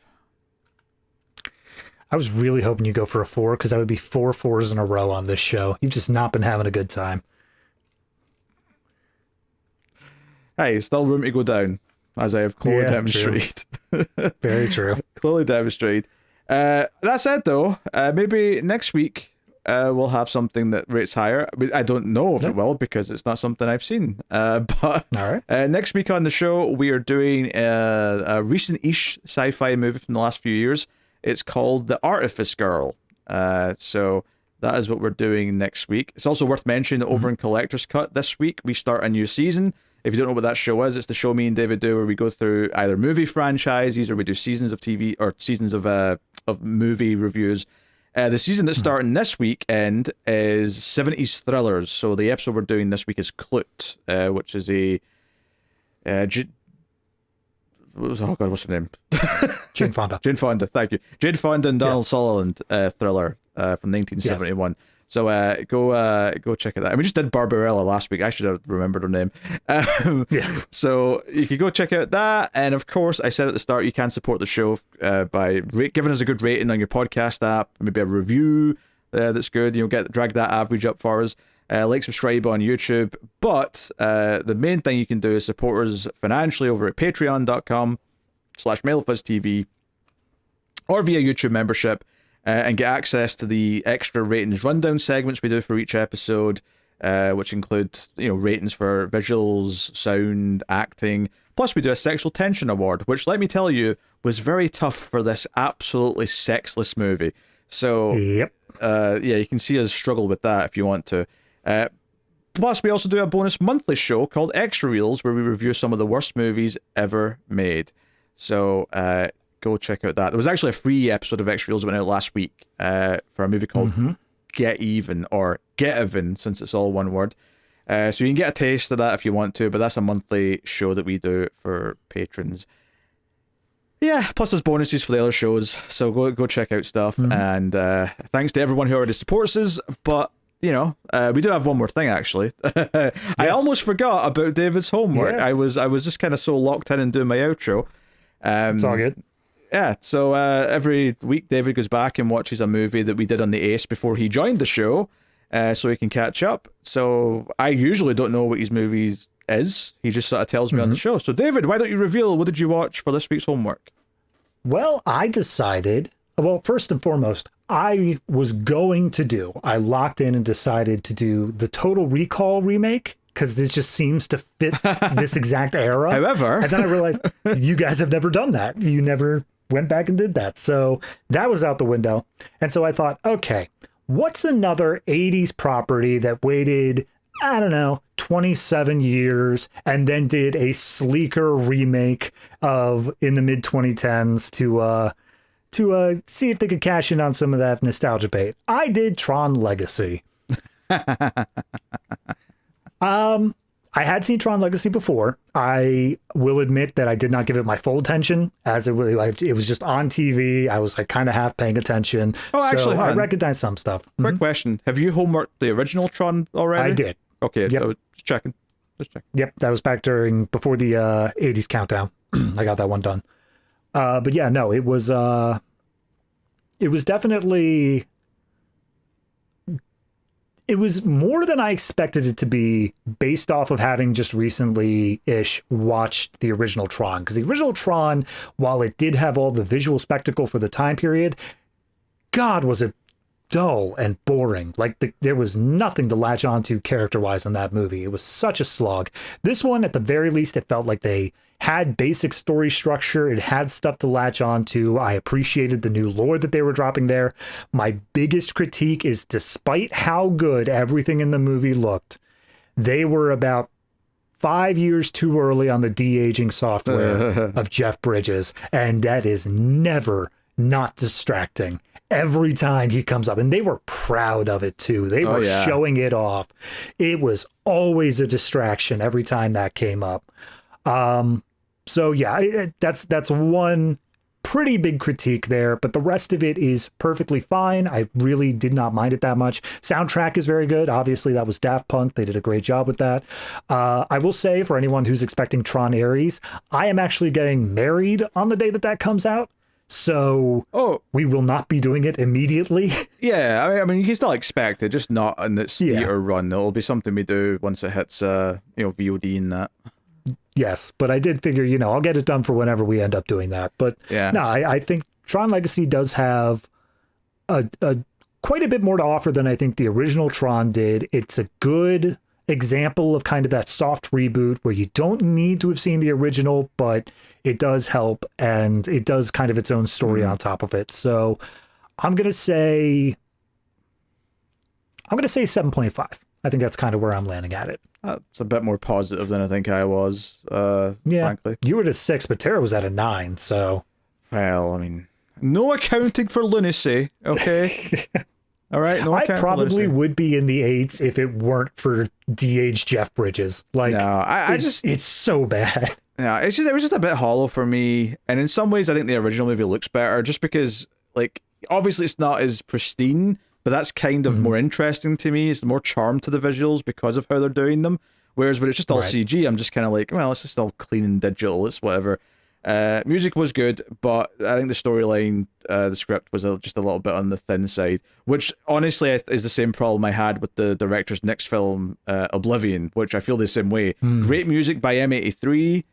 I was really hoping you go for a 4 because that would be 4 4s in a row on this show. You've just not been having a good time. Hey, still room to go down, as I have clearly demonstrated. Very true. Clearly demonstrated. That said, though, maybe next week we'll have something that rates higher. I don't know if it will because it's not something I've seen. But all right. Next week on the show, we are doing a recent-ish sci-fi movie from the last few years. It's called The Artifice Girl. So that is what we're doing next week. It's also worth mentioning that over in Collector's Cut this week, we start a new season. If you don't know what that show is, it's the show me and David do where we go through either movie franchises or we do seasons of TV or seasons of movie reviews. The season that's starting this weekend is 70s thrillers. So the episode we're doing this week is Clute, which is a what's her name? Jane Fonda. Jane Fonda, thank you. Jane Fonda and Donald Sutherland thriller from 1971. Yes. So go check it out. And we just did Barbarella last week. I should have remembered her name. So you can go check out that. And of course, I said at the start, you can support the show by giving us a good rating on your podcast app, maybe a review that's good. Drag that average up for us. Like, subscribe on YouTube. But the main thing you can do is support us financially over at patreon.com/MailFuzzTV or via YouTube membership. And get access to the extra ratings rundown segments we do for each episode, which include ratings for visuals, sound, acting. Plus, we do a sexual tension award, which, let me tell you, was very tough for this absolutely sexless movie. So, you can see us struggle with that if you want to. Plus, we also do a bonus monthly show called Extra Reels, where we review some of the worst movies ever made. So, go check out that. There was actually a free episode of Extra Reels that went out last week for a movie called Get Even, or Get Even, since it's all one word. So you can get a taste of that if you want to, but that's a monthly show that we do for patrons. Yeah, plus there's bonuses for the other shows, so go check out stuff. And thanks to everyone who already supports us. But we do have one more thing actually. I almost forgot about David's homework. Yeah. I was just kind of so locked in and doing my outro. It's all good. Yeah, so every week David goes back and watches a movie that we did on the Ace before he joined the show, so he can catch up. So I usually don't know what his movies is. He just sort of tells me on the show. So David, why don't you reveal what did you watch for this week's homework? Well, I decided, first and foremost, I locked in and decided to do the Total Recall remake, because this just seems to fit this exact era. However, and then I realized you guys have never done that. You never went back and did that. So that was out the window. And so I thought, okay, what's another 80s property that waited, I don't know, 27 years and then did a sleeker remake of in the mid 2010s to see if they could cash in on some of that nostalgia bait. I did Tron Legacy. I had seen Tron Legacy before. I will admit that I did not give it my full attention, as it was just on TV. I was like kind of half paying attention. Oh, actually, I recognized some stuff. Quick question: have you homeworked the original Tron already? I did. Okay, yep. I was just checking. Yep, that was back before the 80s countdown. I got that one done. But yeah, no, it was definitely. It was more than I expected it to be, based off of having just recently-ish watched the original Tron. Because the original Tron, while it did have all the visual spectacle for the time period, God, was it dull and boring. Like, there was nothing to latch onto character-wise in that movie. It was such a slog. This one, at the very least, it felt like they had basic story structure. It had stuff to latch onto. I appreciated the new lore that they were dropping there. My biggest critique is, despite how good everything in the movie looked, they were about 5 years too early on the de-aging software of Jeff Bridges, and that is never not distracting. Every time he comes up, and they were proud of it too. They were showing it off. It was always a distraction every time that came up. So yeah, that's one pretty big critique there, but the rest of it is perfectly fine. I really did not mind it that much. Soundtrack is very good. Obviously, that was Daft Punk. They did a great job with that. I will say, for anyone who's expecting Tron Ares, I am actually getting married on the day that comes out. So we will not be doing it immediately. Yeah, I mean, you can still expect it, just not in its theater run. It'll be something we do once it hits, VOD and that. Yes, but I did figure, I'll get it done for whenever we end up doing that. But no, I think Tron Legacy does have a quite a bit more to offer than I think the original Tron did. It's a good example of kind of that soft reboot where you don't need to have seen the original, but it does help, and it does kind of its own story on top of it. So I'm gonna say 7.5. I think that's kind of where I'm landing at it. It's a bit more positive than I think I was, frankly. You were at a 6, but Tara was at a 9, so... Well, I mean, no accounting for lunacy, okay? All right, no, I probably would be in the 8s if it weren't for DH Jeff Bridges. Like, no, it's so bad. Yeah, it was just a bit hollow for me, and in some ways, I think the original movie looks better, just because, like, obviously it's not as pristine, but that's kind of more interesting to me. It's more charm to the visuals because of how they're doing them. Whereas when it's just all CG, I'm just kind of like, well, it's just all clean and digital. It's whatever. Music was good, but I think the storyline, the script was just a little bit on the thin side, which honestly is the same problem I had with the director's next film, Oblivion, which I feel the same way. Great music by M83,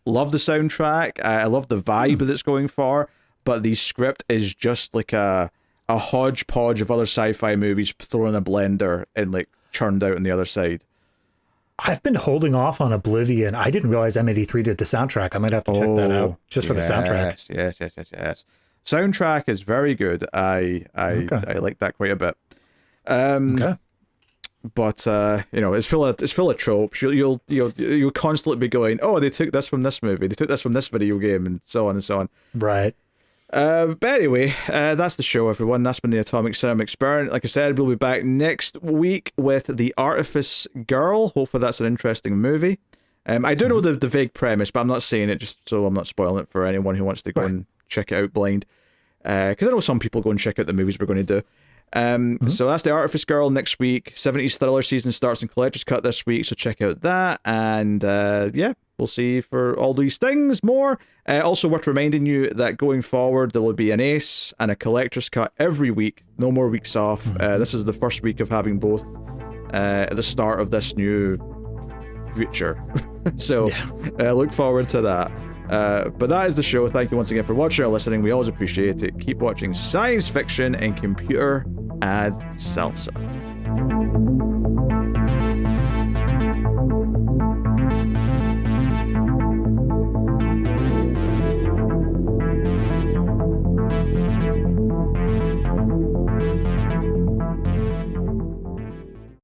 love the soundtrack, I love the vibe that it's going for, but the script is just like a hodgepodge of other sci-fi movies thrown in a blender and like churned out on the other side. I've been holding off on Oblivion. I didn't realize M83 did the soundtrack. I might have to check that out just for the soundtrack. Yes. Soundtrack is very good. I like that quite a bit. But it's full of tropes. You'll constantly be going, oh, they took this from this movie, they took this from this video game, and so on and so on. Right. But anyway, that's the show, everyone. That's been the Atomic Cinema Experiment. Like I said, we'll be back next week with The Artifice Girl. Hopefully that's an interesting movie. I do know the vague premise, but I'm not saying it just so I'm not spoiling it for anyone who wants to go and check it out blind. Because I know some people go and check out the movies we're going to do. So that's The Artifice Girl next week. 70s Thriller season starts in Collector's Cut this week, so check out that. And yeah, we'll see for all these things more. Also worth reminding you that going forward, there will be an Ace and a Collector's Cut every week. No more weeks off. This is the first week of having both at the start of this new future. So look forward to that. But that is the show. Thank you once again for watching or listening. We always appreciate it. Keep watching science fiction and computer ad salsa.